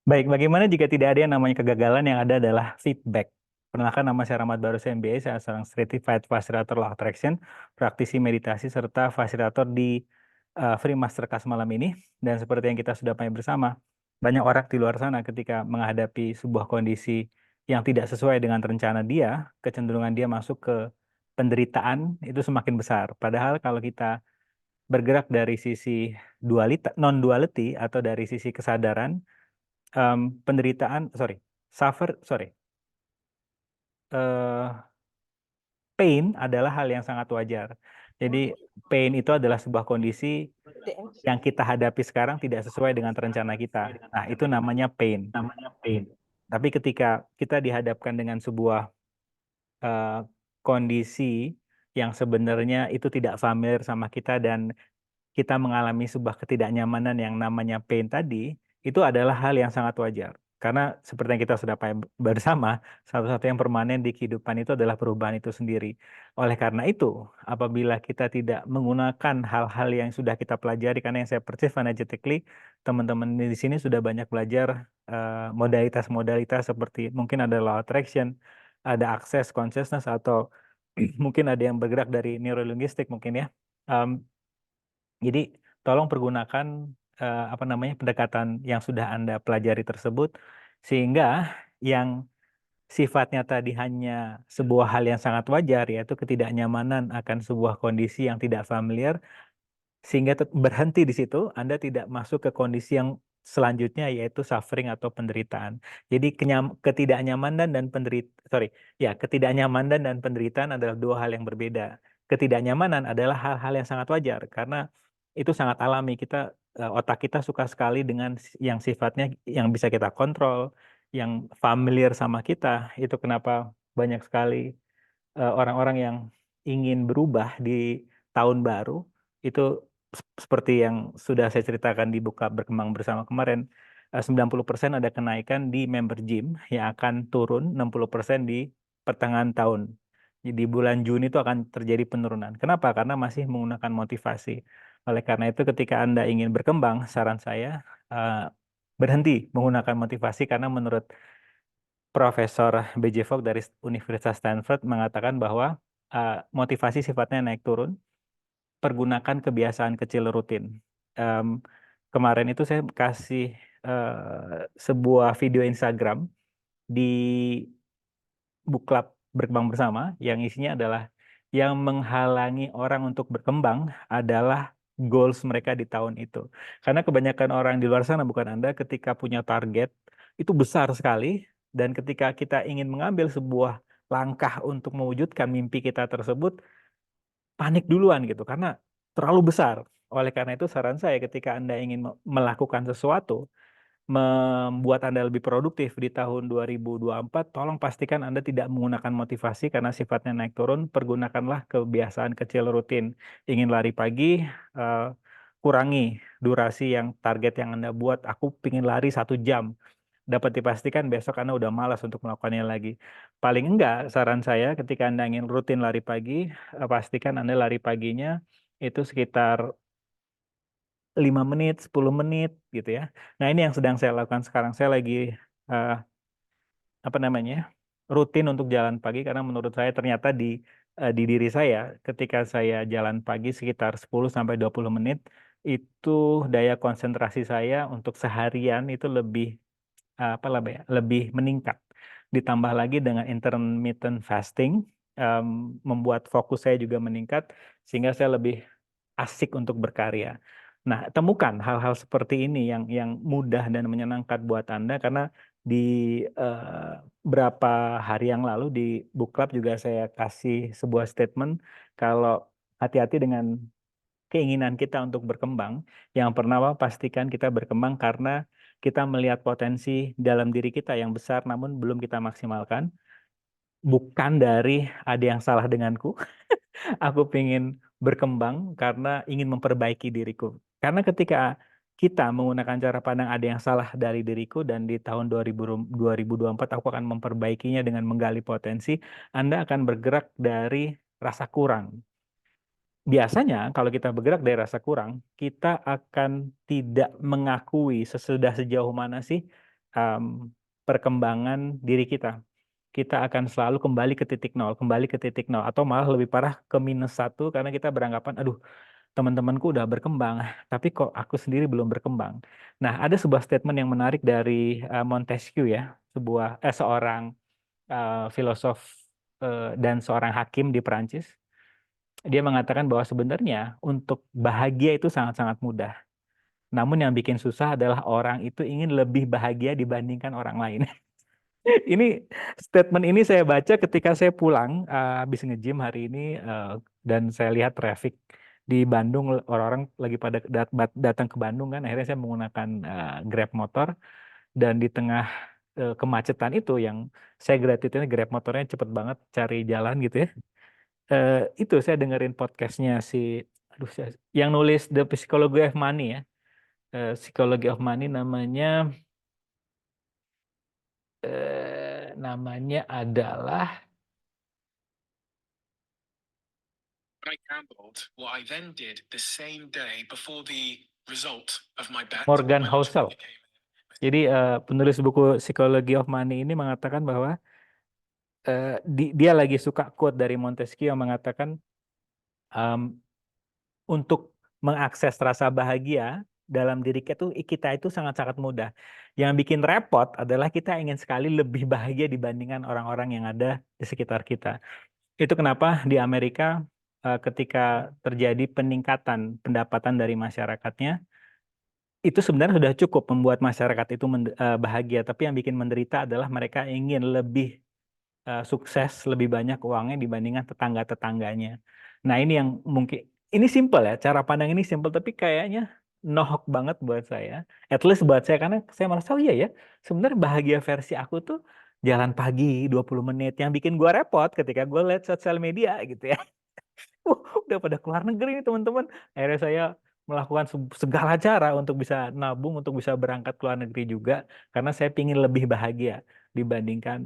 Baik, bagaimana jika tidak ada yang namanya kegagalan, yang ada adalah feedback? Perkenalkan, nama saya Rahmat Barus MBA, saya seorang Certified Facilitator Law Attraction, praktisi meditasi, serta fasilitator di Free Masterclass malam ini. Dan seperti yang kita sudah pahami bersama, banyak orang di luar sana ketika menghadapi sebuah kondisi yang tidak sesuai dengan rencana dia, kecenderungan dia masuk ke penderitaan itu semakin besar. Padahal kalau kita bergerak dari sisi non-duality atau dari sisi kesadaran, penderitaan, sorry, eh, pain adalah hal yang sangat wajar. Jadi pain itu adalah sebuah kondisi yang kita hadapi sekarang tidak sesuai dengan rencana kita. Nah, itu namanya pain. Tapi ketika kita dihadapkan dengan sebuah eh, kondisi yang sebenarnya itu tidak familiar sama kita dan kita mengalami sebuah ketidaknyamanan yang namanya pain tadi, itu adalah hal yang sangat wajar. Karena seperti yang kita sudah paham bersama, satu-satu yang permanen di kehidupan itu adalah perubahan itu sendiri. Oleh karena itu, apabila kita tidak menggunakan hal-hal yang sudah kita pelajari, karena yang saya percaya energetically, teman-teman di sini sudah banyak belajar modalitas-modalitas seperti mungkin ada law attraction, ada access consciousness, atau mungkin ada yang bergerak dari neurolinguistik mungkin ya. Em, jadi tolong pergunakan apa namanya pendekatan yang sudah Anda pelajari tersebut sehingga yang sifatnya tadi hanya sebuah hal yang sangat wajar, yaitu ketidaknyamanan akan sebuah kondisi yang tidak familiar, sehingga berhenti di situ, Anda tidak masuk ke kondisi yang selanjutnya, yaitu suffering atau penderitaan. Jadi ketidaknyamanan dan ketidaknyamanan dan penderitaan adalah dua hal yang berbeda. Ketidaknyamanan adalah hal-hal yang sangat wajar karena itu sangat alami. Otak kita suka sekali dengan yang sifatnya yang bisa kita kontrol, yang familiar sama kita. Itu kenapa banyak sekali orang-orang yang ingin berubah di tahun baru itu seperti yang sudah saya ceritakan di buka berkembang bersama kemarin, 90% ada kenaikan di member gym yang akan turun 60% di pertengahan tahun. Jadi di bulan Juni itu akan terjadi penurunan. Kenapa? Karena masih menggunakan motivasi. Oleh karena itu ketika Anda ingin berkembang, saran saya eh, berhenti menggunakan motivasi karena menurut Profesor B.J. Fogg dari Universitas Stanford mengatakan bahwa motivasi sifatnya naik turun, pergunakan kebiasaan kecil rutin. Em, Kemarin itu saya kasih sebuah video Instagram di book club berkembang bersama yang isinya adalah yang menghalangi orang untuk berkembang adalah goals mereka di tahun itu. Karena kebanyakan orang di luar sana, bukan Anda, ketika punya target itu besar sekali dan ketika kita ingin mengambil sebuah langkah untuk mewujudkan mimpi kita tersebut, panik duluan gitu karena terlalu besar. Oleh karena itu saran saya ketika Anda ingin melakukan sesuatu, membuat Anda lebih produktif di tahun 2024, tolong pastikan Anda tidak menggunakan motivasi karena sifatnya naik turun. Pergunakanlah kebiasaan kecil rutin. Ingin lari pagi, eh, kurangi durasi yang target yang Anda buat. Aku ingin lari 1 jam. Dapat dipastikan besok Anda udah malas untuk melakukannya lagi. Paling enggak, saran saya ketika Anda ingin rutin lari pagi, pastikan Anda lari paginya itu sekitar 5 menit, 10 menit gitu ya. Nah, ini yang sedang saya lakukan sekarang. Saya lagi eh, apa namanya? Rutin untuk jalan pagi karena menurut saya ternyata di diri saya ketika saya jalan pagi sekitar 10 sampai 20 menit itu daya konsentrasi saya untuk seharian itu lebih apa lah ya, lebih meningkat. Ditambah lagi dengan intermittent fasting em, membuat fokus saya juga meningkat sehingga saya lebih asik untuk berkarya. Nah, temukan hal-hal seperti ini yang mudah dan menyenangkan buat Anda karena di berapa hari yang lalu di book club juga saya kasih sebuah statement kalau hati-hati dengan keinginan kita untuk berkembang. Yang pertama, pastikan kita berkembang karena kita melihat potensi dalam diri kita yang besar namun belum kita maksimalkan. Bukan dari ada yang salah denganku, aku ingin berkembang karena ingin memperbaiki diriku. Karena ketika kita menggunakan cara pandang ada yang salah dari diriku dan di tahun 2024 aku akan memperbaikinya dengan menggali potensi, Anda akan bergerak dari rasa kurang. Biasanya kalau kita bergerak dari rasa kurang, kita akan tidak mengakui sesudah sejauh mana sih em, perkembangan diri kita. Kita akan selalu kembali ke titik nol, kembali ke titik nol, atau malah lebih parah ke -1 karena kita beranggapan, aduh, teman-temanku udah berkembang, tapi kok aku sendiri belum berkembang. Nah, ada sebuah statement yang menarik dari Montesquieu ya, seorang filosof dan seorang hakim di Perancis. Dia mengatakan bahwa sebenarnya untuk bahagia itu sangat-sangat mudah. Namun yang bikin susah adalah orang itu ingin lebih bahagia dibandingkan orang lain. Ini statement ini saya baca ketika saya pulang habis nge-gym hari ini, dan saya lihat traffic di Bandung, orang-orang lagi pada datang ke Bandung kan, akhirnya saya menggunakan Grab motor, dan di tengah kemacetan itu yang saya gratitude Grab motornya cepet banget cari jalan gitu ya. Itu saya dengerin podcastnya aduh, yang nulis The Psychology of Money ya. Psychology of Money namanya adalah I gambled what I then did the same day before the result of my bet Morgan when Housel. Australia came in. Jadi penulis buku Psychology of Money ini mengatakan bahwa dia lagi suka quote dari Montesquieu yang mengatakan um, untuk mengakses rasa bahagia dalam diri kita itu sangat-sangat mudah. Yang bikin repot adalah kita ingin sekali lebih bahagia dibandingkan orang-orang yang ada di sekitar kita. Itu kenapa di Amerika ketika terjadi peningkatan pendapatan dari masyarakatnya, itu sebenarnya sudah cukup membuat masyarakat itu bahagia. Tapi yang bikin menderita adalah mereka ingin lebih sukses, lebih banyak uangnya dibandingkan tetangga-tetangganya. Nah, ini yang mungkin ini simple ya, cara pandang ini simple tapi kayaknya nohok banget buat saya. At least buat saya karena saya merasa oh iya ya, sebenarnya bahagia versi aku tuh jalan pagi 20 menit yang bikin gua repot ketika gua lihat sosial media gitu ya. Udah pada keluar negeri nih teman-teman. Akhirnya saya melakukan segala cara untuk bisa nabung, untuk bisa berangkat ke luar negeri juga, karena saya ingin lebih bahagia dibandingkan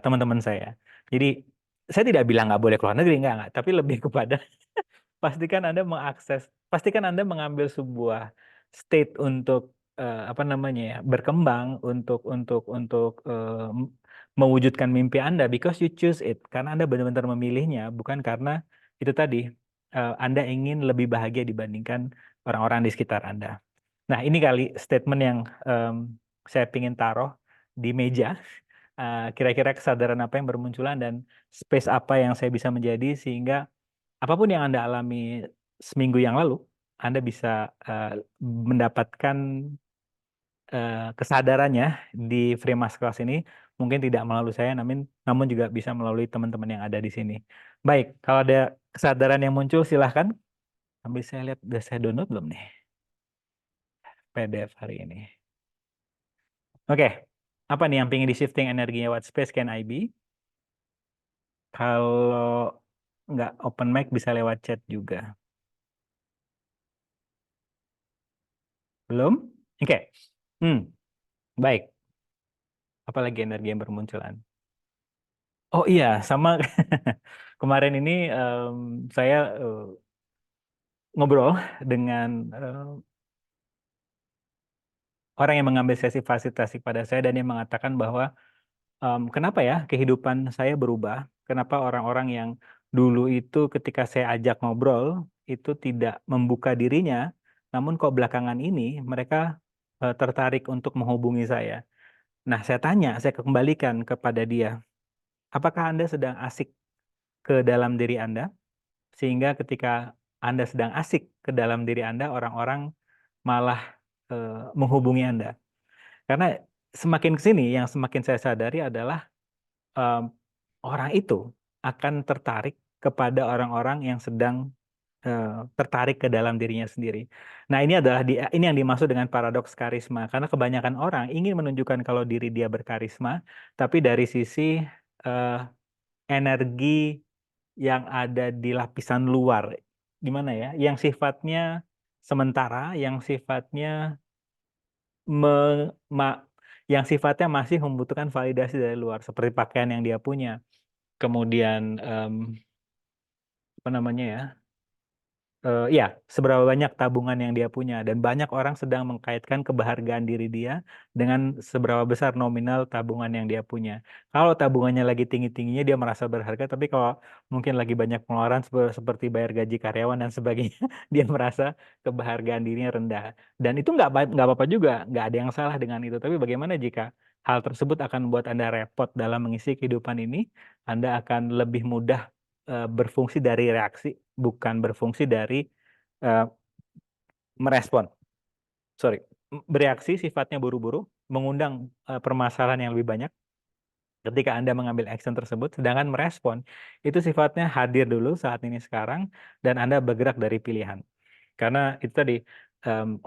teman-teman saya. Jadi saya tidak bilang nggak boleh keluar negeri, nggak, tapi lebih kepada pastikan Anda mengambil sebuah state untuk apa namanya ya, berkembang untuk mewujudkan mimpi Anda because you choose it, karena Anda benar-benar memilihnya, bukan karena itu tadi Anda ingin lebih bahagia dibandingkan orang-orang di sekitar Anda. Nah, ini kali statement yang saya ingin taruh di meja. Kira-kira kesadaran apa yang bermunculan dan space apa yang saya bisa menjadi sehingga apapun yang Anda alami seminggu yang lalu, Anda bisa mendapatkan kesadarannya di Free Masterclass ini. Mungkin tidak melalui saya, namun juga bisa melalui teman-teman yang ada di sini. Baik, kalau ada kesadaran yang muncul, silahkan. Sambil saya lihat, udah saya download belum nih PDF hari ini. Oke, apa nih yang pengen di-shifting energinya? What space can I be? Kalau nggak open mic, bisa lewat chat juga. Belum? Oke. Baik. Apalagi energi yang bermunculan. Oh iya, sama kemarin ini saya ngobrol dengan orang yang mengambil sesi fasilitasi pada saya dan dia mengatakan bahwa kenapa ya kehidupan saya berubah? Kenapa orang-orang yang dulu itu ketika saya ajak ngobrol itu tidak membuka dirinya, namun kok belakangan ini mereka tertarik untuk menghubungi saya. Nah, saya kembalikan kepada dia. Apakah Anda sedang asik ke dalam diri Anda? Sehingga ketika Anda sedang asik ke dalam diri Anda, orang-orang malah menghubungi Anda. Karena semakin ke sini, yang semakin saya sadari adalah em, orang itu akan tertarik kepada orang-orang yang sedang tertarik ke dalam dirinya sendiri. Nah, ini yang dimaksud dengan paradoks karisma. Karena kebanyakan orang ingin menunjukkan kalau diri dia berkarisma, tapi dari sisi eh, energi yang ada di lapisan luar, gimana ya, yang sifatnya sementara, me, ma- yang sifatnya masih membutuhkan validasi dari luar, seperti pakaian yang dia punya, kemudian apa namanya ya, ya, seberapa banyak tabungan yang dia punya. Dan banyak orang sedang mengkaitkan kebahagiaan diri dia dengan seberapa besar nominal tabungan yang dia punya. Kalau tabungannya lagi tinggi-tingginya, dia merasa berharga. Tapi kalau mungkin lagi banyak pengeluaran seperti bayar gaji karyawan dan sebagainya, dia merasa kebahagiaan dirinya rendah. Dan itu nggak apa-apa juga, nggak ada yang salah dengan itu. Tapi bagaimana jika hal tersebut akan membuat Anda repot dalam mengisi kehidupan ini? Anda akan lebih mudah berfungsi dari reaksi, bukan berfungsi dari eh, merespon. Sorry, bereaksi sifatnya buru-buru, mengundang permasalahan yang lebih banyak ketika Anda mengambil action tersebut, sedangkan merespon itu sifatnya hadir dulu saat ini sekarang, dan Anda bergerak dari pilihan. Karena itu tadi,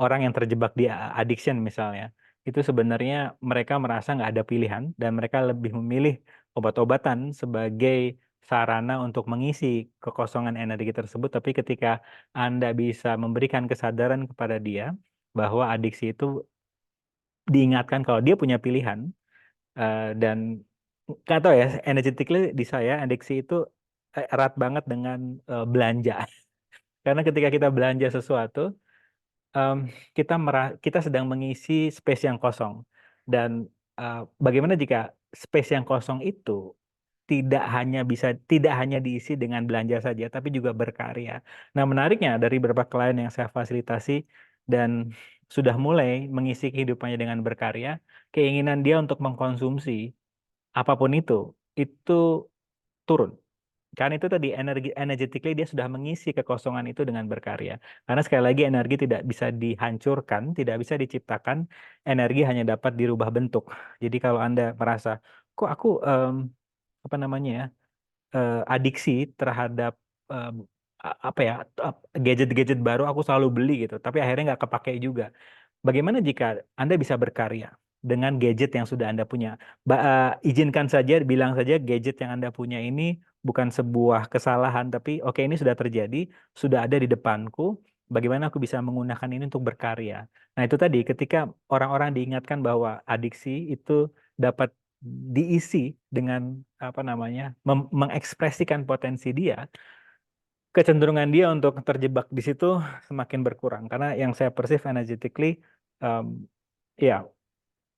orang yang terjebak di addiction misalnya, itu sebenarnya mereka merasa nggak ada pilihan, dan mereka lebih memilih obat-obatan sebagai sarana untuk mengisi kekosongan energi tersebut. Tapi ketika Anda bisa memberikan kesadaran kepada dia bahwa adiksi itu, diingatkan kalau dia punya pilihan, dan nggak tahu ya, energetically di saya adiksi itu erat banget dengan belanja. Karena ketika kita belanja sesuatu, em, kita sedang mengisi space yang kosong. Dan bagaimana jika space yang kosong itu tidak hanya diisi dengan belanja saja, tapi juga berkarya. Nah, menariknya dari beberapa klien yang saya fasilitasi dan sudah mulai mengisi kehidupannya dengan berkarya, keinginan dia untuk mengkonsumsi apapun itu turun. Karena itu tadi, energetically dia sudah mengisi kekosongan itu dengan berkarya. Karena sekali lagi, energi tidak bisa dihancurkan, tidak bisa diciptakan, energi hanya dapat dirubah bentuk. Jadi kalau Anda merasa, kok aku apa namanya ya, adiksi terhadap em, apa ya, gadget-gadget baru aku selalu beli gitu, tapi akhirnya nggak kepake juga. Bagaimana jika Anda bisa berkarya dengan gadget yang sudah Anda punya? Izinkan saja, bilang saja gadget yang Anda punya ini bukan sebuah kesalahan, tapi oke, ini sudah terjadi, sudah ada di depanku. Bagaimana aku bisa menggunakan ini untuk berkarya? Nah, itu tadi, ketika orang-orang diingatkan bahwa adiksi itu dapat diisi dengan apa namanya, mengekspresikan potensi dia, kecenderungan dia untuk terjebak di situ semakin berkurang. Karena yang saya perceive energetically, um, ya,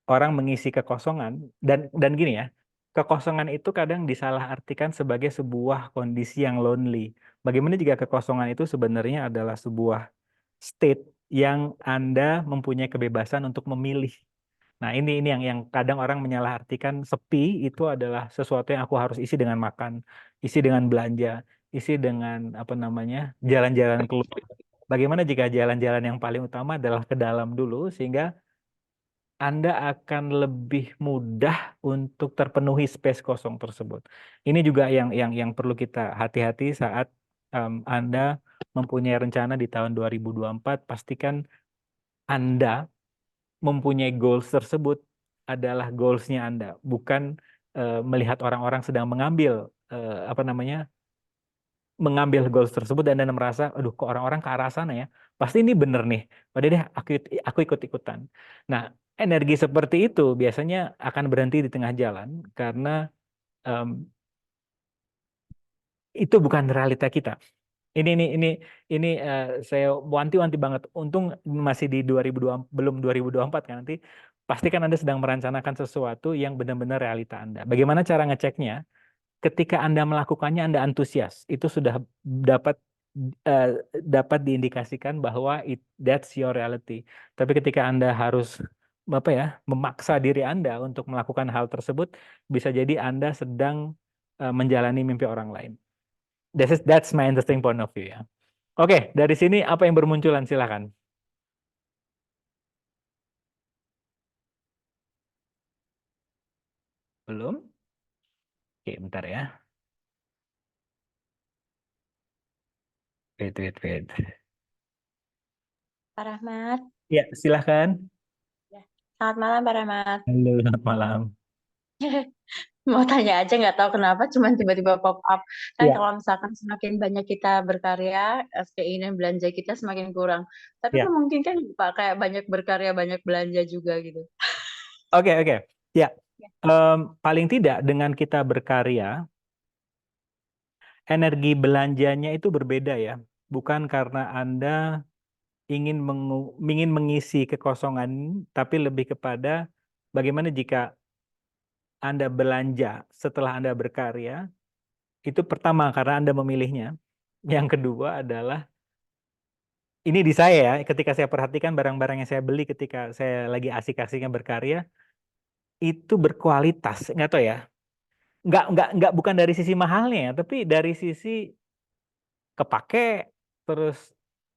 orang mengisi kekosongan, dan gini ya, kekosongan itu kadang disalahartikan sebagai sebuah kondisi yang lonely. Bagaimana jika kekosongan itu sebenarnya adalah sebuah state yang Anda mempunyai kebebasan untuk memilih. Nah, ini yang kadang orang menyalahartikan sepi itu adalah sesuatu yang aku harus isi dengan makan, isi dengan belanja, isi dengan apa namanya, jalan-jalan keluar. Bagaimana jika jalan-jalan yang paling utama adalah ke dalam dulu, sehingga Anda akan lebih mudah untuk terpenuhi space kosong tersebut. Ini juga yang perlu kita hati-hati saat Anda mempunyai rencana di tahun 2024. Pastikan Anda mempunyai goals tersebut adalah goalsnya Anda, bukan melihat orang-orang sedang apa namanya, mengambil goals tersebut, dan Anda merasa, aduh, kok orang-orang ke arah sana ya, pasti ini bener nih, pada deh aku ikut-ikutan. Nah, energi seperti itu biasanya akan berhenti di tengah jalan karena em, itu bukan realita kita. Ini saya wanti-wanti banget. Untung masih di 2002, belum 2024 kan, nanti pastikan Anda sedang merencanakan sesuatu yang benar-benar realita Anda. Bagaimana cara ngeceknya? Ketika Anda melakukannya, Anda antusias. Itu sudah dapat eh, dapat diindikasikan bahwa that's your reality. Tapi ketika Anda harus apa ya, memaksa diri Anda untuk melakukan hal tersebut, bisa jadi Anda sedang menjalani mimpi orang lain. That's my interesting point of view ya. Oke, dari sini apa yang bermunculan, silakan. Belum? Oke, bentar ya. Wait. Pak Rahmat. Ya, silakan. Ya. Selamat malam Pak Rahmat. Halo, selamat malam. Mau tanya aja nggak tahu kenapa cuman tiba-tiba pop up. Kan Ya, kalau misalkan semakin banyak kita berkarya, keinginan belanja kita semakin kurang. Tapi ya. memungkinkan Pak kayak banyak berkarya, banyak belanja juga gitu. Oke. Ya, Ya. paling tidak dengan kita berkarya, energi belanjanya itu berbeda ya. bukan karena Anda ingin mengisi kekosongan, tapi lebih kepada bagaimana jika Anda belanja setelah Anda berkarya, itu pertama karena Anda memilihnya. Yang kedua adalah, ini di saya ya, ketika saya perhatikan barang-barang yang saya beli ketika saya lagi asik-asiknya berkarya, itu berkualitas, nggak tahu ya. Nggak bukan dari sisi mahalnya ya, tapi dari sisi kepake, terus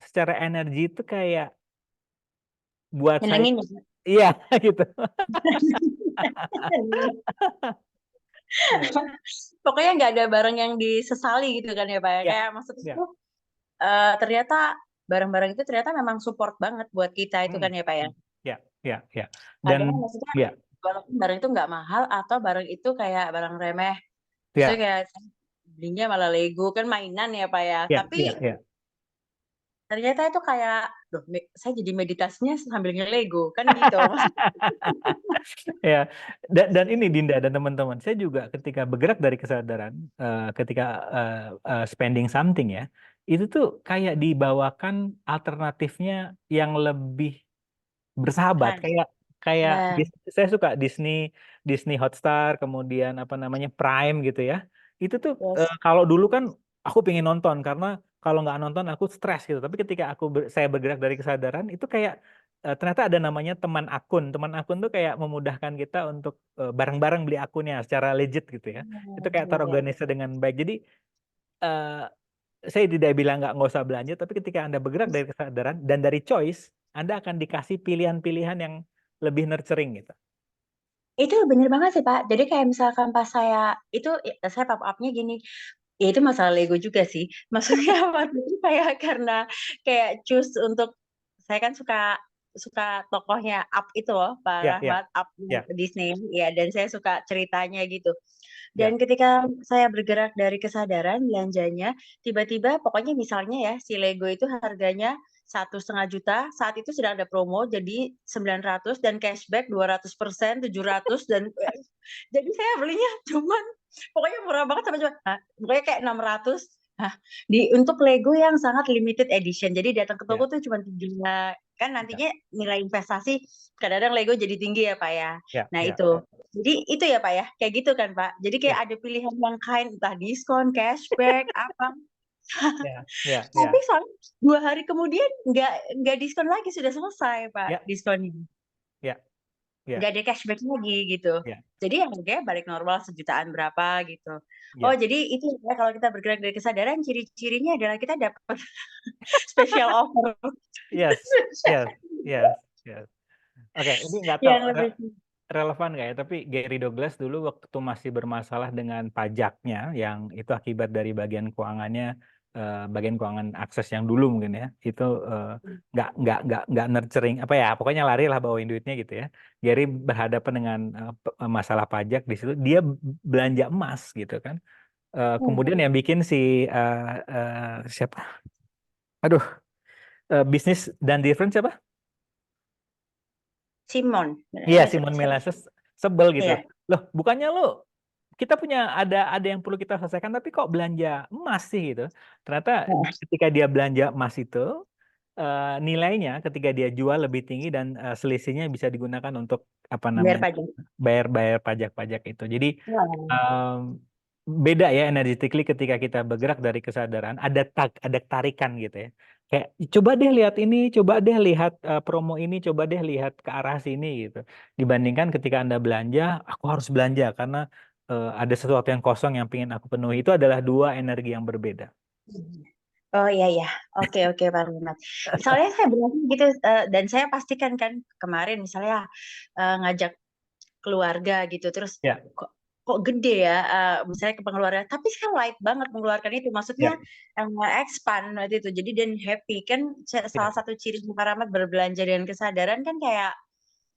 secara energi itu kayak buat saya, Nyenengin ya. iya gitu. Ya, Pokoknya nggak ada barang yang disesali gitu kan ya Pak ya. ya, Kayak maksudnya ya. tuh ternyata barang-barang itu ternyata memang support banget buat kita itu Hmm, kan ya Pak ya. hmm. Ya, ya, ya. Padahal Dan maksudnya ya, walaupun barang itu nggak mahal atau barang itu kayak barang remeh, maksudnya ya, kayak belinya malah Lego kan mainan ya Pak ya. ya, Tapi ya, ya. ternyata itu kayak, loh saya jadi meditasinya sambil nge-Lego kan gitu. Maksudnya, Ya, dan ini Dinda dan teman-teman, saya juga ketika bergerak dari kesadaran, ketika spending something ya, itu tuh kayak dibawakan alternatifnya yang lebih bersahabat, kan, kayak kayak ya, saya suka Disney Hotstar, kemudian apa namanya Prime gitu ya. Itu tuh yes. kalau dulu kan aku pengen nonton karena kalau nggak nonton aku stres gitu. Tapi ketika saya bergerak dari kesadaran itu kayak ternyata ada namanya teman akun. Teman akun tuh kayak memudahkan kita untuk bareng-bareng beli akunnya secara legit gitu ya. Itu kayak Ya, ya. terorganisir dengan baik. Jadi eh, saya tidak bilang nggak usah belanja, tapi ketika Anda bergerak dari kesadaran dan dari choice, Anda akan dikasih pilihan-pilihan yang lebih nurturing gitu. Itu bener banget sih Pak. Jadi kayak misalkan pas saya pop up-nya gini, ya itu masalah Lego juga sih. Maksudnya waktu itu kayak karena kayak choose untuk saya kan suka suka tokohnya Up itu loh, Pak Ya, ya, Rahmat, Up ya, Disney ya, dan saya suka ceritanya gitu. ya, Dan ketika saya bergerak dari kesadaran belanjanya, tiba-tiba pokoknya misalnya ya si Lego itu harganya 1,5 juta, saat itu sedang ada promo jadi 900 dan cashback 200%, 700 dan jadi saya belinya cuman pokoknya murah banget sampai cuma pokoknya kayak 600. Nah, untuk Lego yang sangat limited edition. Jadi datang ke toko ya, tuh cuma 3 kan ya, nantinya nilai investasi kadang-kadang Lego jadi tinggi ya Pak ya. ya, Nah ya, itu. Jadi itu ya Pak ya, kayak gitu kan Pak. Jadi kayak ya, ada pilihan yang entah diskon, cashback, apa. ya, ya, Tapi ya, soalnya 2 hari kemudian nggak diskon lagi, sudah selesai Pak ya, diskonnya. ya, ya, Nggak ada cashback lagi gitu. ya, Jadi ya harganya balik normal sejutaan berapa gitu. Oh ya. jadi itu ya kalau kita bergerak dari kesadaran ciri-cirinya adalah kita dapat special offer. Yes, yes, yes, yes. Oke, ini nggak tahu Yang lebih relevan nggak ya, tapi Gary Douglas dulu waktu masih bermasalah dengan pajaknya, yang itu akibat dari bagian keuangan akses yang dulu mungkin ya, itu nggak nurturing apa ya, pokoknya lari lah bawain duitnya gitu ya. Gary berhadapan dengan masalah pajak di situ, dia belanja emas gitu kan. Kemudian yang bikin si siapa? Aduh, bisnis dan difference siapa? Simon. Iya, Simon Milases sebel gitu. Iya. Loh, bukannya lu kita punya ada yang perlu kita selesaikan, tapi kok belanja emas sih gitu. Ternyata ketika dia belanja emas itu nilainya ketika dia jual lebih tinggi dan selisihnya bisa digunakan untuk apa Bayar namanya pajak. bayar pajak-pajak itu. Jadi Wah. em, beda ya energetically ketika kita bergerak dari kesadaran, ada tarikan gitu ya. Kayak coba deh lihat ini, coba deh lihat promo ini, coba deh lihat ke arah sini gitu. Dibandingkan ketika Anda belanja, aku harus belanja karena ada sesuatu yang kosong yang ingin aku penuhi. Itu adalah dua energi yang berbeda. Oh iya ya, oke oke Pak Rahmat. Soalnya saya bilang gitu dan saya pastikan kan kemarin misalnya ngajak keluarga gitu, terus Ya, kok kok gede ya, misalnya ke pengeluaran, tapi saya light banget mengeluarkan itu, maksudnya ya, expand waktu itu. Jadi dan happy kan ya, salah satu ciri Pak Rahmat berbelanja dengan kesadaran kan kayak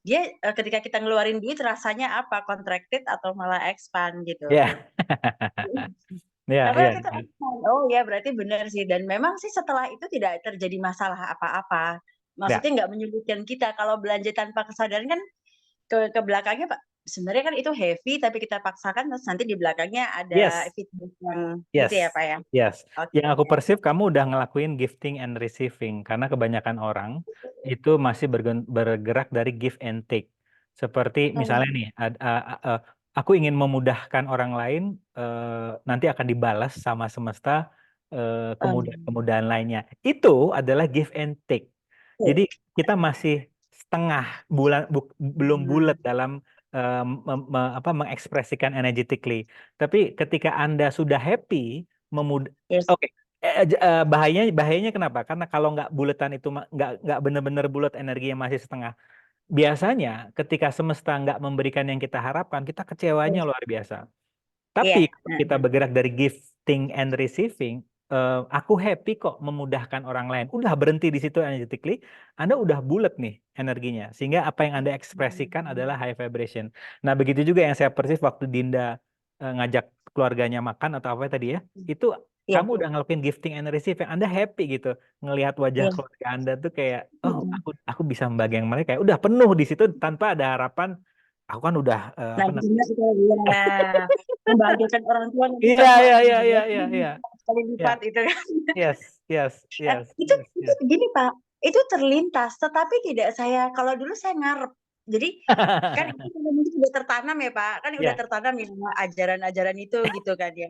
dia ketika kita ngeluarin duit rasanya apa, contracted atau malah expand gitu. ya, ya, Tapi ya, waktu itu oh ya berarti benar sih, dan memang sih setelah itu tidak terjadi masalah apa-apa. ya, Maksudnya nggak menyulitkan kita kalau belanja tanpa kesadaran kan ke belakangnya Pak. sebenarnya kan itu heavy tapi kita paksakan terus nanti di belakangnya ada Yes, feedback yang gitu ya, yes, Pak, ya? yes. Oke. Yang aku perceive kamu udah ngelakuin gifting and receiving karena kebanyakan orang itu masih bergerak dari give and take. Seperti misalnya nih, aku ingin memudahkan orang lain, nanti akan dibalas sama semesta kemudahan-kemudahan lainnya. Itu adalah give and take. Jadi kita masih setengah bulan, belum bulat dalam mengekspresikan energetically. Tapi ketika Anda sudah happy, Yes. oke, bahayanya kenapa? Karena kalau nggak buletan itu nggak benar-benar bulat, energinya masih setengah. Biasanya ketika semesta nggak memberikan yang kita harapkan, kita kecewanya luar biasa. Iya. Tapi kalau kita bergerak dari gifting and receiving, aku happy kok memudahkan orang lain. Udah berhenti di situ energetically, Anda udah bulat nih energinya. Sehingga apa yang Anda ekspresikan adalah high vibration. Nah, begitu juga yang saya persis waktu Dinda ngajak keluarganya makan atau apa tadi ya, itu Iya. kamu udah ngelakuin gifting and receiving. Anda happy gitu ngelihat wajah Iya. keluarga Anda tuh kayak, oh aku bisa membagi yang mereka. Udah penuh di situ tanpa ada harapan. Aku kan udah Nah, apa namanya? itu ya. Membahagiakan orang tua nanti Iya, kamu iya, akan iya, iya, dibalas iya, iya. kali Ya, lipat itu kan. yes, yes, yes, Itu yes, yes. gini, Pak, itu terlintas tetapi tidak saya kalau dulu saya ngarep. Jadi kan itu mungkin sudah tertanam ya, Pak, kan udah Ya, tertanam ya ajaran-ajaran itu gitu kan ya.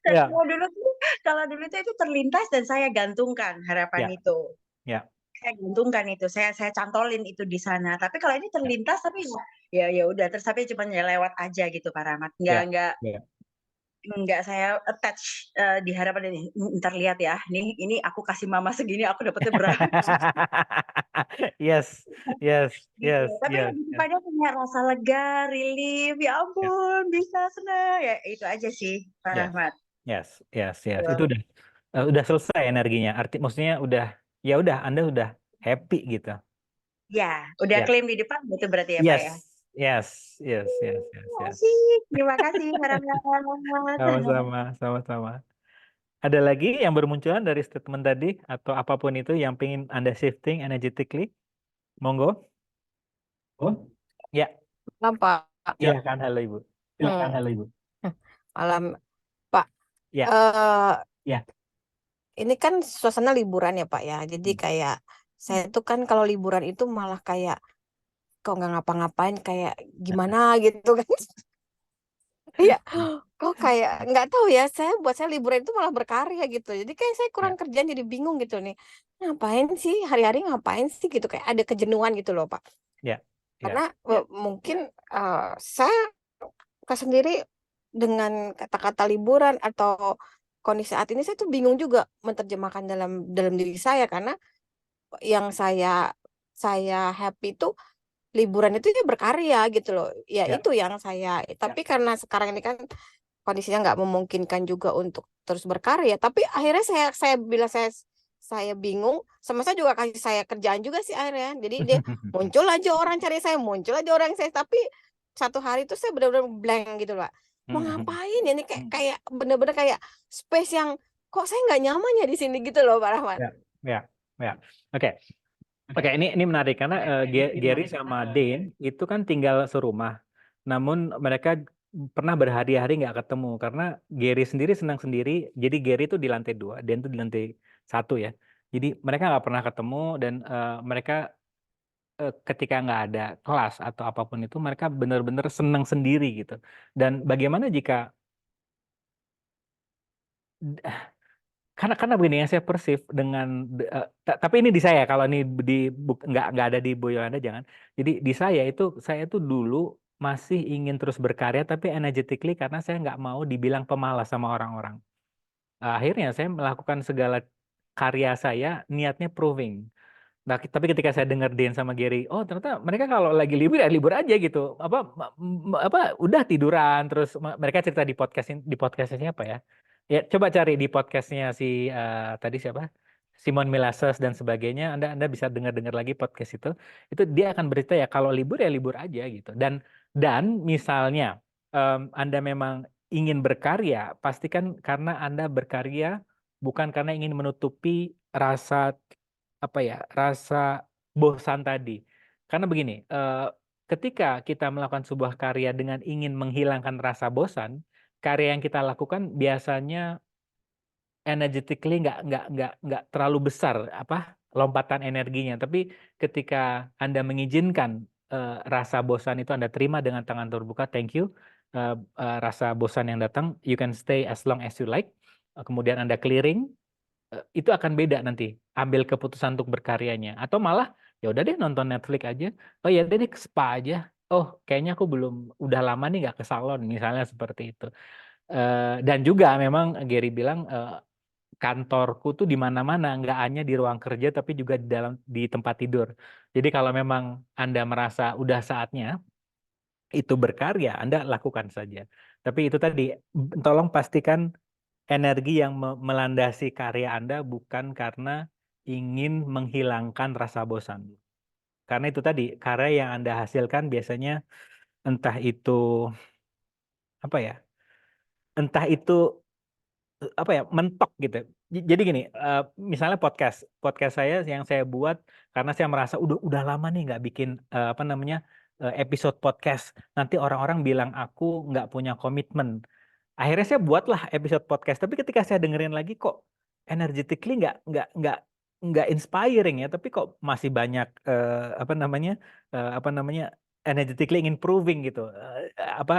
Dan ya, kalau dulu tuh itu terlintas dan saya gantungkan harapan ya, itu. ya, Saya gantungkan itu, saya cantolin itu di sana. Tapi kalau ini ya, terlintas tapi ya udah terus tapi cuma ya lewat aja gitu Pak Rahmat. ya, Nggak ya. Enggak saya attach, di harapan ini, "Entar lihat ya, ini aku kasih mama segini, aku dapetnya berapa?" Yes, yes, Gitu. yes, Tapi yes, lebih yes, kepada punya rasa lega, relief, ya ya, ampun bisa senang, ya itu aja sih, Pak yes, Rahmat. yes, yes, yes. Itu Betul. udah selesai energinya. Maksudnya udah, ya udah, Anda udah happy gitu. Ya, udah Ya, klaim di depan itu berarti ya, Pak, ya? yes, yes, yes, yes, yes, yes. Terima kasih Pak Rahmat. Sama-sama, sama-sama. Ada lagi yang bermunculan dari statement tadi atau apapun itu yang pengen Anda shifting energetically? Monggo. Oh, Ya, Malam, Pak. silakan. Halo Ibu. silakan Hmm, halo Ibu. Malam, Pak. Ya, Eh, Ya. ini kan suasana liburan ya, Pak ya. Jadi kayak saya tuh kan kalau liburan itu malah kayak kok nggak ngapa-ngapain kayak gimana gitu kan. Iya, kok kayak nggak tahu ya. Buat saya liburan itu malah berkarya gitu. Jadi kayak saya kurang ya, kerjaan jadi bingung gitu nih. Ngapain sih hari-hari ngapain sih gitu kayak ada kejenuhan gitu loh, Pak. ya, ya, Karena mungkin saya sendiri dengan kata-kata liburan atau kondisi saat ini saya tuh bingung juga menerjemahkan dalam diri saya karena yang saya happy itu liburan itu ya berkarya gitu loh. Ya ya, itu yang saya tapi karena sekarang ini kan kondisinya nggak memungkinkan juga untuk terus berkarya. Tapi akhirnya saya bila saya bingung, sama saya juga kasih saya kerjaan juga sih akhirnya. Jadi dia muncul aja orang cari saya, muncul aja orang saya. Tapi satu hari itu saya benar-benar blank gitu loh. Mau ngapain ya? Ini kayak bener-bener kayak space yang kok saya nggak nyaman ya di sini gitu loh, Pak Rahmat. ya, ya, ya. Oke, oke. Ini menarik karena Gary sama Dane itu kan tinggal serumah. Namun mereka pernah berhari-hari nggak ketemu karena Gary sendiri senang sendiri. Jadi Gary itu di lantai 2, Dane itu di lantai 1 ya. Jadi mereka nggak pernah ketemu dan mereka ketika nggak ada kelas atau apapun itu mereka benar-benar senang sendiri gitu. Dan bagaimana jika karena begini yang saya perceive dengan tapi ini di saya kalau ini nggak ada di Bu Yolanda jangan. Jadi di saya tuh dulu masih ingin terus berkarya tapi energetically karena saya nggak mau dibilang pemalas sama orang-orang. Akhirnya saya melakukan segala karya saya niatnya proving. Nah, tapi ketika saya dengar Dean sama Gary, oh ternyata mereka kalau lagi libur ya libur aja gitu. Apa udah tiduran terus mereka cerita di podcastnya apa ya? Ya coba cari di podcastnya si tadi siapa? Simon Milases dan sebagainya. Anda bisa dengar lagi podcast itu. Itu dia akan bercerita ya kalau libur ya libur aja gitu. Dan misalnya Anda memang ingin berkarya, pastikan karena Anda berkarya bukan karena ingin menutupi rasa bosan tadi. Karena begini, ketika kita melakukan sebuah karya dengan ingin menghilangkan rasa bosan, karya yang kita lakukan biasanya energetically nggak terlalu besar lompatan energinya. Tapi ketika Anda mengizinkan rasa bosan itu Anda terima dengan tangan terbuka, thank you. Rasa bosan yang datang, you can stay as long as you like. Kemudian Anda clearing, itu akan beda nanti ambil keputusan untuk berkaryanya. Atau malah ya udah deh nonton Netflix aja. Oh ya deh ke spa aja. Oh kayaknya aku udah lama nih nggak ke salon, misalnya seperti itu. Dan juga memang Gary bilang kantorku tuh di mana-mana, nggak hanya di ruang kerja tapi juga di tempat tidur. Jadi kalau memang Anda merasa udah saatnya itu berkarya, Anda lakukan saja. Tapi itu tadi, tolong pastikan energi yang melandasi karya Anda bukan karena ingin menghilangkan rasa bosan. Karena itu tadi, karya yang Anda hasilkan biasanya entah itu entah itu mentok gitu. Jadi gini, misalnya podcast saya yang saya buat karena saya merasa udah lama nih nggak bikin episode podcast. Nanti orang-orang bilang aku nggak punya komitmen. Akhirnya saya buatlah episode podcast. Tapi ketika saya dengerin lagi kok energetically nggak inspiring ya. Tapi kok masih banyak energetically improving gitu.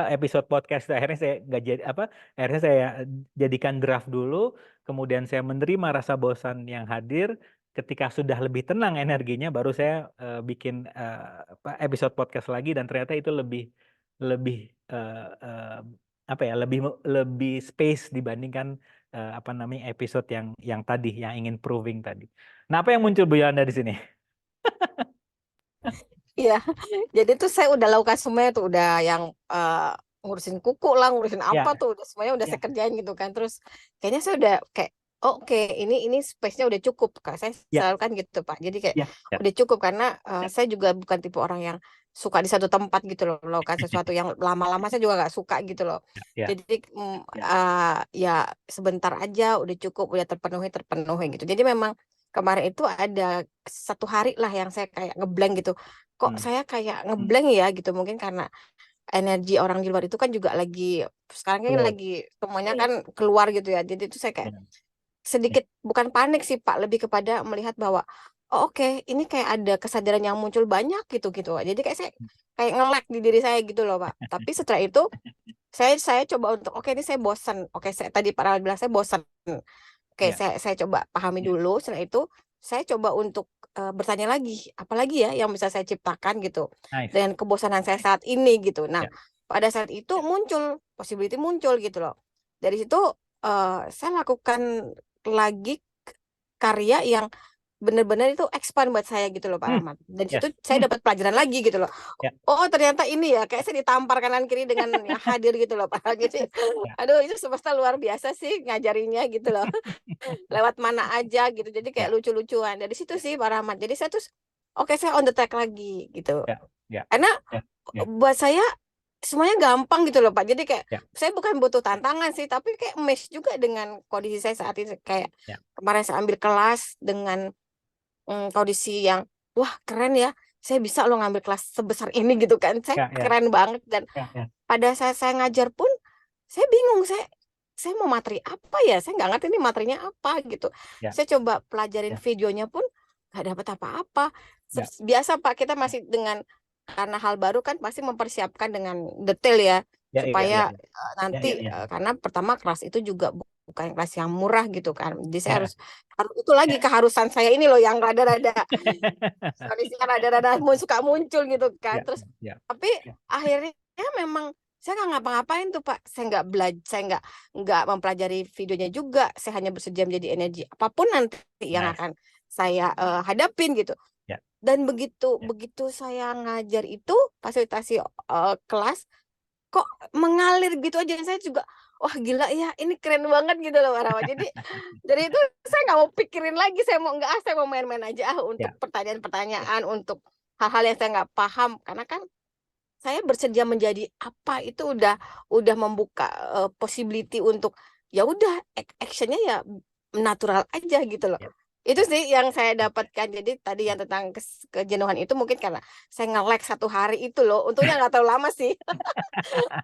Episode podcast akhirnya saya nggak jadi akhirnya saya jadikan draft dulu, kemudian saya menerima rasa bosan yang hadir. Ketika sudah lebih tenang energinya, baru saya bikin episode podcast lagi, dan ternyata itu lebih lebih space dibandingkan episode yang tadi yang ingin proving tadi. Nah, apa yang muncul Bu Yolanda di sini? Iya, jadi tuh saya udah lakukan semuanya tuh, udah yang ngurusin kuku lah, ngurusin apa tuh, semuanya udah saya kerjain gitu kan. Terus kayaknya saya udah kayak oke, ini space-nya udah cukup, Kak. Saya selalu kan gitu, Pak. Jadi kayak udah cukup karena saya juga bukan tipe orang yang suka di satu tempat gitu loh, melakukan sesuatu yang lama-lama saya juga nggak suka gitu loh. Jadi ya sebentar aja udah cukup, udah terpenuhi gitu. Jadi memang kemarin itu ada satu hari lah yang saya kayak ngeblank gitu. Kok saya kayak ngeblank ya gitu, mungkin karena energi orang di luar itu kan juga lagi sekarang kan lagi semuanya kan keluar gitu ya. Jadi itu saya kayak sedikit bukan panik sih Pak, lebih kepada melihat bahwa oh oke, ini kayak ada kesadaran yang muncul banyak gitu. Jadi kayak saya kayak nge-lag di diri saya gitu loh Pak. Tapi setelah itu saya coba untuk oke ini saya bosan. Oke, saya tadi Pak Rahmat bilang saya bosan. Oke, saya coba pahami dulu. Setelah itu saya coba untuk bertanya lagi, apalagi ya yang bisa saya ciptakan gitu dengan kebosanan saya saat ini gitu. Nah, pada saat itu possibility muncul gitu loh. Dari situ saya lakukan lagi karya yang benar-benar itu expand buat saya gitu loh Pak Rahmat. Dan situ saya dapat pelajaran lagi gitu loh. Oh ternyata ini ya, kayak saya ditampar kanan kiri dengan yang hadir gitu loh Pak. Jadi, aduh itu semesta luar biasa sih ngajarinya gitu loh. Lewat mana aja gitu. Jadi kayak lucu-lucuan. Dari situ sih Pak Rahmat. Jadi saya tuh oke, saya on the track lagi gitu. Karena buat saya semuanya gampang gitu loh Pak. Jadi kayak saya bukan butuh tantangan sih, tapi kayak match juga dengan kondisi saya saat ini. Kayak kemarin saya ambil kelas dengan kondisi yang wah keren ya, saya bisa loh ngambil kelas sebesar ini gitu kan. Saya keren banget. Dan pada saat saya ngajar pun saya bingung, saya mau materi apa ya, saya nggak ngerti ini materinya apa gitu. Saya coba pelajarin videonya pun nggak dapat apa-apa. Biasa Pak, kita masih dengan karena hal baru kan pasti mempersiapkan dengan detail ya, supaya nanti karena pertama kelas itu juga bukan kelas yang murah gitu kan. Jadi saya harus itu lagi keharusan saya ini loh yang rada-rada kondisi rada-rada suka muncul gitu kan. Terus tapi akhirnya memang saya nggak ngapa-ngapain tuh Pak. Saya nggak belajar, saya nggak mempelajari videonya juga. Saya hanya bersedia menjadi energi apapun nanti yang akan saya hadapin gitu. Dan begitu saya ngajar itu fasilitasi kelas kok mengalir gitu aja. Saya juga wah gila ya, ini keren banget gitu loh Pak Rahmat. Jadi dari itu saya nggak mau pikirin lagi, saya mau main-main aja untuk pertanyaan-pertanyaan, untuk hal-hal yang saya nggak paham, karena kan saya bersedia menjadi apa itu udah membuka possibility untuk ya udah actionnya ya natural aja gitu loh. Itu sih yang saya dapatkan. Jadi tadi yang tentang kejenuhan itu mungkin karena saya nge-lag 1 hari itu loh. Untungnya nggak terlalu lama sih.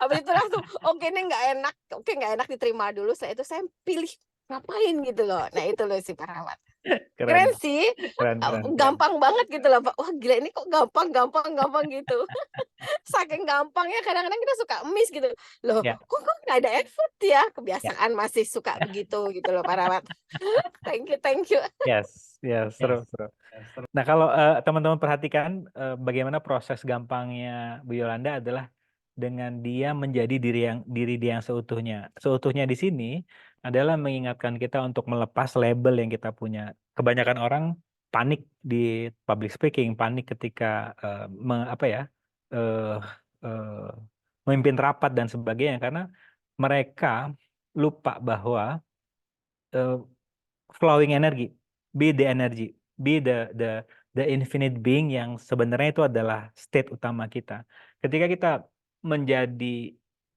Habis itu langsung, oke ini nggak enak, oke nggak enak diterima dulu. Saya pilih ngapain gitu loh. Nah itu loh si perawat. Keren Keren, sih, keren, keren, keren. gampang banget gitu loh Pak. Wah gila ini kok gampang gitu. Saking gampangnya kadang-kadang kita suka miss gitu. Loh Ya, kok nggak ada effort ya. ya. Kebiasaan masih suka begitu gitu loh perawat. Thank you. Yes, yes, seru, seru. Nah, kalau teman-teman perhatikan bagaimana proses gampangnya Bu Yolanda adalah dengan dia menjadi diri dia yang seutuhnya. Seutuhnya di sini adalah mengingatkan kita untuk melepas label yang kita punya. Kebanyakan orang panik di public speaking, panik ketika eh, eh, memimpin rapat dan sebagainya karena mereka lupa bahwa eh, flowing energy, be the energy, be the infinite being yang sebenarnya itu adalah state utama kita. Ketika kita menjadi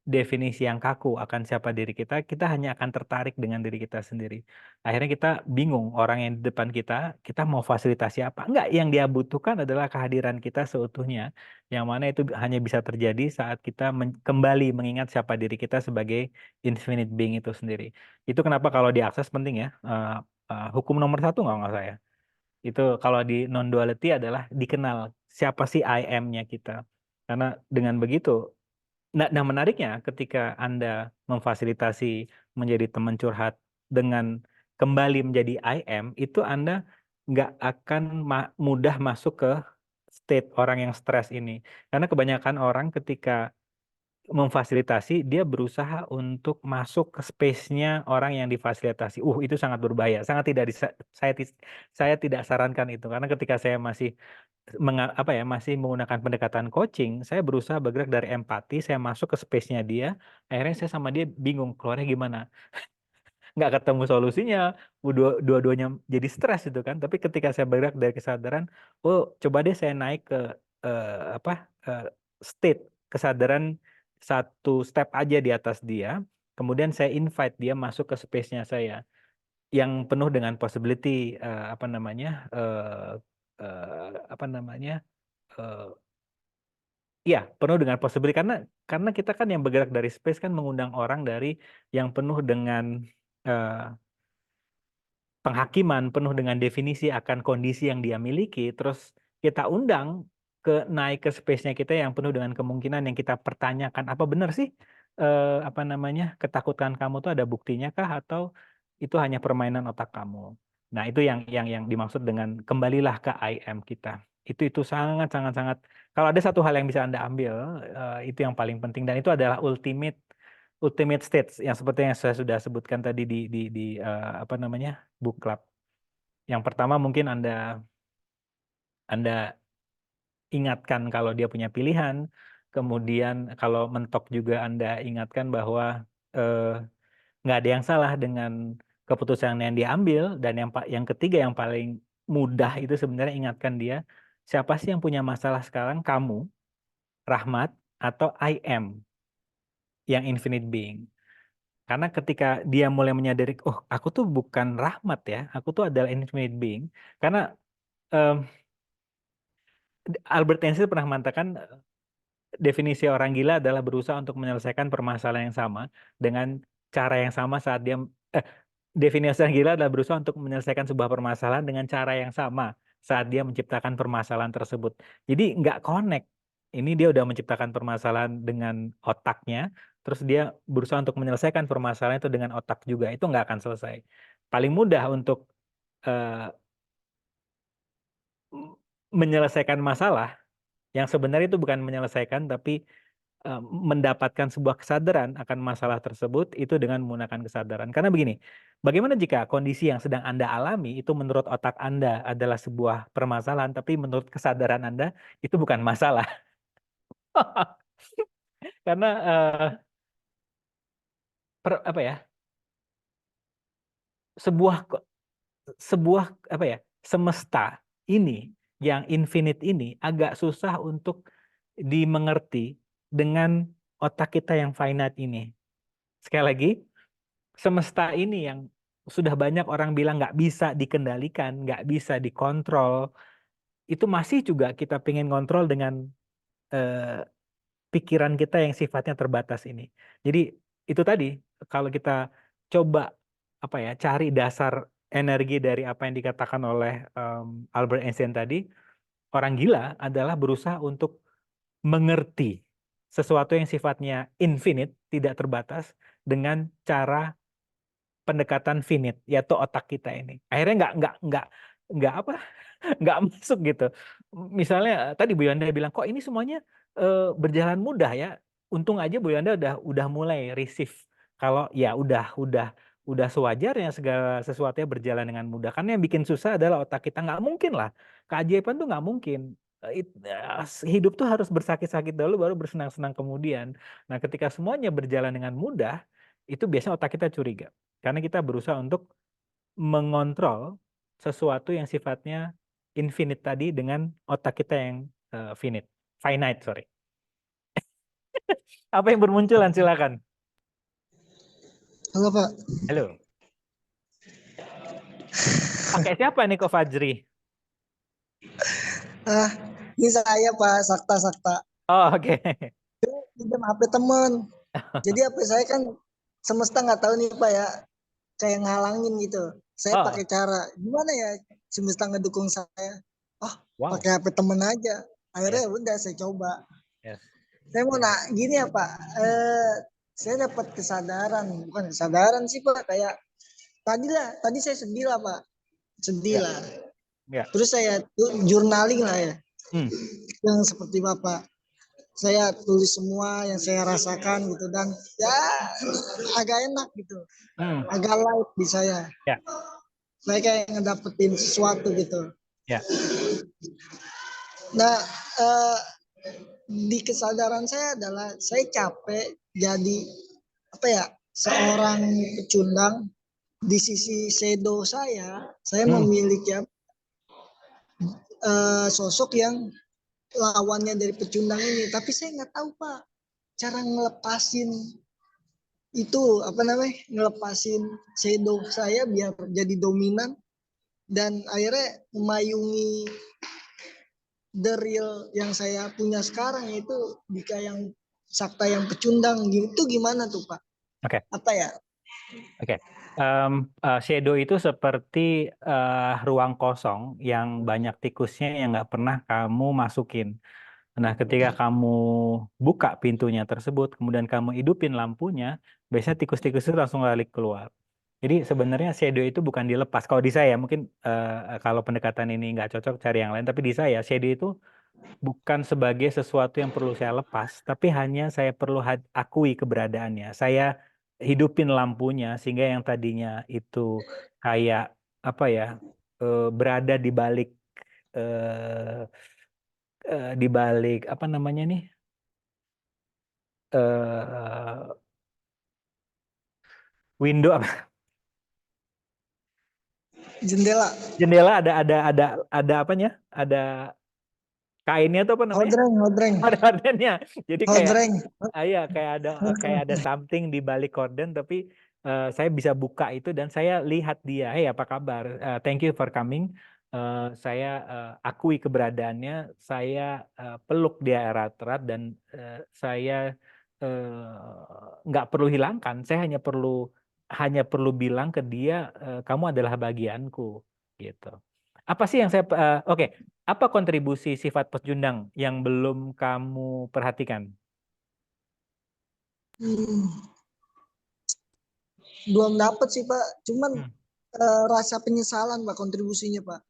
definisi yang kaku akan siapa diri kita hanya akan tertarik dengan diri kita sendiri. Akhirnya kita bingung orang yang di depan kita mau fasilitasi apa. Enggak, yang dia butuhkan adalah kehadiran kita seutuhnya, yang mana itu hanya bisa terjadi saat kita kembali mengingat siapa diri kita sebagai infinite being itu sendiri. Itu kenapa kalau diakses penting ya. Hukum nomor 1 nggak saya. Itu kalau di non-duality adalah dikenal siapa sih I am-nya kita. Karena dengan begitu, nah menariknya ketika Anda memfasilitasi menjadi teman curhat dengan kembali menjadi I am, itu Anda nggak akan mudah masuk ke state orang yang stres ini. Karena kebanyakan orang ketika memfasilitasi, dia berusaha untuk masuk ke space-nya orang yang difasilitasi. Itu sangat berbahaya. Sangat tidak saya tidak sarankan itu karena ketika saya masih masih menggunakan pendekatan coaching, saya berusaha bergerak dari empati, saya masuk ke space-nya dia, akhirnya saya sama dia bingung keluarnya gimana. Nggak ketemu solusinya, dua-duanya jadi stres itu kan. Tapi ketika saya bergerak dari kesadaran, coba deh saya naik ke state kesadaran 1 step aja di atas dia, kemudian saya invite dia masuk ke space-nya saya yang penuh dengan possibility iya, penuh dengan possibility karena kita kan yang bergerak dari space kan mengundang orang dari yang penuh dengan penghakiman, penuh dengan definisi akan kondisi yang dia miliki, terus kita undang naik ke space-nya kita yang penuh dengan kemungkinan yang kita pertanyakan, apa benar sih ketakutan kamu tuh ada buktinya kah atau itu hanya permainan otak kamu. Nah, itu yang dimaksud dengan kembalilah ke I am kita. Itu sangat sangat sangat, kalau ada satu hal yang bisa Anda ambil, itu yang paling penting dan itu adalah ultimate states yang seperti yang saya sudah sebutkan tadi di book club. Yang pertama mungkin Anda ingatkan kalau dia punya pilihan, kemudian kalau mentok juga Anda ingatkan bahwa nggak ada yang salah dengan keputusan yang diambil, dan yang ketiga yang paling mudah itu sebenarnya ingatkan dia, siapa sih yang punya masalah sekarang, kamu, Rahmat, atau I am yang infinite being. Karena ketika dia mulai menyadari, aku tuh bukan Rahmat ya, aku tuh adalah infinite being. Karena Albert Einstein pernah mengatakan definisi orang gila adalah berusaha untuk menyelesaikan permasalahan yang sama dengan cara yang sama saat dia definisi orang gila adalah berusaha untuk menyelesaikan sebuah permasalahan dengan cara yang sama saat dia menciptakan permasalahan tersebut. Jadi nggak connect. Ini dia udah menciptakan permasalahan dengan otaknya, terus dia berusaha untuk menyelesaikan permasalahan itu dengan otak juga. Itu nggak akan selesai. Paling mudah untuk menyelesaikan masalah yang sebenarnya itu bukan menyelesaikan, tapi mendapatkan sebuah kesadaran akan masalah tersebut itu dengan menggunakan kesadaran. Karena begini, bagaimana jika kondisi yang sedang Anda alami itu menurut otak Anda adalah sebuah permasalahan, tapi menurut kesadaran Anda itu bukan masalah? Karena sebuah semesta ini yang infinite ini agak susah untuk dimengerti dengan otak kita yang finite ini. Sekali lagi, semesta ini yang sudah banyak orang bilang nggak bisa dikendalikan, nggak bisa dikontrol, itu masih juga kita pengen kontrol dengan pikiran kita yang sifatnya terbatas ini. Jadi itu tadi, kalau kita coba cari dasar energi dari apa yang dikatakan oleh Albert Einstein tadi, orang gila adalah berusaha untuk mengerti sesuatu yang sifatnya infinite, tidak terbatas, dengan cara pendekatan finite, yaitu otak kita ini. Akhirnya nggak nggak masuk gitu. Misalnya tadi Bu Yanda bilang, kok ini semuanya berjalan mudah ya. Untung aja Bu Yanda udah mulai receive kalau ya udah sewajarnya segala sesuatunya berjalan dengan mudah. Karena yang bikin susah adalah otak kita. Nggak mungkin lah. Keajaiban tuh nggak mungkin. Hidup tuh harus bersakit-sakit dulu baru bersenang-senang kemudian. Nah, ketika semuanya berjalan dengan mudah, itu biasanya otak kita curiga. Karena kita berusaha untuk mengontrol sesuatu yang sifatnya infinite tadi dengan otak kita yang finite, sorry. Apa yang bermunculan, silakan. Halo Pak. Halo. Pakai siapa nih Ko Fajri? Ini saya Pak, Sakta. Oh, oke. Pinjam HP temen. Jadi HP saya kan semesta nggak tahu nih Pak ya, kayak ngalangin gitu. Saya pakai cara gimana ya semesta ngedukung saya. Wow. Pakai HP temen aja. Akhirnya udah saya coba. Yes. Saya mau gini ya Pak. Saya dapat kesadaran, bukan kesadaran sih Pak, kayak tadi saya sedih lah Pak. Sedih lah. Ya. Terus saya journaling lah ya. Yang seperti Bapak. Saya tulis semua yang saya rasakan gitu, dan ya agak enak gitu. Agak light di saya. Ya. Saya kayak ngedapetin sesuatu gitu. Ya. Nah, di kesadaran saya adalah saya capek jadi seorang pecundang. Di sisi shadow saya memiliki sosok yang lawannya dari pecundang ini, tapi saya nggak tahu Pak cara ngelepasin itu, ngelepasin shadow saya biar jadi dominan dan akhirnya memayungi the real yang saya punya sekarang, yaitu Dika yang Sakta yang pecundang gitu. Gimana tuh Pak? Oke. Apa ya? Oke. Shadow itu seperti ruang kosong yang banyak tikusnya yang nggak pernah kamu masukin. Nah, ketika kamu buka pintunya tersebut, kemudian kamu hidupin lampunya, biasanya tikus-tikus itu langsung lari keluar. Jadi sebenarnya shadow itu bukan dilepas. Kalau di saya, mungkin kalau pendekatan ini nggak cocok, cari yang lain. Tapi di saya, shadow itu bukan sebagai sesuatu yang perlu saya lepas, tapi hanya saya perlu akui keberadaannya. Saya hidupin lampunya sehingga yang tadinya itu kayak berada di balik window jendela ada apanya, ada kainnya tuh apa namanya? Hodreng. Hordennya. Jadi kayak kayak ada something di balik korden, tapi saya bisa buka itu dan saya lihat dia. Hey, apa kabar? Thank you for coming. Saya akui keberadaannya, saya peluk dia erat-erat dan saya nggak perlu hilangkan. Saya hanya perlu bilang ke dia, kamu adalah bagianku, gitu. Apa sih yang saya apa kontribusi sifat pecundang yang belum kamu perhatikan? Belum dapat sih Pak, cuman rasa penyesalan Pak kontribusinya Pak.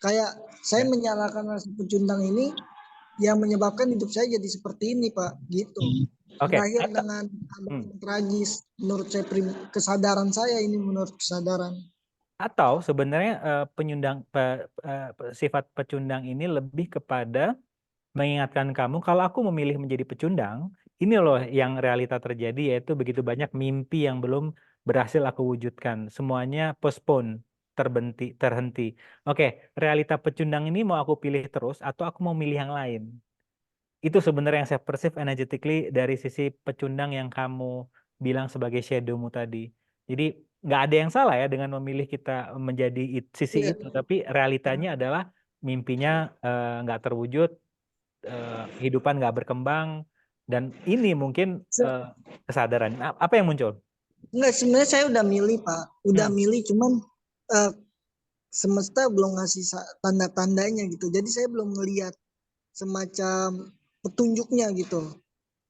Kayak saya menyalahkan rasa pecundang ini yang menyebabkan hidup saya jadi seperti ini Pak, gitu. Berakhir dengan tragis menurut saya, kesadaran saya ini menurut kesadaran. Atau sebenarnya sifat pecundang ini lebih kepada mengingatkan kamu kalau aku memilih menjadi pecundang, ini loh yang realita terjadi, yaitu begitu banyak mimpi yang belum berhasil aku wujudkan. Semuanya postpone, terhenti. Oke, realita pecundang ini mau aku pilih terus atau aku mau milih yang lain? Itu sebenarnya yang saya perceive energetically dari sisi pecundang yang kamu bilang sebagai shadowmu tadi. Jadi nggak ada yang salah ya dengan memilih kita menjadi sisi Iya. itu, tapi realitanya adalah mimpinya nggak terwujud, kehidupan nggak berkembang, dan ini mungkin kesadaran. Apa yang muncul? Enggak, sebenarnya saya udah milih Pak, udah Hmm. milih, cuman eh, semesta belum ngasih tanda-tandanya gitu. Jadi saya belum ngelihat semacam petunjuknya gitu.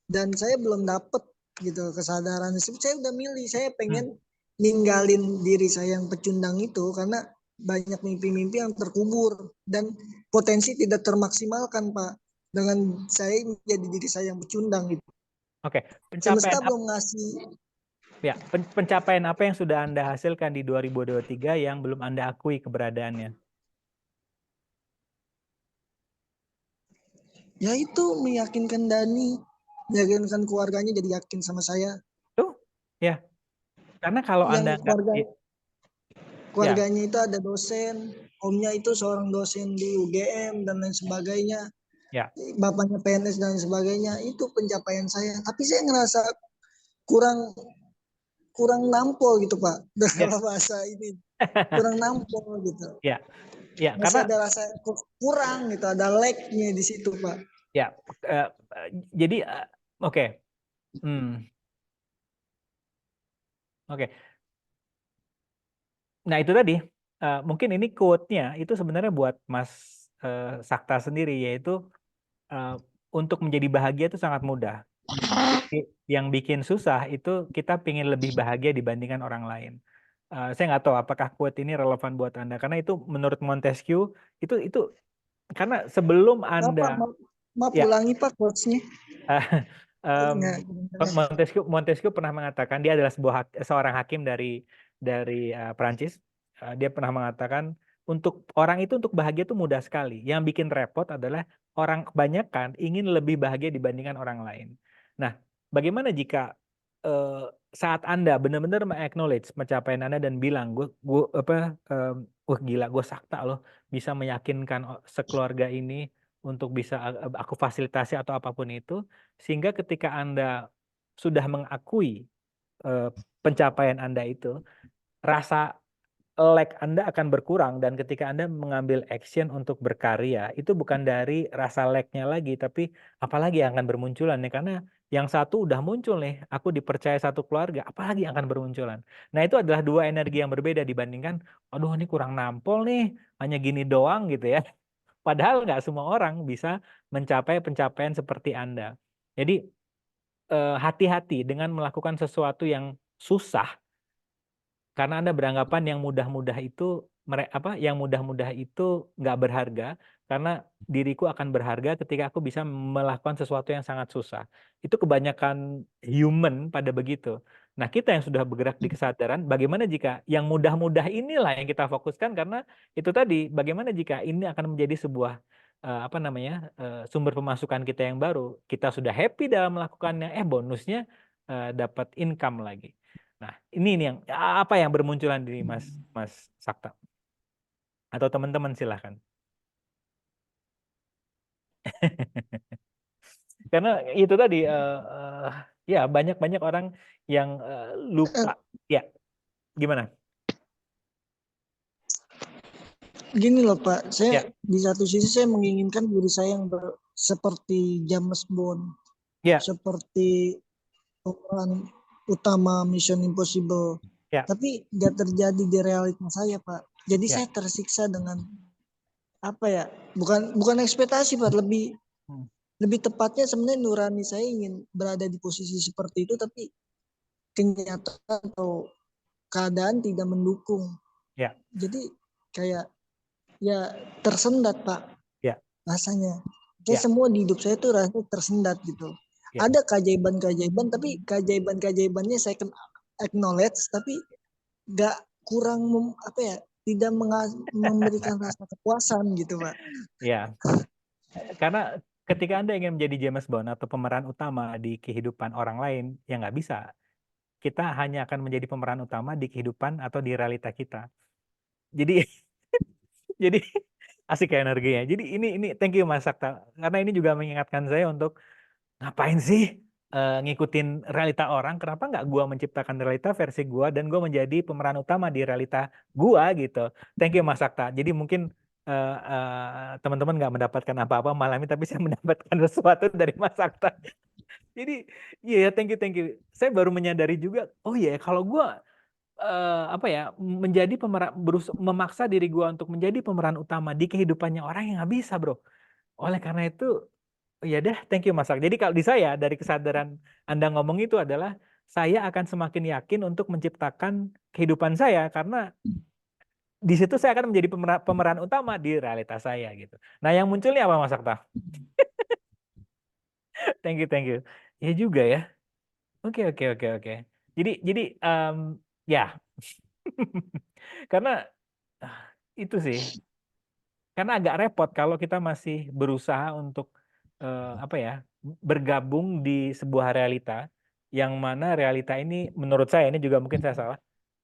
Dan saya belum dapet gitu kesadaran. Saya udah milih, saya pengen ninggalin diri saya yang pecundang itu karena banyak mimpi-mimpi yang terkubur dan potensi tidak termaksimalkan Pak dengan saya menjadi diri saya yang pecundang gitu. Oke, Semesta belum ngasih. ya, pencapaian apa yang sudah Anda hasilkan di 2023 yang belum Anda akui keberadaannya? Ya itu meyakinkan Dani, meyakinkan keluarganya jadi yakin sama saya. Tuh, ya. Karena kalau Anda Yang nggak, ya, keluarganya itu ada dosen, omnya itu seorang dosen di UGM dan lain sebagainya. ya, Bapaknya PNS dan sebagainya, itu pencapaian saya. Tapi saya ngerasa kurang nampol gitu Pak, ya, dalam bahasa ini kurang nampol gitu. ya, ya, Masih karena ada rasa kurang gitu, ada lag-nya di situ Pak. ya, jadi oke. Oke. Nah itu tadi, mungkin ini quote-nya itu sebenarnya buat Mas Sakta sendiri, yaitu untuk menjadi bahagia itu sangat mudah. Yang bikin susah itu kita pingin lebih bahagia dibandingkan orang lain. Saya nggak tahu apakah quote ini relevan buat Anda, karena itu menurut Montesquieu itu karena sebelum Anda, Maaf ya, ulangi Pak quotes-nya. Montesquieu pernah mengatakan, dia adalah seorang hakim dari Prancis. Dia pernah mengatakan untuk orang itu untuk bahagia itu mudah sekali. Yang bikin repot adalah orang kebanyakan ingin lebih bahagia dibandingkan orang lain. Nah, bagaimana jika saat Anda benar-benar acknowledge pencapaian Anda dan bilang, gue wah gila, gue sakta loh bisa meyakinkan sekeluarga ini untuk bisa aku fasilitasi atau apapun itu, sehingga ketika Anda sudah mengakui pencapaian Anda itu, rasa lag Anda akan berkurang, dan ketika Anda mengambil action untuk berkarya, itu bukan dari rasa lag-nya lagi, tapi apalagi yang akan bermunculan nih, karena yang satu udah muncul nih, aku dipercaya satu keluarga, apalagi yang akan bermunculan. Nah itu adalah dua energi yang berbeda dibandingkan, aduh ini kurang nampol nih, hanya gini doang gitu ya. Padahal nggak semua orang bisa mencapai pencapaian seperti Anda. Jadi hati-hati dengan melakukan sesuatu yang susah, karena Anda beranggapan yang mudah-mudah itu nggak berharga, karena diriku akan berharga ketika aku bisa melakukan sesuatu yang sangat susah. Itu kebanyakan human pada begitu. Nah, kita yang sudah bergerak di kesadaran, bagaimana jika yang mudah-mudah inilah yang kita fokuskan, karena itu tadi, bagaimana jika ini akan menjadi sebuah sumber pemasukan kita yang baru. Kita sudah happy dalam melakukannya, bonusnya dapat income lagi. Nah, ini yang apa yang bermunculan di Mas Sakta atau teman-teman, silahkan. Karena itu tadi ya banyak orang yang lupa. Ya, gimana? Gini loh Pak, Ya, saya di satu sisi saya menginginkan diri saya yang seperti James Bond, ya, seperti pemeran utama Mission Impossible. ya, Tapi nggak terjadi di realitas saya Pak. Jadi ya. saya tersiksa dengan apa ya? Bukan ekspektasi Pak, lebih tepatnya sebenarnya nurani saya ingin berada di posisi seperti itu, tapi kenyataan atau keadaan tidak mendukung. Ya, Jadi kayak ya tersendat Pak ya, rasanya. Kayak ya, semua di hidup saya tuh rasanya tersendat gitu. ya. Ada keajaiban-keajaiban, tapi keajaiban-keajaibannya saya acknowledge, tapi nggak kurang tidak memberikan rasa kepuasan gitu Pak. Ya. Karena ketika Anda ingin menjadi James Bond atau pemeran utama di kehidupan orang lain, ya nggak bisa. Kita hanya akan menjadi pemeran utama di kehidupan atau di realita kita. Jadi jadi asik ya energinya. Jadi ini thank you Mas Sakta, karena ini juga mengingatkan saya untuk ngapain sih ngikutin realita orang, kenapa nggak gua menciptakan realita versi gua dan gua menjadi pemeran utama di realita gua gitu. Thank you Mas Sakta. Jadi mungkin teman-teman nggak mendapatkan apa-apa malam ini, tapi saya mendapatkan sesuatu dari Mas Sakta. Jadi iya, thank you. Saya baru menyadari juga, oh iya, kalau gua apa ya, menjadi memaksa diri gua untuk menjadi pemeran utama di kehidupannya orang yang nggak bisa, bro. Oleh karena itu, ya deh, thank you Mas Ak. Jadi kalau di saya, dari kesadaran Anda ngomong itu adalah, saya akan semakin yakin untuk menciptakan kehidupan saya, karena di situ saya akan menjadi pemeran utama di realitas saya gitu. Nah, yang munculnya apa Mas Akta? Thank you. Ya juga ya. Oke. Jadi ya, karena itu sih, karena agak repot kalau kita masih berusaha untuk apa ya, bergabung di sebuah realita yang mana realita ini, menurut saya, ini juga mungkin saya salah,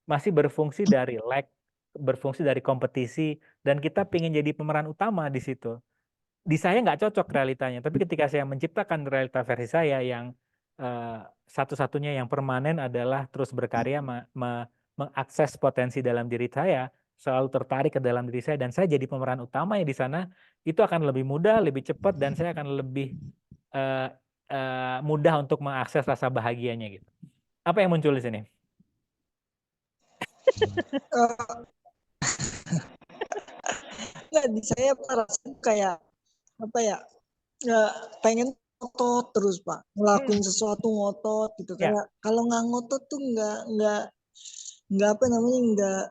masih berfungsi dari berfungsi dari kompetisi, dan kita pengen jadi pemeran utama di situ. Di saya nggak cocok realitanya, tapi ketika saya menciptakan realita versi saya yang satu-satunya yang permanen adalah terus berkarya, mengakses potensi dalam diri saya, selalu tertarik ke dalam diri saya, dan saya jadi pemeran utama ya di sana, itu akan lebih mudah, lebih cepat, dan saya akan lebih mudah untuk mengakses rasa bahagianya gitu. Apa yang muncul di sini? Nggak, di saya merasa kayak apa ya, nggak pengen ngotot terus Pak, ngelakuin sesuatu ngotot gitu. Ya. Kayak kalau nggak ngotot tuh nggak apa namanya,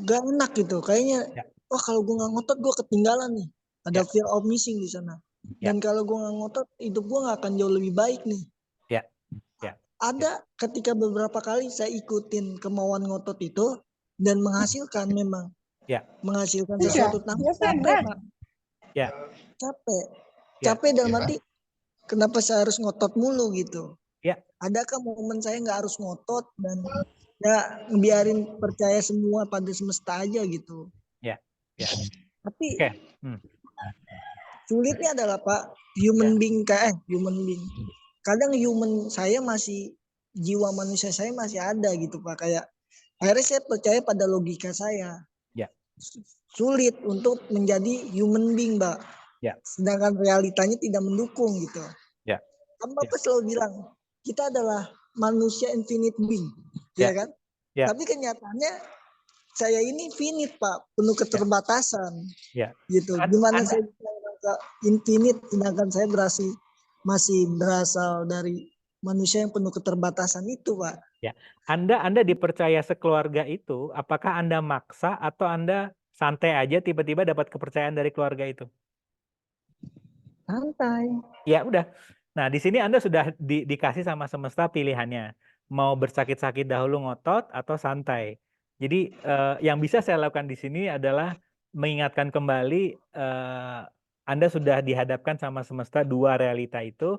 nggak enak gitu kayaknya. Ya. Wah, kalau gue nggak ngotot gue ketinggalan nih, ada Ya. fear of missing di sana. Dan kalau gue nggak ngotot, hidup gue nggak akan jauh lebih baik nih. Ya. Ada ketika beberapa kali saya ikutin kemauan ngotot itu dan menghasilkan, memang menghasilkan sesuatu tanpa capek Pak. Capek dalam arti kenapa saya harus ngotot mulu gitu. Adakah momen saya nggak harus ngotot dan ya biarin percaya semua pada semesta aja gitu. Tapi sulitnya adalah Pak, human being. Kadang jiwa manusia saya masih ada gitu Pak. Kayak akhirnya saya percaya pada logika saya. Sulit untuk menjadi human being Pak. Sedangkan realitanya tidak mendukung gitu. Kan Bapak selalu bilang kita adalah manusia infinite being, ya kan? Tapi kenyataannya saya ini finite Pak, penuh keterbatasan. Gitu. Gimana saya bisa infinite sedangkan saya masih berasal dari manusia yang penuh keterbatasan itu Pak. Anda dipercaya sekeluarga itu, apakah Anda maksa atau Anda santai aja tiba-tiba dapat kepercayaan dari keluarga itu? Santai. Ya udah. Nah, di sini Anda sudah dikasih sama semesta pilihannya. Mau bersakit-sakit dahulu ngotot atau santai. Jadi yang bisa saya lakukan di sini adalah mengingatkan kembali, Anda sudah dihadapkan sama semesta dua realita itu,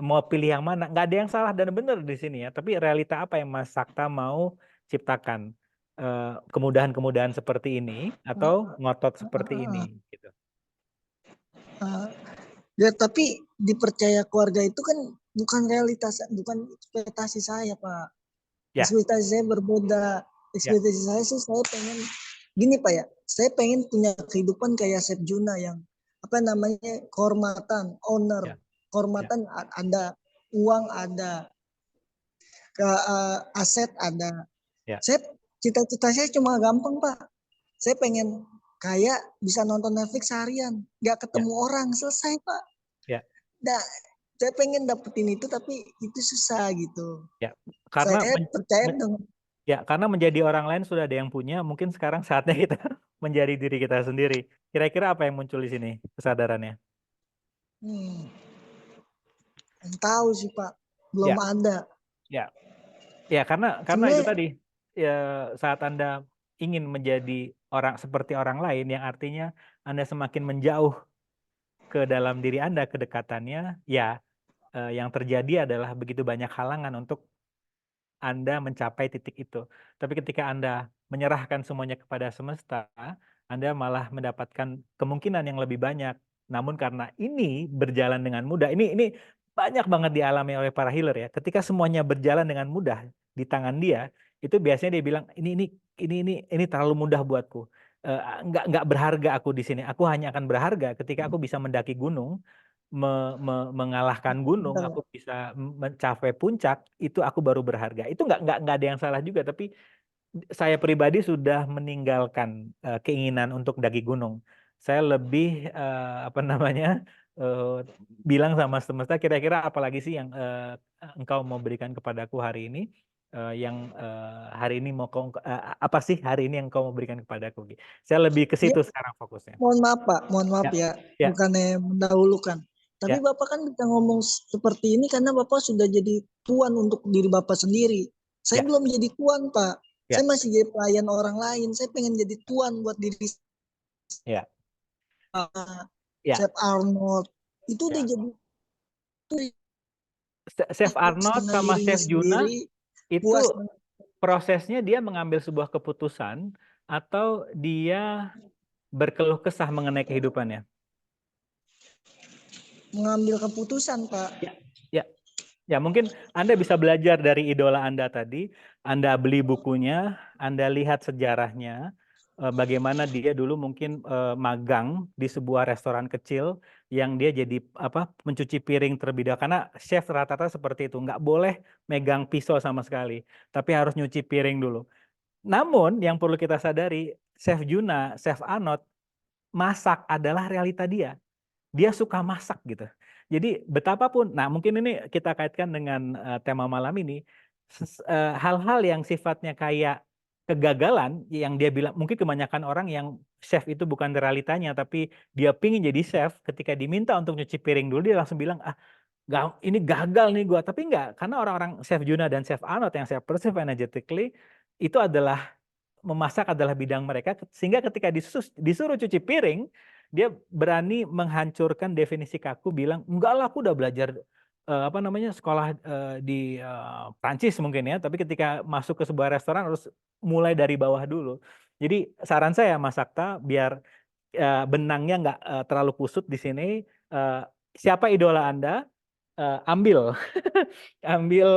mau pilih yang mana? Nggak ada yang salah dan benar di sini ya, tapi realita apa yang Mas Sakta mau ciptakan? Kemudahan-kemudahan seperti ini atau ngotot seperti ini gitu. Ya tapi dipercaya keluarga itu kan bukan realitas, bukan ekspektasi saya Pak. Ekspektasi saya berbeda. Ekspektasi saya sih, saya pengen gini Pak ya, saya pengen punya kehidupan kayak Chef Juna yang apa namanya, kehormatan, honor, kehormatan ada, uang ada, aset ada. Saya cita-cita saya cuma gampang Pak. Saya pengen kayak bisa nonton Netflix seharian, nggak ketemu orang, selesai Pak. Nah, saya pengen dapetin itu tapi itu susah gitu. Karena saya percaya dengan karena menjadi orang lain sudah ada yang punya, mungkin sekarang saatnya kita menjadi diri kita sendiri. Kira-kira apa yang muncul di sini kesadarannya? Yang tahu sih Pak, belum ada. Karena itu tadi, saat Anda ingin menjadi seperti orang lain, yang artinya Anda semakin menjauh ke dalam diri Anda kedekatannya, yang terjadi adalah begitu banyak halangan untuk Anda mencapai titik itu. Tapi ketika Anda menyerahkan semuanya kepada semesta, Anda malah mendapatkan kemungkinan yang lebih banyak. Namun karena ini berjalan dengan mudah, ini banyak banget dialami oleh para healer ya. Ketika semuanya berjalan dengan mudah di tangan dia, itu biasanya dia bilang ini terlalu mudah buatku. Nggak berharga aku di sini. Aku hanya akan berharga ketika aku bisa mendaki gunung, mengalahkan gunung, Betul. aku bisa mencapai puncak, itu aku baru berharga. Itu nggak ada yang salah juga, tapi saya pribadi sudah meninggalkan keinginan untuk daki gunung. Saya lebih apa namanya bilang sama semesta, kira-kira apalagi sih yang engkau mau berikan kepadaku hari ini, yang hari ini apa sih hari ini yang engkau mau berikan kepadaku? Saya lebih ke Ya, situ sekarang fokusnya. mohon maaf Pak, mohon maaf Ya, ya, ya, bukannya mendahulukan. Tapi ya, Bapak kan bisa ngomong seperti ini karena Bapak sudah jadi tuan untuk diri Bapak sendiri. Saya ya, belum jadi tuan Pak. ya, Saya masih jadi pelayan orang lain. Saya pengen jadi tuan buat diri ya, saya. ya, Chef Arnold itu udah ya. jadi Chef Arnold dengan sama dirinya Chef Juna sendiri, itu puas. prosesnya dia mengambil sebuah keputusan atau dia berkeluh kesah mengenai kehidupannya. Mengambil keputusan Pak. Ya, ya, ya. Mungkin Anda bisa belajar dari idola Anda tadi. Anda beli bukunya, Anda lihat sejarahnya, bagaimana dia dulu mungkin magang di sebuah restoran kecil yang dia jadi mencuci piring terlebih dahulu. Karena chef rata-rata seperti itu, nggak boleh megang pisau sama sekali, tapi harus nyuci piring dulu. Namun yang perlu kita sadari, Chef Juna, Chef Arnold, masak adalah realita dia. Dia suka masak gitu. Jadi betapapun, nah mungkin ini kita kaitkan dengan tema malam ini, hal-hal yang sifatnya kayak kegagalan yang dia bilang, mungkin kebanyakan orang yang chef itu bukan realitanya, tapi dia pingin jadi chef, ketika diminta untuk nyuci piring dulu, dia langsung bilang, ini gagal nih gua. Tapi enggak, karena orang-orang Chef Juna dan Chef Arnold yang saya perceive energetically, itu adalah memasak adalah bidang mereka, sehingga ketika disuruh cuci piring, dia berani menghancurkan definisi kaku, bilang enggak lah, aku udah belajar sekolah di Prancis mungkin ya, tapi ketika masuk ke sebuah restoran harus mulai dari bawah dulu. Jadi saran saya Mas Sakta, biar benangnya nggak terlalu kusut di sini, siapa idola Anda, ambil ambil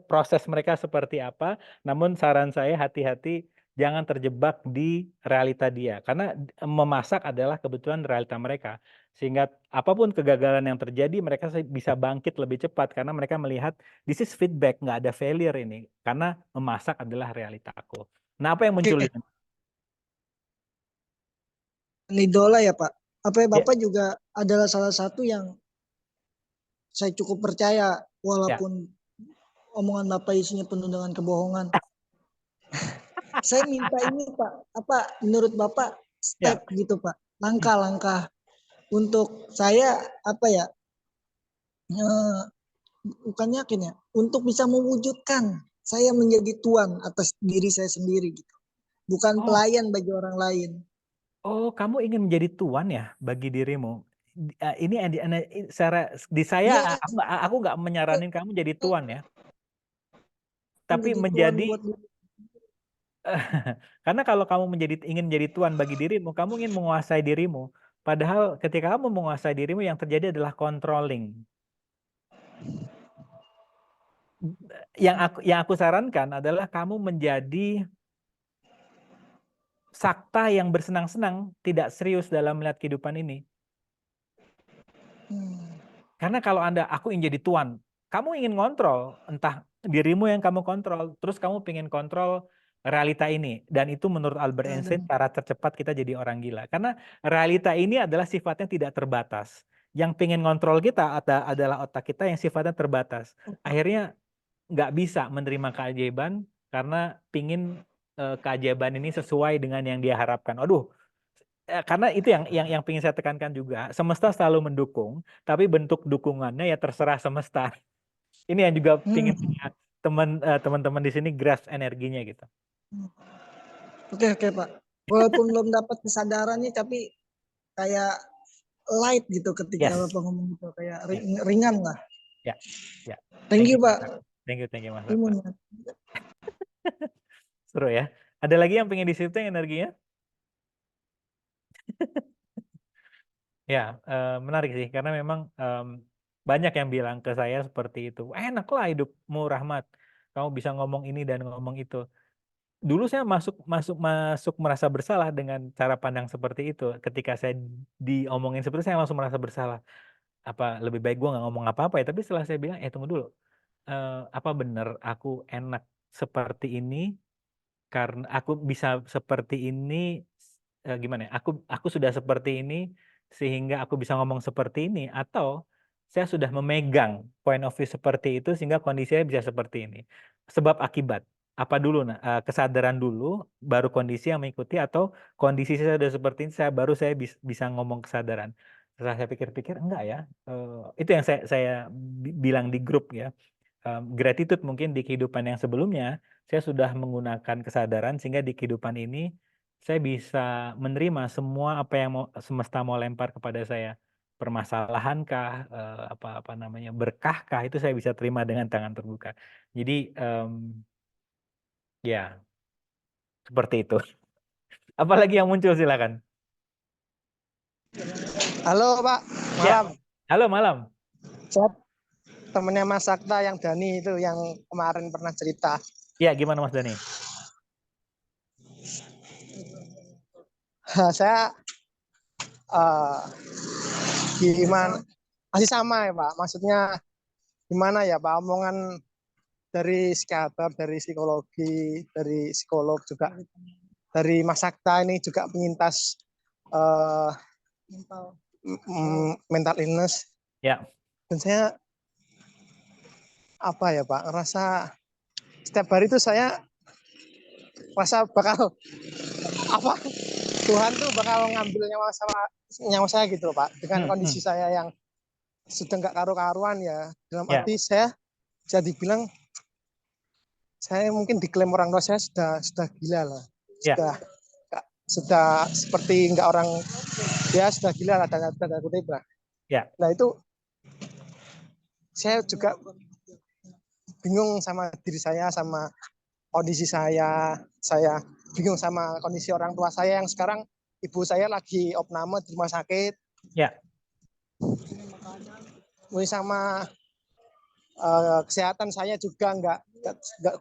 proses mereka seperti apa. Namun saran saya hati-hati, jangan terjebak di realita dia, karena memasak adalah kebetulan realita mereka, sehingga apapun kegagalan yang terjadi mereka bisa bangkit lebih cepat karena mereka melihat this is feedback, nggak ada failure ini, karena memasak adalah realitaku. Nah, apa yang muncul Oke, ini? idola ya Pak. Apa ya, Ya, Bapak juga adalah salah satu yang saya cukup percaya ya, walaupun omongan Bapak isinya penuh dengan kebohongan. Saya minta ini Pak, apa menurut Bapak ya. step gitu Pak, langkah-langkah untuk saya apa ya, eh, bukan yakin ya, untuk bisa mewujudkan saya menjadi tuan atas diri saya sendiri gitu, bukan Oh, pelayan bagi orang lain. kamu ingin menjadi tuan ya bagi dirimu. Ini di Iya, saya, aku nggak menyaranin kamu jadi tuan ya, tapi menjadi tuan menjadi buat karena kalau kamu ingin menjadi tuan bagi dirimu, kamu ingin menguasai dirimu. Padahal ketika kamu menguasai dirimu, yang terjadi adalah controlling. Yang aku sarankan adalah kamu menjadi sakta yang bersenang-senang, tidak serius dalam melihat kehidupan ini. Karena kalau aku ingin jadi tuan, kamu ingin kontrol, entah dirimu yang kamu kontrol, terus kamu ingin kontrol realita ini. Dan itu menurut Albert Einstein cara tercepat kita jadi orang gila. Karena realita ini adalah sifatnya tidak terbatas. Yang pengen kontrol kita adalah otak kita yang sifatnya terbatas. Akhirnya nggak bisa menerima keajaiban karena pingin keajaiban ini sesuai dengan yang dia harapkan. Aduh, karena itu yang ingin saya tekankan juga. Semesta selalu mendukung, tapi bentuk dukungannya ya terserah semesta. Ini yang juga pingin teman-teman di sini grasp energinya gitu. Oke Pak. Walaupun belum dapat kesadarannya, tapi kayak light gitu ketika Yes. Bapak ngomong gitu, kayak ringan lah. Ya, ya. Thank you Pak. Thank you Mas. Ilmunya. Seru ya. Ada lagi yang pengen di-shifting energinya? Ya, menarik sih karena memang Banyak yang bilang ke saya seperti itu. Enak lah hidupmu Rahmat. Kamu bisa ngomong ini dan ngomong itu. Dulu saya masuk merasa bersalah dengan cara pandang seperti itu. Ketika saya diomongin seperti itu, saya langsung merasa bersalah. Apa lebih baik gue nggak ngomong apa-apa ya? Tapi setelah saya bilang, tunggu dulu. Apa benar aku enak seperti ini karena aku bisa seperti ini, gimana ya? Aku sudah seperti ini sehingga aku bisa ngomong seperti ini, atau saya sudah memegang point of view seperti itu sehingga kondisinya bisa seperti ini. Sebab akibat. Apa dulu kesadaran dulu baru kondisi yang mengikuti, atau kondisi saya sudah seperti ini baru saya bisa ngomong kesadaran. Setelah saya pikir-pikir enggak ya. Itu yang saya bilang di grup ya. Gratitude mungkin di kehidupan yang sebelumnya saya sudah menggunakan kesadaran sehingga di kehidupan ini saya bisa menerima semua apa yang semesta mau lempar kepada saya. Permasalahankah, apa namanya, berkahkah, itu saya bisa terima dengan tangan terbuka. Jadi ya seperti itu. Apalagi yang muncul, silakan. Halo Pak, Ya, malam. halo malam. Saya temennya Mas Sakta yang Dani itu yang kemarin pernah cerita. Ya, gimana Mas Dani? Saya gimana? Masih sama ya Pak. Maksudnya gimana ya Pak? Omongan dari psikiater, dari psikologi, dari psikolog juga, dari Mas Sakta ini juga penyintas mental illness. Ya. Dan saya apa ya Pak? Ngerasa setiap hari itu saya rasa bakal apa? Tuhan tuh bakal ngambil nyawa saya gitu loh Pak, dengan kondisi saya yang sudah nggak karu-karuan ya. Dalam arti saya bisa dibilang saya mungkin diklaim orang tua saya sudah gila lah, sudah seperti nggak orang, ya sudah gila lah, tanda kutip lah. Nah itu saya juga bingung sama diri saya, sama kondisi saya bingung sama kondisi orang tua saya yang sekarang ibu saya lagi opname di rumah sakit. Ya. Sama kesehatan saya juga nggak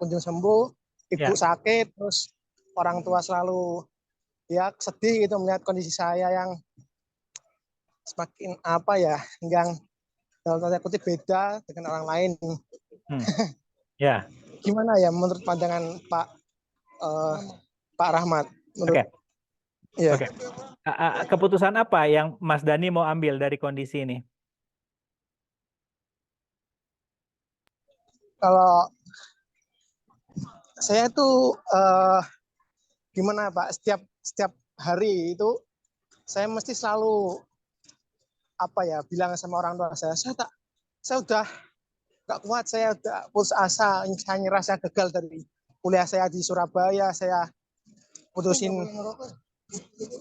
kunjung sembuh. Ibu sakit, terus orang tua selalu ya sedih gitu melihat kondisi saya yang semakin apa ya, yang dalam tanda kutip beda dengan orang lain. Ya. Gimana ya menurut pandangan Pak Rahmat? Oke. Keputusan apa yang Mas Dani mau ambil dari kondisi ini? Kalau saya tuh gimana Pak? Setiap hari itu saya mesti selalu apa ya, bilang sama orang tua saya udah nggak kuat, saya udah putus asa, saya nyerah, saya gagal dari kuliah saya di Surabaya, saya putusin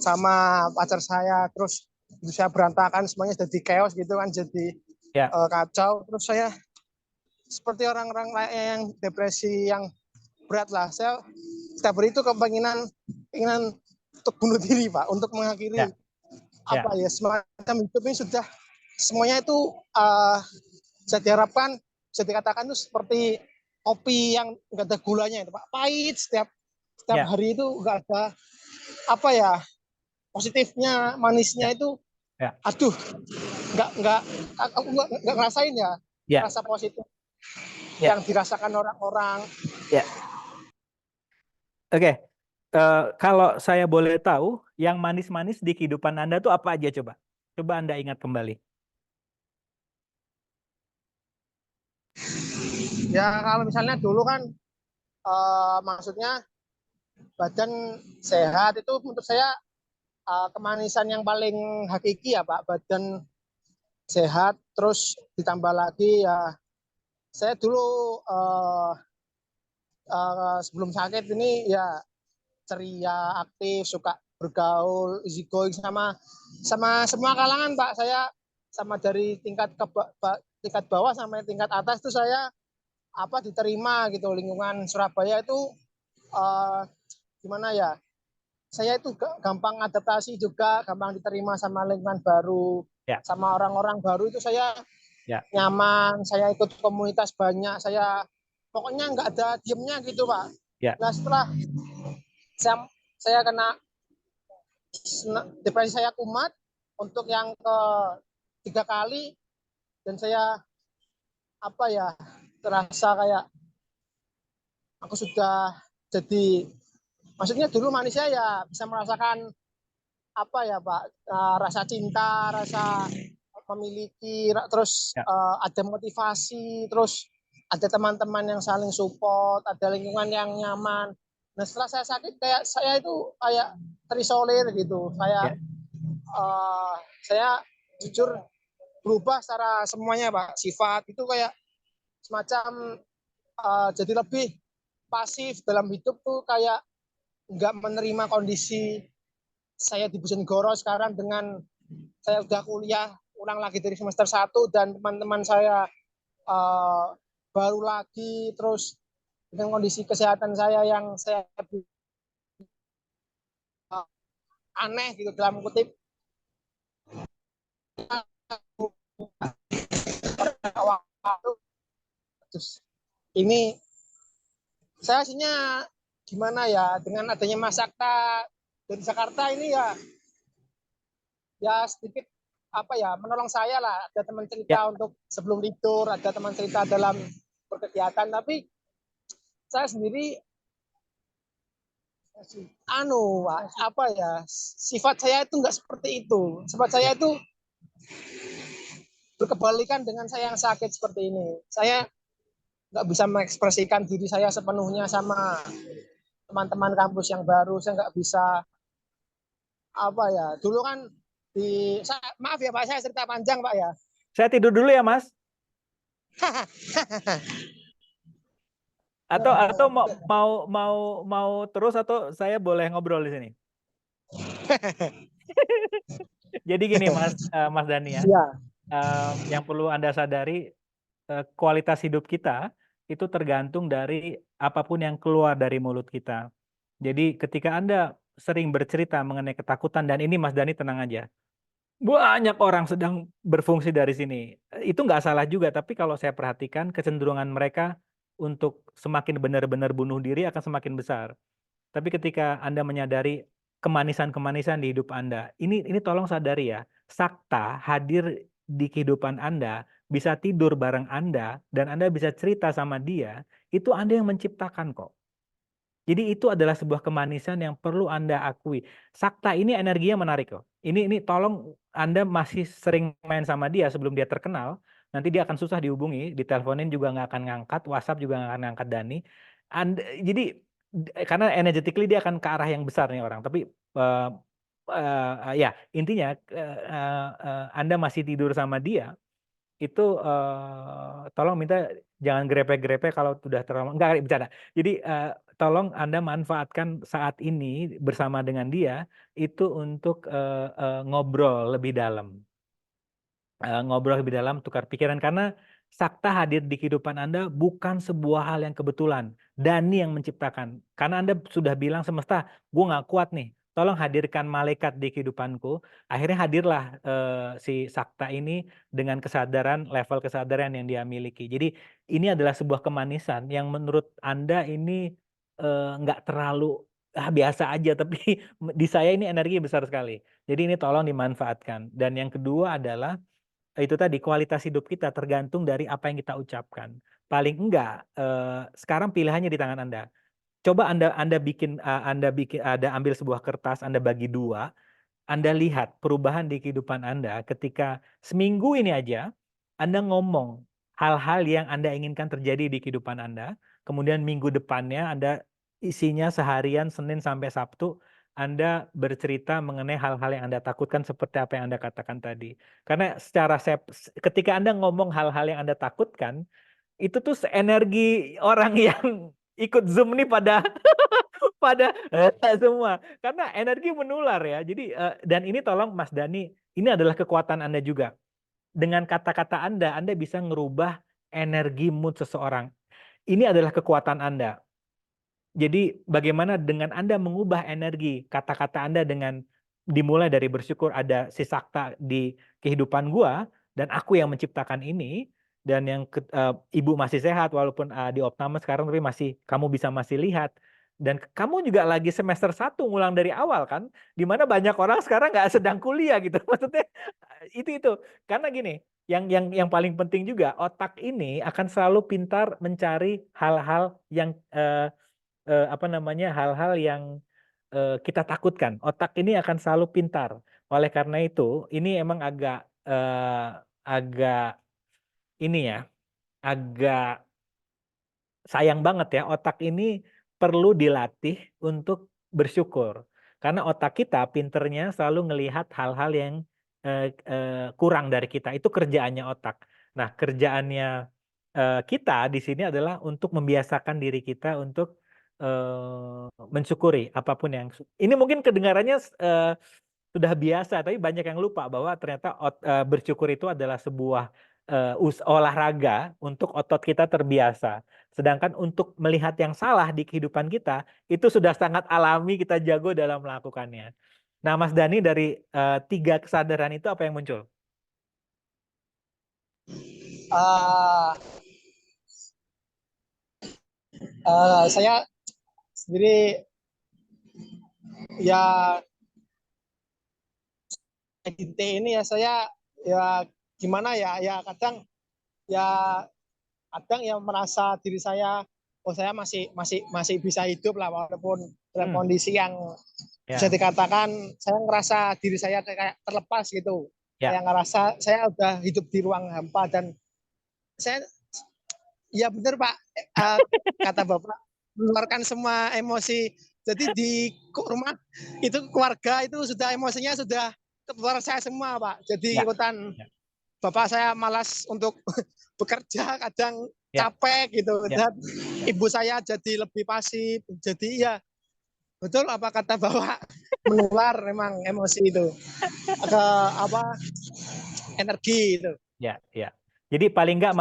sama pacar saya, terus saya berantakan, semuanya jadi chaos gitu kan, jadi kacau. Terus saya seperti orang-orang yang depresi yang berat lah, saya setiap hari itu keinginan untuk bunuh diri Pak, untuk mengakhiri apa ya, semacam hidup ini sudah semuanya itu bisa diharapkan, bisa dikatakan itu seperti kopi yang nggak ada gulanya itu Pak, pahit setiap hari itu, nggak ada apa ya positifnya, manisnya itu aduh, aku nggak ngerasain ya rasa positif yang dirasakan orang-orang. Oke. Kalau saya boleh tahu, yang manis-manis di kehidupan Anda tuh apa aja coba? Coba Anda ingat kembali. Ya kalau misalnya dulu kan maksudnya badan sehat itu menurut saya kemanisan yang paling hakiki ya Pak, badan sehat, terus ditambah lagi ya saya dulu sebelum sakit ini ya ceria, aktif, suka bergaul, easy going sama semua kalangan Pak. Saya sama dari tingkat bawah sampai tingkat atas itu saya diterima gitu. Lingkungan Surabaya itu gimana ya? Saya itu gampang adaptasi juga, gampang diterima sama lingkungan baru, sama orang-orang baru itu saya nyaman, saya ikut komunitas banyak, saya pokoknya nggak ada diemnya gitu Pak. Nah setelah saya kena depresi, saya kumat untuk yang ke-3 kali, dan saya terasa kayak aku sudah jadi, maksudnya dulu manusia ya bisa merasakan Pak, rasa cinta, rasa memiliki, terus ada motivasi, terus ada teman-teman yang saling support, ada lingkungan yang nyaman. Nah setelah saya sakit, kayak saya itu kayak terisolir gitu. Saya jujur berubah secara semuanya Pak. Sifat itu kayak semacam jadi lebih pasif dalam hidup tuh, kayak nggak menerima kondisi saya di Bojonegoro sekarang dengan saya udah kuliah ulang lagi dari semester 1 dan teman-teman saya baru lagi, terus dengan kondisi kesehatan saya yang saya aneh gitu dalam kutip. Terus ini saya aslinya gimana ya, dengan adanya Mas Sakta dari Jakarta ini ya sedikit menolong saya lah. Ada teman cerita untuk sebelum tidur, ada teman cerita dalam berkegiatan, tapi saya sendiri sifat saya itu nggak seperti itu. Sifat saya itu berkebalikan dengan saya yang sakit seperti ini. Saya nggak bisa mengekspresikan diri saya sepenuhnya sama teman-teman kampus yang baru. Saya nggak bisa dulu kan maaf ya Pak, saya cerita panjang Pak ya. Saya tidur dulu ya Mas. Atau mau terus, atau saya boleh ngobrol di sini? Jadi gini Mas Dani ya. Yang perlu Anda sadari, kualitas hidup kita itu tergantung dari apapun yang keluar dari mulut kita. Jadi ketika Anda sering bercerita mengenai ketakutan, dan ini Mas Dani tenang aja, banyak orang sedang berfungsi dari sini. Itu nggak salah juga, tapi kalau saya perhatikan kecenderungan mereka untuk semakin benar-benar bunuh diri akan semakin besar. Tapi ketika Anda menyadari kemanisan-kemanisan di hidup Anda, ini tolong sadari ya, Sakta hadir di kehidupan Anda, bisa tidur bareng Anda, dan Anda bisa cerita sama dia, itu Anda yang menciptakan kok. Jadi itu adalah sebuah kemanisan yang perlu Anda akui. Sakta ini energinya menarik kok. Ini tolong Anda masih sering main sama dia sebelum dia terkenal, nanti dia akan susah dihubungi, diteleponin juga nggak akan ngangkat, WhatsApp juga nggak akan ngangkat Dani. Jadi karena energetically dia akan ke arah yang besar nih orang. Tapi ya intinya Anda masih tidur sama dia, itu tolong minta jangan grepe-grepe kalau sudah terlalu, enggak bercanda. Jadi tolong Anda manfaatkan saat ini bersama dengan dia itu untuk ngobrol lebih dalam. Ngobrol lebih dalam, tukar pikiran, karena Sakta hadir di kehidupan Anda bukan sebuah hal yang kebetulan. Dani yang menciptakan. Karena Anda sudah bilang semesta, gue nggak kuat nih, tolong hadirkan malaikat di kehidupanku. Akhirnya hadirlah si Sakta ini dengan kesadaran, level kesadaran yang dia miliki. Jadi ini adalah sebuah kemanisan yang menurut Anda ini nggak terlalu biasa aja, tapi di saya ini energi besar sekali. Jadi ini tolong dimanfaatkan. Dan yang kedua adalah itu tadi, kualitas hidup kita tergantung dari apa yang kita ucapkan. Paling enggak sekarang pilihannya di tangan Anda. Coba Anda bikin ada ambil sebuah kertas, Anda bagi 2, Anda lihat perubahan di kehidupan Anda ketika seminggu ini aja Anda ngomong hal-hal yang Anda inginkan terjadi di kehidupan Anda, kemudian minggu depannya Anda isinya seharian Senin sampai Sabtu Anda bercerita mengenai hal-hal yang Anda takutkan seperti apa yang Anda katakan tadi. Karena ketika Anda ngomong hal-hal yang Anda takutkan, itu tuh energi orang yang ikut Zoom nih pada semua, karena energi menular ya. Jadi dan ini tolong Mas Dani, ini adalah kekuatan Anda juga. Dengan kata-kata Anda bisa ngerubah energi mood seseorang. Ini adalah kekuatan Anda. Jadi bagaimana dengan Anda mengubah energi kata-kata Anda dengan dimulai dari bersyukur ada si Sakta di kehidupan gua, dan aku yang menciptakan ini, dan yang ibu masih sehat walaupun di opname sekarang, tapi kamu bisa masih lihat, dan kamu juga lagi semester 1 ngulang dari awal kan, dimana banyak orang sekarang nggak sedang kuliah gitu. Maksudnya itu karena gini, yang paling penting juga, otak ini akan selalu pintar mencari hal-hal yang hal-hal yang kita takutkan. Otak ini akan selalu pintar. Oleh karena itu, ini emang agak agak sayang banget ya, otak ini perlu dilatih untuk bersyukur. Karena otak kita pinternya selalu ngelihat hal-hal yang kurang dari kita. Itu kerjaannya otak. Nah, kerjaannya kita di sini adalah untuk membiasakan diri kita untuk mensyukuri apapun yang ini mungkin kedengarannya sudah biasa, tapi banyak yang lupa bahwa ternyata bersyukur itu adalah sebuah olahraga untuk otot kita terbiasa. Sedangkan untuk melihat yang salah di kehidupan kita, itu sudah sangat alami, kita jago dalam melakukannya. Nah, Mas Dani, dari 3 kesadaran itu apa yang muncul? Saya sendiri ya ini ya, saya ya gimana ya kadang ya merasa diri saya, saya masih bisa hidup lah, walaupun dalam kondisi yang bisa dikatakan saya ngerasa diri saya kayak terlepas gitu. Saya ngerasa saya udah hidup di ruang hampa, dan saya ya benar Pak, kata Bapak, mengeluarkan semua emosi. Jadi di rumah itu, keluarga itu sudah emosinya sudah keluar saya semua Pak. Jadi ikutan Bapak saya malas untuk bekerja, kadang capek gitu, dan ibu saya jadi lebih pasif. Jadi ya betul apa kata Bapak, menular memang emosi itu ke energi itu. Ya. Jadi paling nggak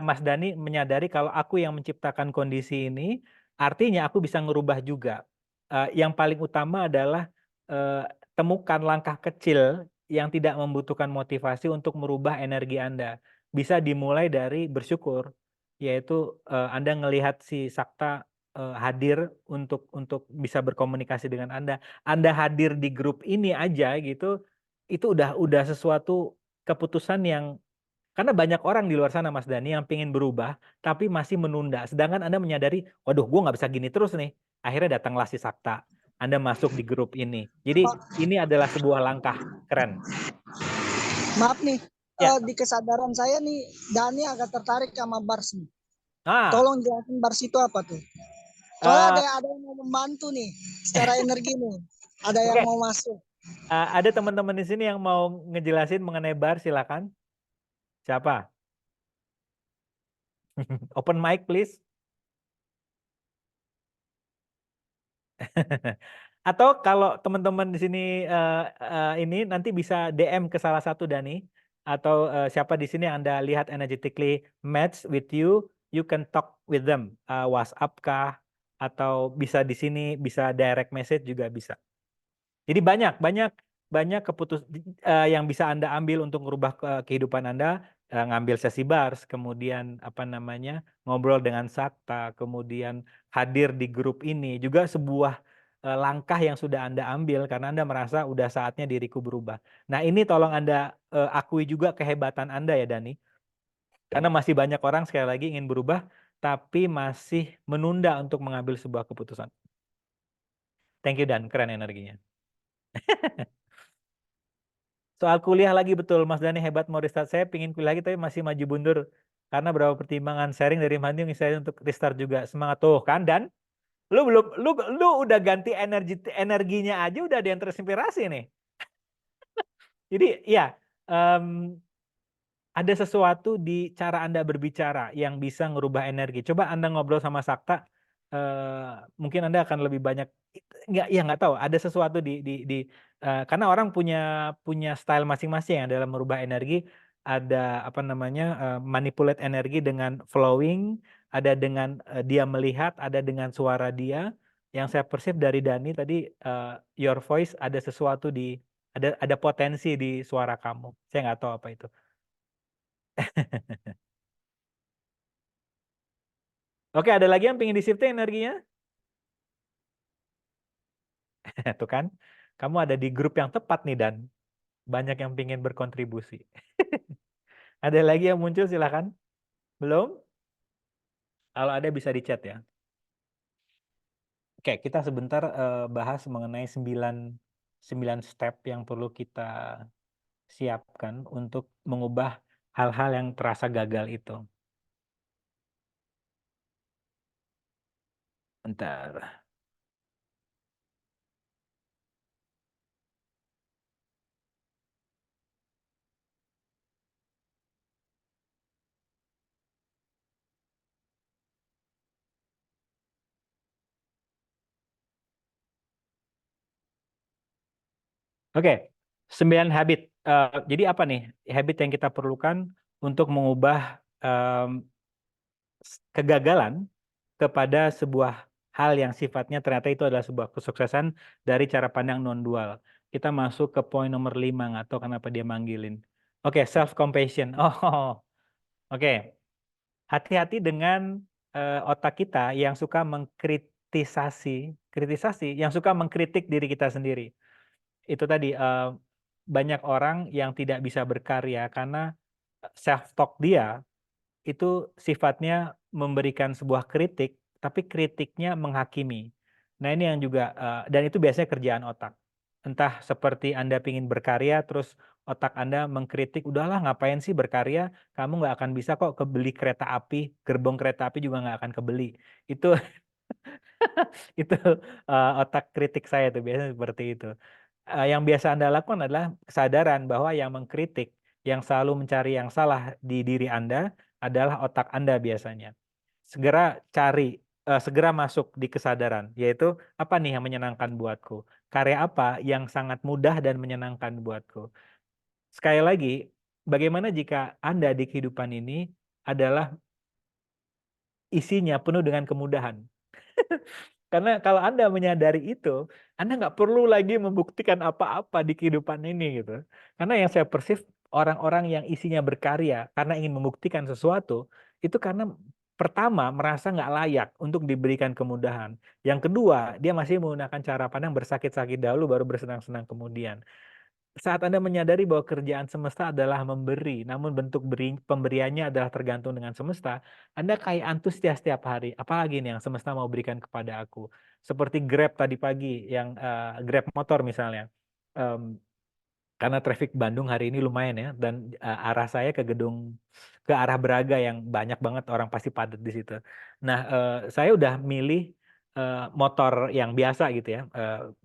Mas Dani menyadari kalau aku yang menciptakan kondisi ini, artinya aku bisa ngerubah juga. Yang paling utama adalah temukan langkah kecil yang tidak membutuhkan motivasi untuk merubah energi Anda. Bisa dimulai dari bersyukur, yaitu Anda ngelihat si Sakta hadir untuk bisa berkomunikasi dengan Anda. Anda hadir di grup ini aja gitu, itu udah sesuatu keputusan yang, karena banyak orang di luar sana Mas Dani yang pengen berubah tapi masih menunda. Sedangkan Anda menyadari, waduh gue nggak bisa gini terus nih. Akhirnya datanglah si Sakta. Anda masuk di grup ini. Jadi ini adalah sebuah langkah keren. Maaf nih, di kesadaran saya nih, Dani agak tertarik sama Bars nih. Tolong jelasin Bars itu apa tuh? Soalnya ada yang mau membantu nih secara energi nih. Ada yang mau masuk. Ada teman-teman di sini yang mau ngejelasin mengenai Bars, silakan. Siapa? Open mic please. Atau kalau teman-teman di sini ini nanti bisa DM ke salah satu Dani, atau siapa di sini yang Anda lihat energetically match with you, you can talk with them, WhatsApp kah, atau bisa di sini, bisa direct message juga bisa. Jadi banyak keputusan yang bisa Anda ambil untuk merubah kehidupan Anda. Ngambil sesi Bars, kemudian ngobrol dengan Sakta, kemudian hadir di grup ini, juga sebuah langkah yang sudah Anda ambil karena Anda merasa udah saatnya diriku berubah. Nah, ini tolong Anda akui juga kehebatan Anda ya Dani, karena masih banyak orang sekali lagi ingin berubah tapi masih menunda untuk mengambil sebuah keputusan. Thank you Dan, keren energinya. Soal kuliah lagi, betul Mas Dani, hebat mau restart. Saya pingin kuliah lagi tapi masih maju mundur karena berapa pertimbangan. Sharing dari Mandi saya untuk restart juga. Semangat tuh kan. Dan lu udah ganti energinya aja udah ada yang terinspirasi nih. Jadi ya ada sesuatu di cara Anda berbicara yang bisa ngerubah energi. Coba Anda ngobrol sama Sakta, mungkin Anda akan lebih banyak, nggak tahu, ada sesuatu karena orang punya style masing-masing dalam merubah energi. Ada manipulate energi dengan flowing, ada dengan dia melihat, ada dengan suara dia. Yang saya perceive dari Dani tadi, your voice, ada sesuatu ada potensi di suara kamu. Saya nggak tahu apa itu. Oke, ada lagi yang pengen di-shifting energinya? Tuh kan, kamu ada di grup yang tepat nih, Dan. Banyak yang pengen berkontribusi. Ada lagi yang muncul, silakan. Belum? Kalau ada bisa di chat ya. Oke, kita sebentar bahas mengenai 9 step yang perlu kita siapkan untuk mengubah hal-hal yang terasa gagal itu. Bentar. Oke, 9 habit. Jadi apa nih habit yang kita perlukan untuk mengubah kegagalan kepada sebuah hal yang sifatnya ternyata itu adalah sebuah kesuksesan dari cara pandang non-dual. Kita masuk ke poin nomor 5, nggak tahu kenapa dia manggilin. Oke, self-compassion. Oh, oke. Hati-hati dengan otak kita yang suka kritisasi, yang suka mengkritik diri kita sendiri. Itu tadi, banyak orang yang tidak bisa berkarya karena self-talk dia itu sifatnya memberikan sebuah kritik, tapi kritiknya menghakimi. Nah, ini yang juga, dan itu biasanya kerjaan otak. Entah seperti Anda ingin berkarya, terus otak Anda mengkritik, udahlah ngapain sih berkarya, kamu nggak akan bisa kok kebeli kereta api, gerbong kereta api juga nggak akan kebeli. Itu itu otak kritik saya tuh biasanya seperti itu. Yang biasa Anda lakukan adalah kesadaran bahwa yang mengkritik, yang selalu mencari yang salah di diri Anda adalah otak Anda biasanya. Segera masuk di kesadaran, yaitu apa nih yang menyenangkan buatku? Karya apa yang sangat mudah dan menyenangkan buatku? Sekali lagi, bagaimana jika Anda di kehidupan ini adalah isinya penuh dengan kemudahan? Karena kalau Anda menyadari itu, Anda nggak perlu lagi membuktikan apa-apa di kehidupan ini gitu. Karena yang saya persif orang-orang yang isinya berkarya karena ingin membuktikan sesuatu, itu karena pertama merasa nggak layak untuk diberikan kemudahan. Yang kedua, dia masih menggunakan cara pandang bersakit-sakit dahulu baru bersenang-senang kemudian. Saat Anda menyadari bahwa kerjaan semesta adalah memberi, namun bentuk pemberiannya adalah tergantung dengan semesta, Anda kayak antusias setiap hari. Apalagi nih yang semesta mau berikan kepada aku. Seperti Grab tadi pagi, yang Grab motor misalnya. Karena traffic Bandung hari ini lumayan ya, dan arah saya ke arah Braga yang banyak banget orang pasti padat di situ. Nah, saya udah milih motor yang biasa gitu ya.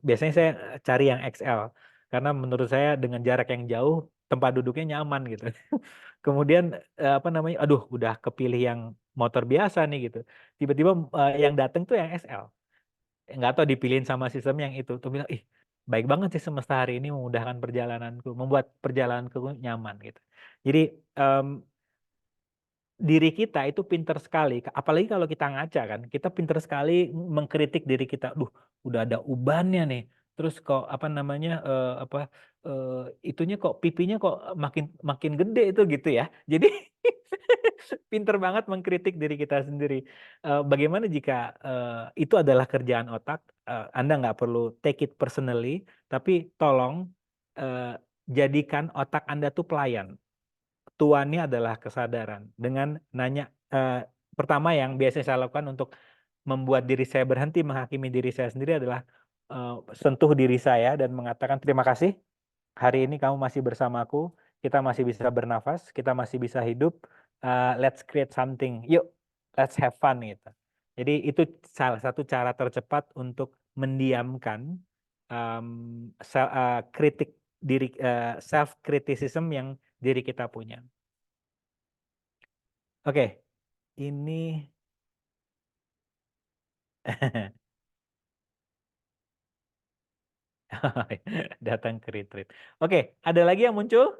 Biasanya saya cari yang XL karena menurut saya dengan jarak yang jauh tempat duduknya nyaman gitu. Kemudian apa namanya? Aduh, udah kepilih yang motor biasa nih gitu. Tiba-tiba yang datang tuh yang SL. Nggak tahu dipilihin sama sistem yang itu. Tuh bilang, ih, baik banget sih semesta hari ini memudahkan perjalananku, membuat perjalananku nyaman gitu. Jadi diri kita itu pinter sekali, apalagi kalau kita ngaca kan, kita pinter sekali mengkritik diri kita. Duh, udah ada ubannya nih. Terus kok apa namanya itunya kok pipinya kok makin makin gede itu gitu ya. Jadi pinter banget mengkritik diri kita sendiri. Bagaimana jika itu adalah kerjaan otak? Anda nggak perlu take it personally, tapi tolong jadikan otak Anda tuh pelayan. Tuannya adalah kesadaran. Dengan nanya, pertama yang biasanya saya lakukan untuk membuat diri saya berhenti menghakimi diri saya sendiri adalah sentuh diri saya dan mengatakan terima kasih. Hari ini kamu masih bersamaku, kita masih bisa bernafas, kita masih bisa hidup. Let's create something. Yuk, let's have fun gitu. Jadi itu salah satu cara tercepat untuk mendiamkan kritik diri, self criticism yang diri kita punya. Oke, ini datang ke retreat. Oke, ada lagi yang muncul?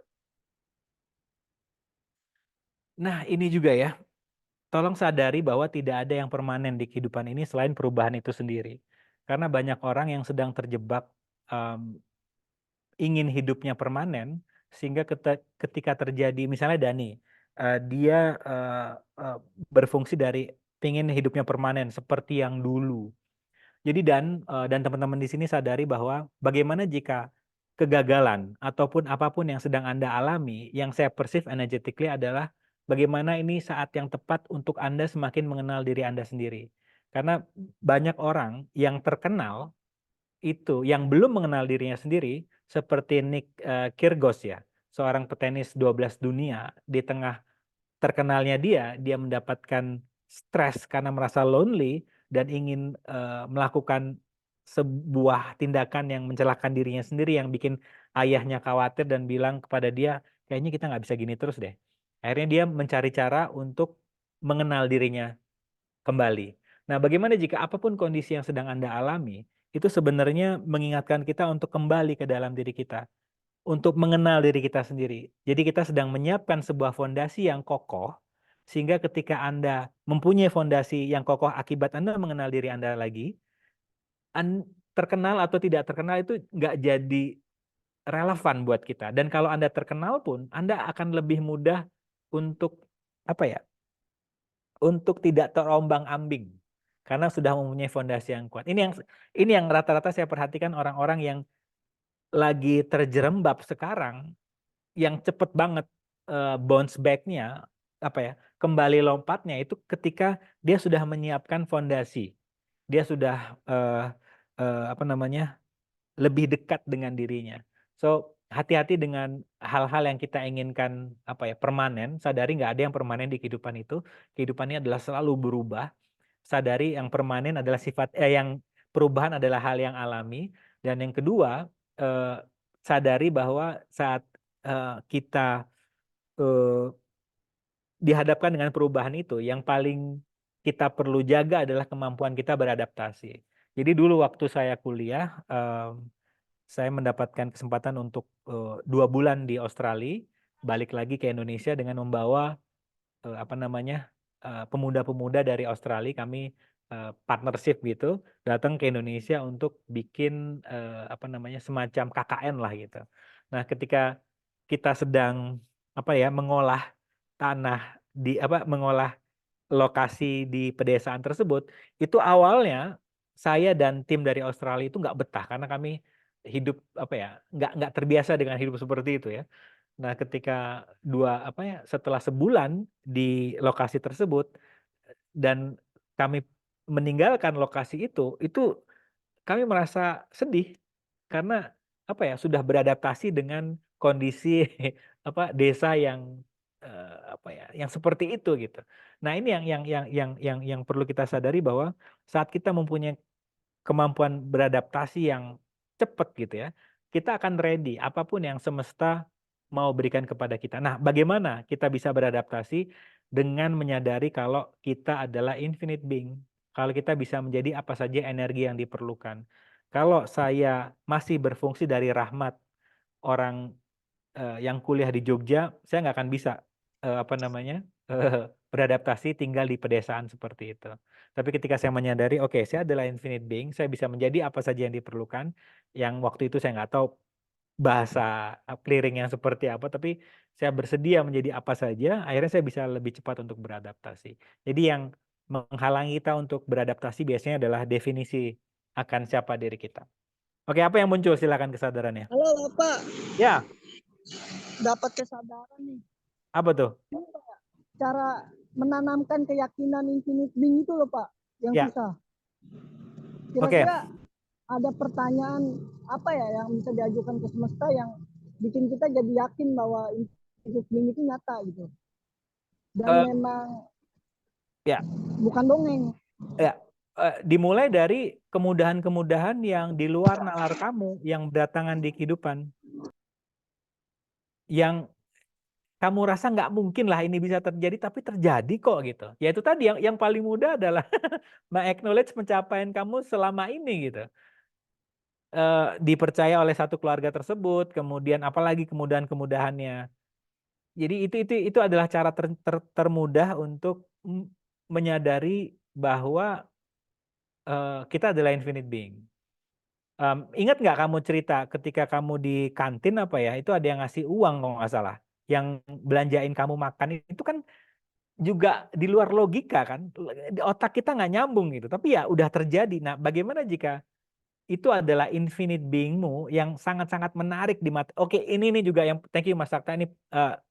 Nah, ini juga ya. Tolong sadari bahwa tidak ada yang permanen di kehidupan ini selain perubahan itu sendiri. Karena banyak orang yang sedang terjebak ingin hidupnya permanen, sehingga ketika terjadi, misalnya Dani, dia berfungsi dari pingin hidupnya permanen seperti yang dulu. Jadi dan teman-teman di sini sadari bahwa bagaimana jika kegagalan ataupun apapun yang sedang Anda alami, yang saya perceive energetically adalah bagaimana ini saat yang tepat untuk Anda semakin mengenal diri Anda sendiri. Karena banyak orang yang terkenal itu yang belum mengenal dirinya sendiri, seperti Nick Kyrgios ya, seorang petenis 12 dunia, di tengah terkenalnya dia mendapatkan stres karena merasa lonely dan ingin melakukan sebuah tindakan yang mencelakakan dirinya sendiri, yang bikin ayahnya khawatir dan bilang kepada dia, kayaknya kita nggak bisa gini terus deh. Akhirnya dia mencari cara untuk mengenal dirinya kembali. Nah, bagaimana jika apapun kondisi yang sedang Anda alami, itu sebenarnya mengingatkan kita untuk kembali ke dalam diri kita, untuk mengenal diri kita sendiri. Jadi kita sedang menyiapkan sebuah fondasi yang kokoh, sehingga ketika Anda mempunyai fondasi yang kokoh akibat Anda mengenal diri Anda lagi, terkenal atau tidak terkenal itu nggak jadi relevan buat kita. Dan kalau Anda terkenal pun, Anda akan lebih mudah untuk untuk tidak terombang-ambing karena sudah mempunyai fondasi yang kuat. Ini yang rata-rata saya perhatikan orang-orang yang lagi terjerembab sekarang, yang cepet banget bounce back-nya, kembali lompatnya itu ketika dia sudah menyiapkan fondasi, dia sudah lebih dekat dengan dirinya. So hati-hati dengan hal-hal yang kita inginkan permanen. Sadari nggak ada yang permanen di kehidupan itu. Kehidupannya adalah selalu berubah. Sadari yang permanen adalah yang perubahan adalah hal yang alami. Dan yang kedua, sadari bahwa saat kita dihadapkan dengan perubahan itu, yang paling kita perlu jaga adalah kemampuan kita beradaptasi. Jadi dulu waktu saya kuliah, saya mendapatkan kesempatan untuk 2 bulan di Australia, balik lagi ke Indonesia dengan membawa pemuda-pemuda dari Australia. Kami partnership gitu, datang ke Indonesia untuk bikin semacam KKN lah gitu. Nah, ketika kita sedang mengolah tanah mengolah lokasi di pedesaan tersebut, itu awalnya saya dan tim dari Australia itu nggak betah karena kami hidup nggak terbiasa dengan hidup seperti itu ya. Nah, ketika setelah sebulan di lokasi tersebut dan kami meninggalkan lokasi itu kami merasa sedih karena sudah beradaptasi dengan kondisi desa yang yang seperti itu gitu. Nah, ini yang perlu kita sadari bahwa saat kita mempunyai kemampuan beradaptasi yang cepat gitu ya, kita akan ready apapun yang semesta mau berikan kepada kita. Nah, bagaimana kita bisa beradaptasi dengan menyadari kalau kita adalah infinite being, kalau kita bisa menjadi apa saja energi yang diperlukan. Kalau saya masih berfungsi dari rahmat orang yang kuliah di Jogja, saya nggak akan bisa beradaptasi tinggal di pedesaan seperti itu. Tapi ketika saya menyadari, oke, saya adalah infinite being, saya bisa menjadi apa saja yang diperlukan, yang waktu itu saya nggak tahu bahasa clearing yang seperti apa, tapi saya bersedia menjadi apa saja, akhirnya saya bisa lebih cepat untuk beradaptasi. Jadi yang menghalangi kita untuk beradaptasi biasanya adalah definisi akan siapa diri kita. Oke, apa yang muncul? Silakan kesadarannya. Halo Bapak. Ya. Dapat kesadaran nih. Apa tuh? Cara menanamkan keyakinan infinite being itu loh Pak, yang susah. Kira-kira ada pertanyaan apa ya yang bisa diajukan ke semesta yang bikin kita jadi yakin bahwa infinite being itu nyata gitu. Dan memang bukan dongeng. Ya, dimulai dari kemudahan-kemudahan yang di luar nalar kamu yang berdatangan di kehidupan. Yang kamu rasa nggak mungkin lah ini bisa terjadi, tapi terjadi kok gitu. Ya itu tadi yang paling mudah adalah meng-acknowledge pencapaian kamu selama ini gitu. Dipercaya oleh satu keluarga tersebut, kemudian apalagi kemudahan-kemudahannya. Jadi itu adalah cara termudah untuk menyadari bahwa kita adalah infinite being. Ingat nggak kamu cerita ketika kamu di kantin itu ada yang ngasih uang kalau nggak salah. yang belanjain kamu makan itu kan juga di luar logika kan, di otak kita nggak nyambung gitu, tapi ya udah terjadi. Nah, bagaimana jika itu adalah infinite beingmu yang sangat-sangat menarik di mata. Oke, ini juga yang thank you Mas Sakta, ini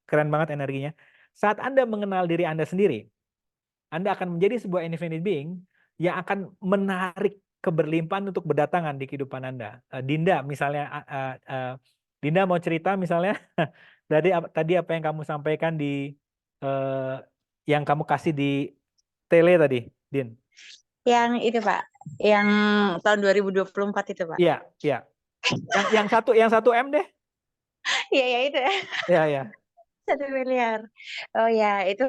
keren banget energinya. Saat Anda mengenal diri Anda sendiri, Anda akan menjadi sebuah infinite being yang akan menarik keberlimpahan untuk berdatangan di kehidupan Anda. Dinda misalnya, Dinda mau cerita misalnya tadi apa yang kamu sampaikan di yang kamu kasih di tele tadi, Din? Yang itu Pak, yang tahun 2024 itu Pak. Iya, iya. Yang satu M deh. Iya ya itu ya. Iya, iya. 1 miliar. Oh ya, itu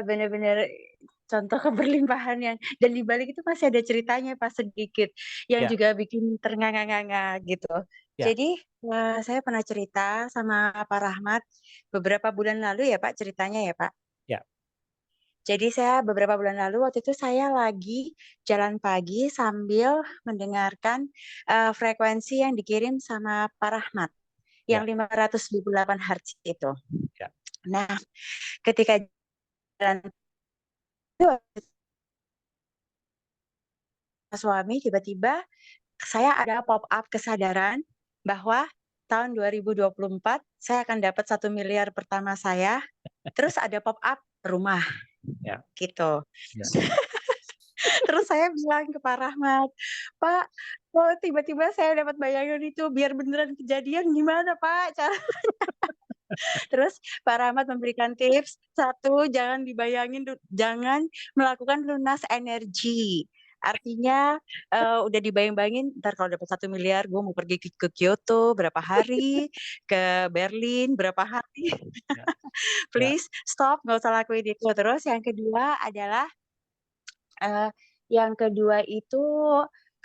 benar-benar contoh keberlimpahan yang dan di balik itu masih ada ceritanya Pak sedikit yang Ya, juga bikin ternganga-nganga gitu. ya, Jadi saya pernah cerita sama Pak Rahmat beberapa bulan lalu ya Pak ceritanya ya Pak. ya, Jadi saya beberapa bulan lalu waktu itu saya lagi jalan pagi sambil mendengarkan frekuensi yang dikirim sama Pak Rahmat yang ya, 528 Hz itu. ya, Nah, ketika jalan itu suami tiba-tiba saya ada pop up kesadaran bahwa tahun 2024 saya akan dapat 1 miliar pertama saya. Terus ada pop up rumah ya, gitu. ya. Terus saya bilang ke Pak Rahmat, Pak, kok tiba-tiba saya dapat bayangan itu biar beneran kejadian gimana Pak? Terus Pak Rahmat memberikan tips, 1, jangan dibayangin, jangan melakukan lunas energi. Artinya udah dibayang-bayangin ntar kalau dapat 1 miliar gue mau pergi ke Kyoto berapa hari, ke Berlin berapa hari. Ya, Please stop, nggak usah lakuin itu. Terus yang kedua adalah itu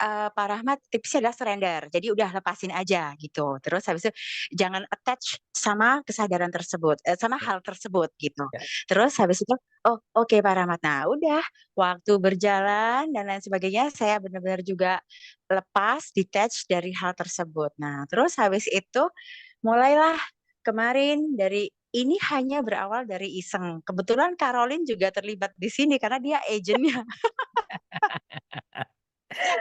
Pak Rahmat tipsnya adalah surrender. Jadi udah lepasin aja gitu. Terus habis itu jangan attach sama kesadaran tersebut, sama ya, hal tersebut gitu. ya, Terus habis itu, oh oke Pak Rahmat. Nah udah waktu berjalan dan lain sebagainya, saya benar-benar juga lepas, detach dari hal tersebut. Nah terus habis itu mulailah kemarin dari ini hanya berawal dari iseng. Kebetulan Caroline juga terlibat di sini karena dia agentnya.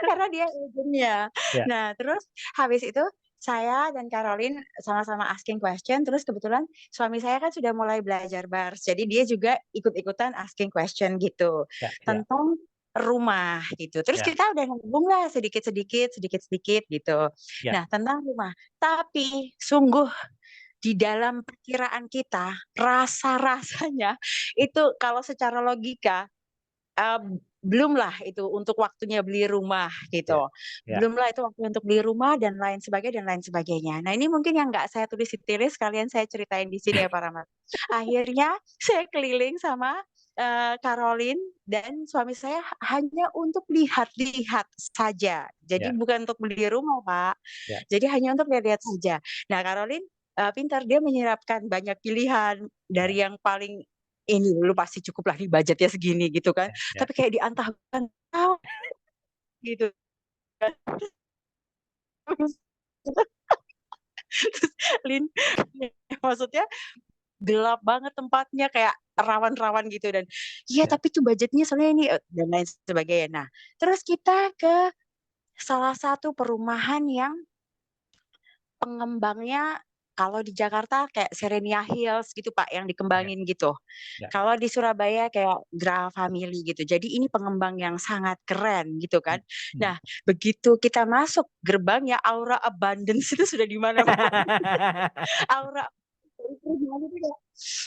Karena dia agentnya. ya, Nah, terus habis itu saya dan Caroline sama-sama asking question. Terus kebetulan suami saya kan sudah mulai belajar bars. Jadi dia juga ikut-ikutan asking question gitu ya, ya, tentang rumah gitu. Terus ya, kita udah ngomong lah sedikit-sedikit gitu. ya. Nah, tentang rumah. Tapi sungguh di dalam perkiraan kita rasa-rasanya itu kalau secara logika belumlah itu untuk waktunya beli rumah gitu. Ya. Belumlah itu waktu untuk beli rumah dan lain sebagainya. Nah, ini mungkin yang nggak saya tulis di tulis sekalian saya ceritain di sini ya Pak Rahmat. Akhirnya saya keliling sama Caroline dan suami saya hanya untuk lihat-lihat saja. Jadi Ya, bukan untuk beli rumah, Pak. ya, Jadi hanya untuk lihat-lihat saja. Nah, Caroline pintar dia menyerapkan banyak pilihan dari ya, yang paling ini lu pasti cukuplah di budgetnya segini gitu kan. ya, Tapi kayak diantah-antah gitu kan. Terus Lin, maksudnya gelap banget tempatnya kayak rawan-rawan gitu dan iya ya, tapi tuh budgetnya soalnya ini dan lain sebagainya. Nah, terus kita ke salah satu perumahan yang pengembangnya kalau di Jakarta kayak Serenia Hills gitu Pak yang ya, dikembangin gitu. ya. Kalau di Surabaya kayak Gra Family gitu. Jadi ini pengembang yang sangat keren gitu kan. Nah, begitu kita masuk gerbang ya aura abundance itu sudah di mana-mana. Aura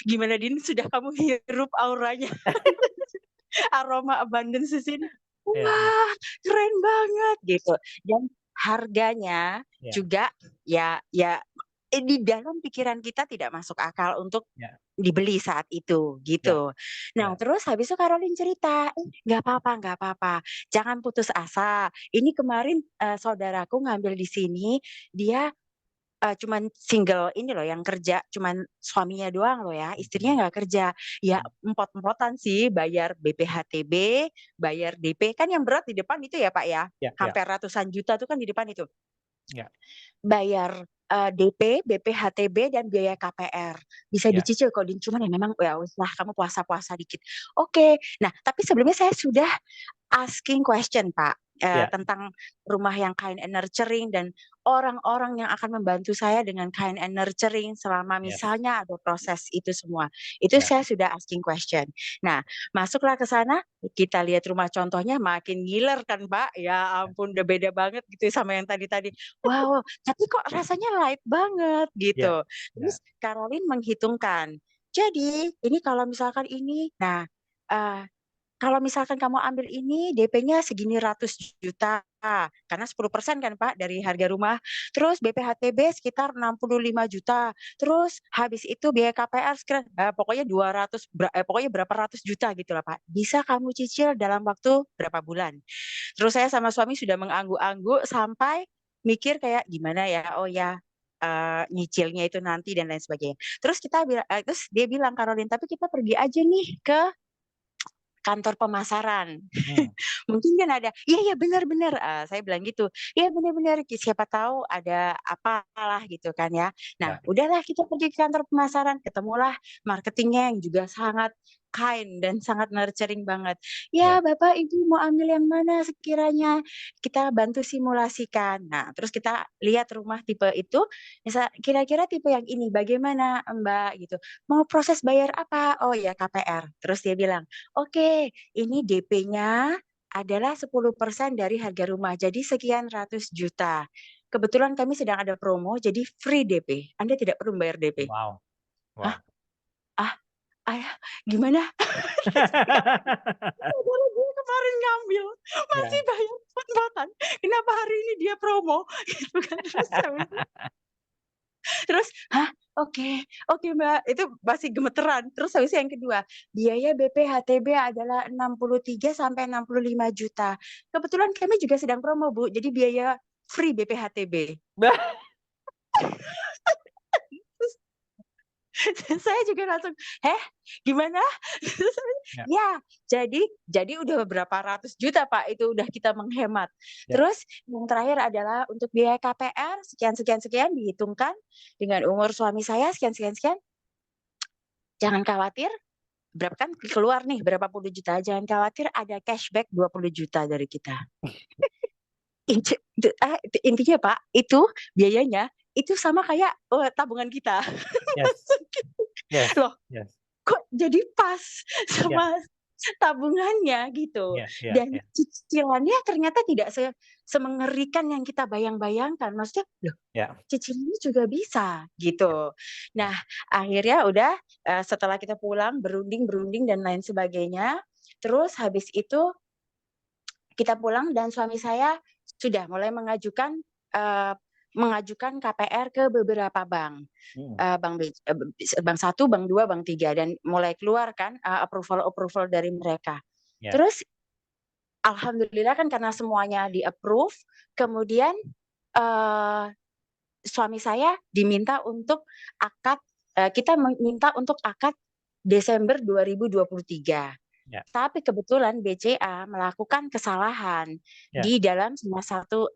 gimana Din sudah kamu hirup auranya? Aroma abundance di sini. Ya, ya, Wah, keren banget gitu. Dan harganya ya, juga ya di dalam pikiran kita tidak masuk akal untuk ya, dibeli saat itu ya, gitu. Nah, ya. terus habis itu Caroline cerita, nggak apa-apa, jangan putus asa. Ini kemarin saudaraku ngambil di sini, dia cuman single ini loh yang kerja, cuman suaminya doang loh ya, istrinya nggak kerja. Ya empot-empotan sih bayar BPHTB, bayar DP, kan yang berat di depan itu ya Pak ya, Ya, ya, hampir ratusan juta tuh kan di depan itu. ya. Bayar DP, BPHTB dan biaya KPR. Bisa Ya. dicicil kok Din, cuman ya memang ya wes lah kamu puasa-puasa dikit. Oke. Nah, tapi sebelumnya saya sudah asking question Pak, Ya. tentang rumah yang kind and nurturing dan orang-orang yang akan membantu saya dengan kind and nurturing selama Yes. misalnya ada proses itu semua. Itu Ya. saya sudah asking question. Nah, masuklah ke sana, kita lihat rumah contohnya makin ngiler kan Pak. Ya ampun udah beda banget gitu sama yang tadi-tadi. Wow, tapi kok rasanya light banget Ya. gitu. Ya. Terus Caroline menghitungkan. Jadi, ini kalau misalkan ini, nah kalau misalkan kamu ambil ini DP-nya segini ratus juta, karena 10% kan Pak dari harga rumah. Terus BPHTB sekitar 65 juta. Terus habis itu biaya KPR sekitar pokoknya 200 pokoknya berapa ratus juta gitu lah Pak. Bisa kamu cicil dalam waktu berapa bulan. Terus saya sama suami sudah mengangguk-angguk sampai mikir kayak gimana ya? Oh ya, nyicilnya itu nanti dan lain sebagainya. Terus terus dia bilang Caroline, tapi kita pergi aja nih ke kantor pemasaran. Mungkin kan ada, iya benar-benar, saya bilang gitu, iya benar-benar, siapa tahu ada apalah gitu kan ya. Nah, Ya. udahlah kita pergi ke kantor pemasaran, ketemulah marketingnya yang juga sangat kind dan sangat nurturing banget. Ya, Ya. Bapak Ibu mau ambil yang mana sekiranya? Kita bantu simulasikan. Nah, terus kita lihat rumah tipe itu, kira-kira tipe yang ini bagaimana, Mbak gitu. Mau proses bayar apa? Oh ya KPR. Terus dia bilang, oke, ini DP-nya adalah 10% dari harga rumah, jadi sekian ratus juta. Kebetulan kami sedang ada promo, jadi free DP. Anda tidak perlu bayar DP. Wow. Hah? Wow. Gimana? Saudara gue kemarin ngambil, masih Ya. bayar pendapatan. Kenapa hari ini dia promo? Gitu kan. Terus, oke Mbak, itu masih gemeteran. Terus habis itu yang kedua, biaya BPHTB adalah 63 sampai 65 juta. Kebetulan kami juga sedang promo, Bu. Jadi biaya free BPHTB. Saya juga langsung, gimana? Ya. Ya, jadi udah berapa ratus juta Pak, itu udah kita menghemat. Ya. Terus yang terakhir adalah untuk biaya KPR sekian dihitungkan dengan umur suami saya sekian. Jangan khawatir, berapa kan keluar nih berapa puluh juta, jangan khawatir ada cashback 20 juta dari kita. Intinya Pak, itu biayanya itu sama kayak tabungan kita. Yes. Yes. Loh, Yes. kok jadi pas sama tabungannya gitu. Ya. Dan cicilannya ternyata tidak semengerikan yang kita bayang-bayangkan. Maksudnya, loh, Ya. cicilannya juga bisa gitu. Nah, akhirnya udah setelah kita pulang berunding dan lain sebagainya. Terus habis itu kita pulang dan suami saya sudah mulai mengajukan KPR ke beberapa bank. Bank 1, bank 2, bank 3 dan mulai keluar kan approval dari mereka. Ya. Terus alhamdulillah kan karena semuanya di-approve, kemudian suami saya diminta untuk akad, kita minta untuk akad Desember 2023. Ya. Tapi kebetulan BCA melakukan kesalahan Ya. di dalam salah satu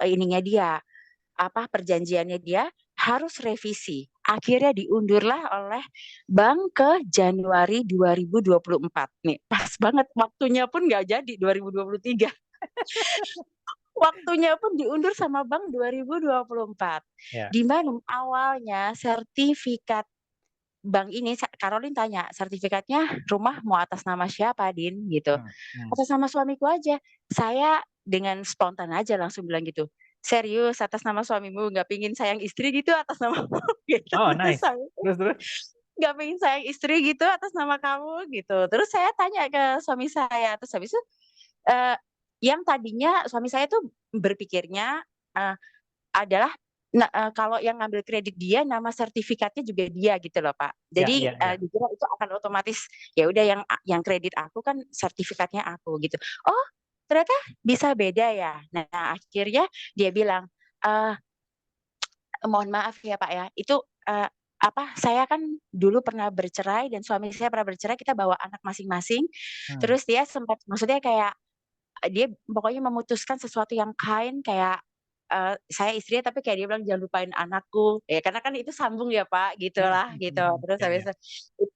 perjanjiannya dia harus revisi. Akhirnya diundurlah oleh bank ke Januari 2024. Nih, pas banget waktunya pun nggak jadi 2023. Waktunya pun diundur sama bank 2024. Ya. Di mana awalnya sertifikat bank ini, Caroline tanya, sertifikatnya rumah mau atas nama siapa, Din? Gitu. Atas nama suamiku aja. Saya dengan spontan aja langsung bilang gitu, serius atas nama suamimu, nggak pingin sayang istri gitu atas namamu? Gitu. Oh, nice. Terus? Nggak pingin sayang istri gitu atas nama kamu? Gitu. Terus saya tanya ke suami saya, terus habis itu yang tadinya suami saya tuh berpikirnya adalah kalau yang ngambil kredit dia, nama sertifikatnya juga dia gitu loh Pak. Jadi dikira itu akan otomatis ya udah yang kredit aku kan sertifikatnya aku gitu. Oh ternyata bisa beda ya. Nah akhirnya dia bilang, mohon maaf ya Pak ya, itu saya kan dulu pernah bercerai dan suami saya pernah bercerai, kita bawa anak masing-masing. Terus dia sempat, maksudnya kayak dia pokoknya memutuskan sesuatu yang kind, kayak saya istrinya tapi kayak dia bilang, "Jangan lupain anakku." Ya karena kan itu sambung ya Pak, gitulah gitu. Terus Ya, habis ya. itu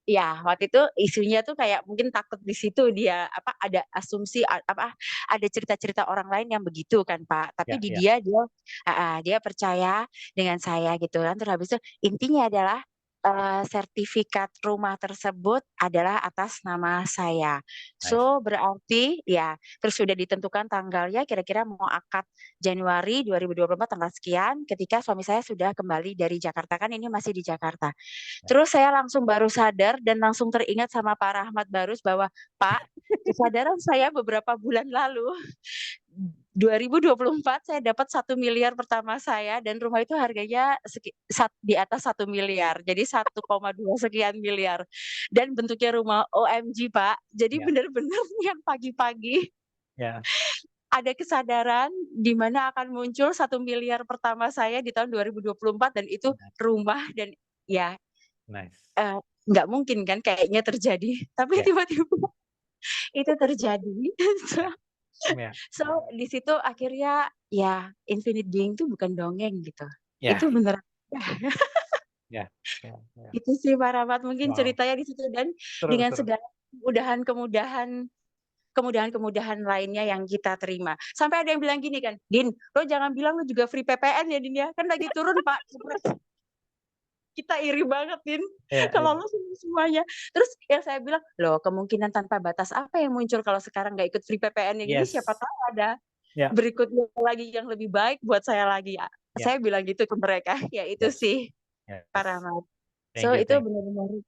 ya waktu itu isunya tuh kayak mungkin takut di situ dia, ada asumsi ada cerita-cerita orang lain yang begitu kan Pak. Tapi Ya, di ya. dia percaya dengan saya gitu kan. Terus habis itu intinya adalah, sertifikat rumah tersebut adalah atas nama saya. Nice. So berarti ya terus sudah ditentukan tanggalnya kira-kira mau akad Januari 2024 tanggal sekian ketika suami saya sudah kembali dari Jakarta, kan ini masih di Jakarta. Terus saya langsung baru sadar dan langsung teringat sama Pak Rahmat Barus bahwa, "Pak, kesadaran saya beberapa bulan lalu, 2024 saya dapat 1 miliar pertama saya dan rumah itu harganya di atas 1 miliar. Jadi 1,2 sekian miliar dan bentuknya rumah OMG, Pak. Jadi Ya. benar-benar yang pagi-pagi Ya. ada kesadaran di mana akan muncul 1 miliar pertama saya di tahun 2024 dan itu rumah dan ya, Nice. nggak mungkin kan kayaknya terjadi, tapi Ya. tiba-tiba itu terjadi. Ya. So, di situ akhirnya ya infinite being itu bukan dongeng gitu. Ya. Itu beneran. Ya. Ya. Ya. Itu sih Pak Rahmat mungkin Wow. ceritanya di situ dan Seru, dengan seru. segala kemudahan-kemudahan lainnya yang kita terima. Sampai ada yang bilang gini kan, "Din, lo jangan bilang lo juga free PPN ya Din ya, kan lagi turun Pak." Kita iri banget Din, Ya, kalau ya. lo semuanya. Terus yang saya bilang, "Loh kemungkinan tanpa batas apa yang muncul kalau sekarang nggak ikut free PPN yang ini Yes. siapa tahu ada Ya. berikutnya lagi yang lebih baik buat saya lagi." Ya. Saya bilang gitu ke mereka, ya itu Yes. sih Yes. Pak Rahmat. Thank So you, itu thank you. benar-benar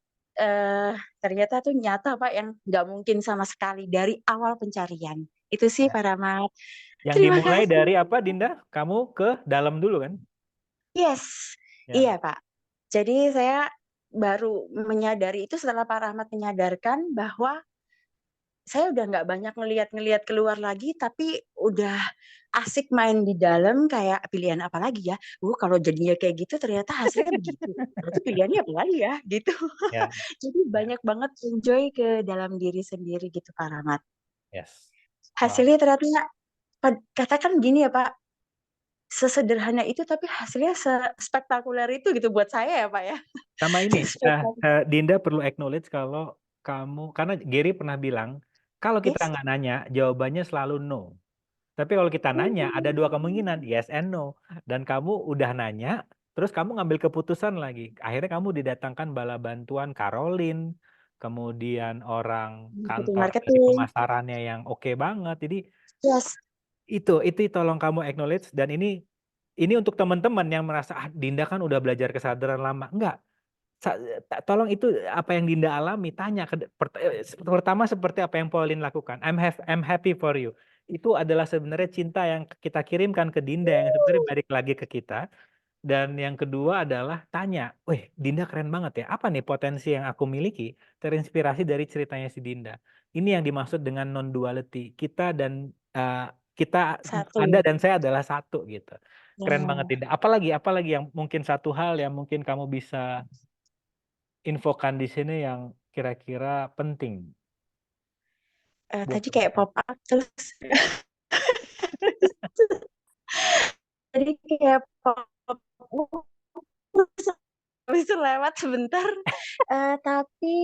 ternyata tuh nyata Pak yang nggak mungkin sama sekali dari awal pencarian. Itu sih Ya. Pak Rahmat. Yang Terima dimulai kasih. dari apa Dinda? Kamu ke dalam dulu kan? Yes, Ya. iya Pak. Jadi saya baru menyadari itu setelah Pak Rahmat menyadarkan bahwa saya udah nggak banyak ngelihat keluar lagi, tapi udah asik main di dalam kayak pilihan apa lagi ya? Kalau jadinya kayak gitu ternyata hasilnya begitu. Berarti pilihannya apa lagi ya? Gitu. Ya. Jadi Ya. banyak banget enjoy ke dalam diri sendiri gitu Pak Rahmat. Yes. Wow. Hasilnya ternyata katakan gini ya Pak, sesederhana itu tapi hasilnya spektakuler itu gitu buat saya ya Pak ya. Sama ini, Spektakuler. Dinda perlu acknowledge kalau kamu, karena Gary pernah bilang, kalau kita Yes. nggak nanya, jawabannya selalu no. Tapi kalau kita nanya, ada 2 kemungkinan, yes and no. Dan kamu udah nanya, terus kamu ngambil keputusan lagi. Akhirnya kamu didatangkan bala bantuan Caroline, kemudian orang kantor dari Marketing. pemasarannya yang oke banget. Jadi Yes. itu tolong kamu acknowledge. Dan ini untuk teman-teman yang merasa, Dinda kan udah belajar kesadaran lama. Enggak. Tolong itu apa yang Dinda alami, tanya pertama seperti apa yang Pauline lakukan. I'm happy for you. Itu adalah sebenarnya cinta yang kita kirimkan ke Dinda yang sebenarnya balik lagi ke kita. Dan yang kedua adalah tanya, "Wih, Dinda keren banget ya. Apa nih potensi yang aku miliki?" Terinspirasi dari ceritanya si Dinda. Ini yang dimaksud dengan non duality. Kita dan Satu. Anda dan saya adalah satu gitu. Keren Ya. banget Dinda. Apalagi yang mungkin satu hal yang mungkin kamu bisa infokan di sini yang kira-kira penting. Tadi kayak pop up terus. Jadi kayak pop up habis itu lewat sebentar. Tapi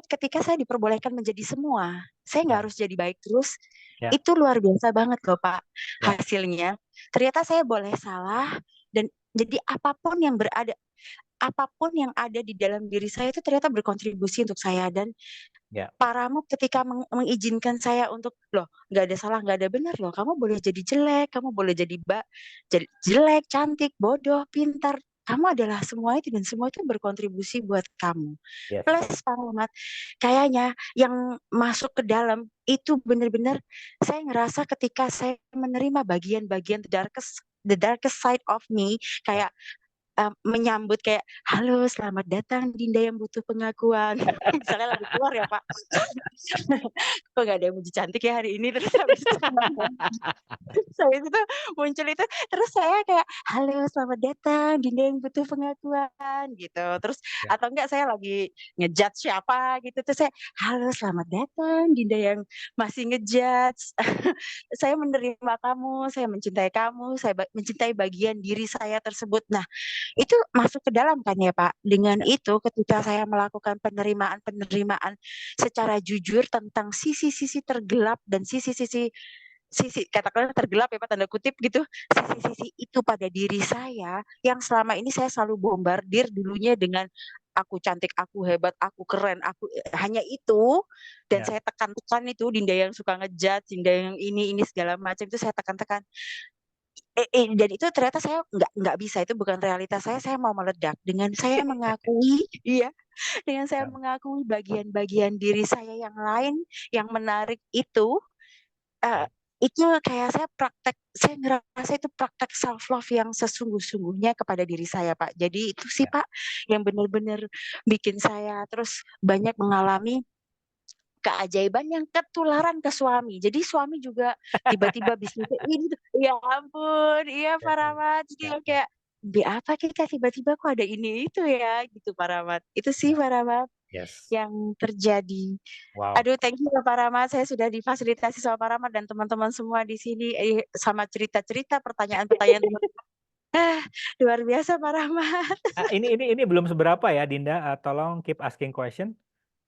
ketika saya diperbolehkan menjadi semua, saya nggak harus jadi baik terus. Ya. Itu luar biasa banget loh Pak Ya. hasilnya. Ternyata saya boleh salah dan jadi apapun yang ada di dalam diri saya itu ternyata berkontribusi untuk saya dan Ya. Pak Rahmat ketika mengizinkan saya untuk nggak ada salah nggak ada benar loh, kamu boleh jadi jelek, kamu boleh jadi jelek, cantik, bodoh, pintar, kamu adalah semua itu dan semua itu berkontribusi buat kamu. Yes. Plus Pak Rahmat, kayaknya yang masuk ke dalam itu benar-benar saya ngerasa ketika saya menerima bagian-bagian the darkest side of me, kayak menyambut kayak, "Halo, selamat datang Dinda yang butuh pengakuan." Misalnya lagi keluar ya Pak. kok nggak ada yang muji cantik ya hari ini, terus habis itu habis itu muncul itu, terus saya kayak, "Halo selamat datang Dinda yang butuh pengakuan," gitu. Terus Ya. atau enggak saya lagi nge-judge siapa gitu, terus saya, "Halo selamat datang Dinda yang masih nge-judge. Saya menerima kamu, saya mencintai kamu, saya mencintai bagian diri saya tersebut." Nah, itu masuk ke dalam kan ya Pak. Dengan itu ketika saya melakukan penerimaan-penerimaan secara jujur tentang sisi-sisi tergelap dan sisi-sisi katakanlah tergelap ya Pak, tanda kutip gitu, sisi-sisi itu pada diri saya yang selama ini saya selalu bombardir dulunya dengan aku cantik, aku hebat, aku keren, aku hanya itu, dan Ya. saya tekan-tekan itu Dinda yang suka ngejudge, Dinda yang ini segala macam itu saya tekan-tekan. Dan itu ternyata saya nggak bisa, itu bukan realitas saya mau meledak dengan saya mengakui iya, dengan saya Ya. mengakui bagian-bagian diri saya yang lain yang menarik itu, Ya. itu kayak saya ngerasa itu praktek self love yang sesungguh-sungguhnya kepada diri saya, Pak. Jadi itu sih, Ya. Pak, yang benar-benar bikin saya terus banyak mengalami keajaiban yang ketularan ke suami. Jadi suami juga tiba-tiba bisnisnya ini tuh, ya ampun, iya Ya. Pak Rahmat. Jadi Ya. yang Ya. kayak, "Di apa kita tiba-tiba kok ada ini itu ya?" Gitu Pak Rahmat. Itu sih Ya. Pak Rahmat Yes. yang terjadi. Wow. Aduh thank you ya Pak Rahmat, saya sudah difasilitasi sama Pak Rahmat dan teman-teman semua di sini, sama cerita-cerita, pertanyaan-pertanyaan luar biasa Pak Rahmat. Ini belum seberapa ya Dinda, tolong keep asking question.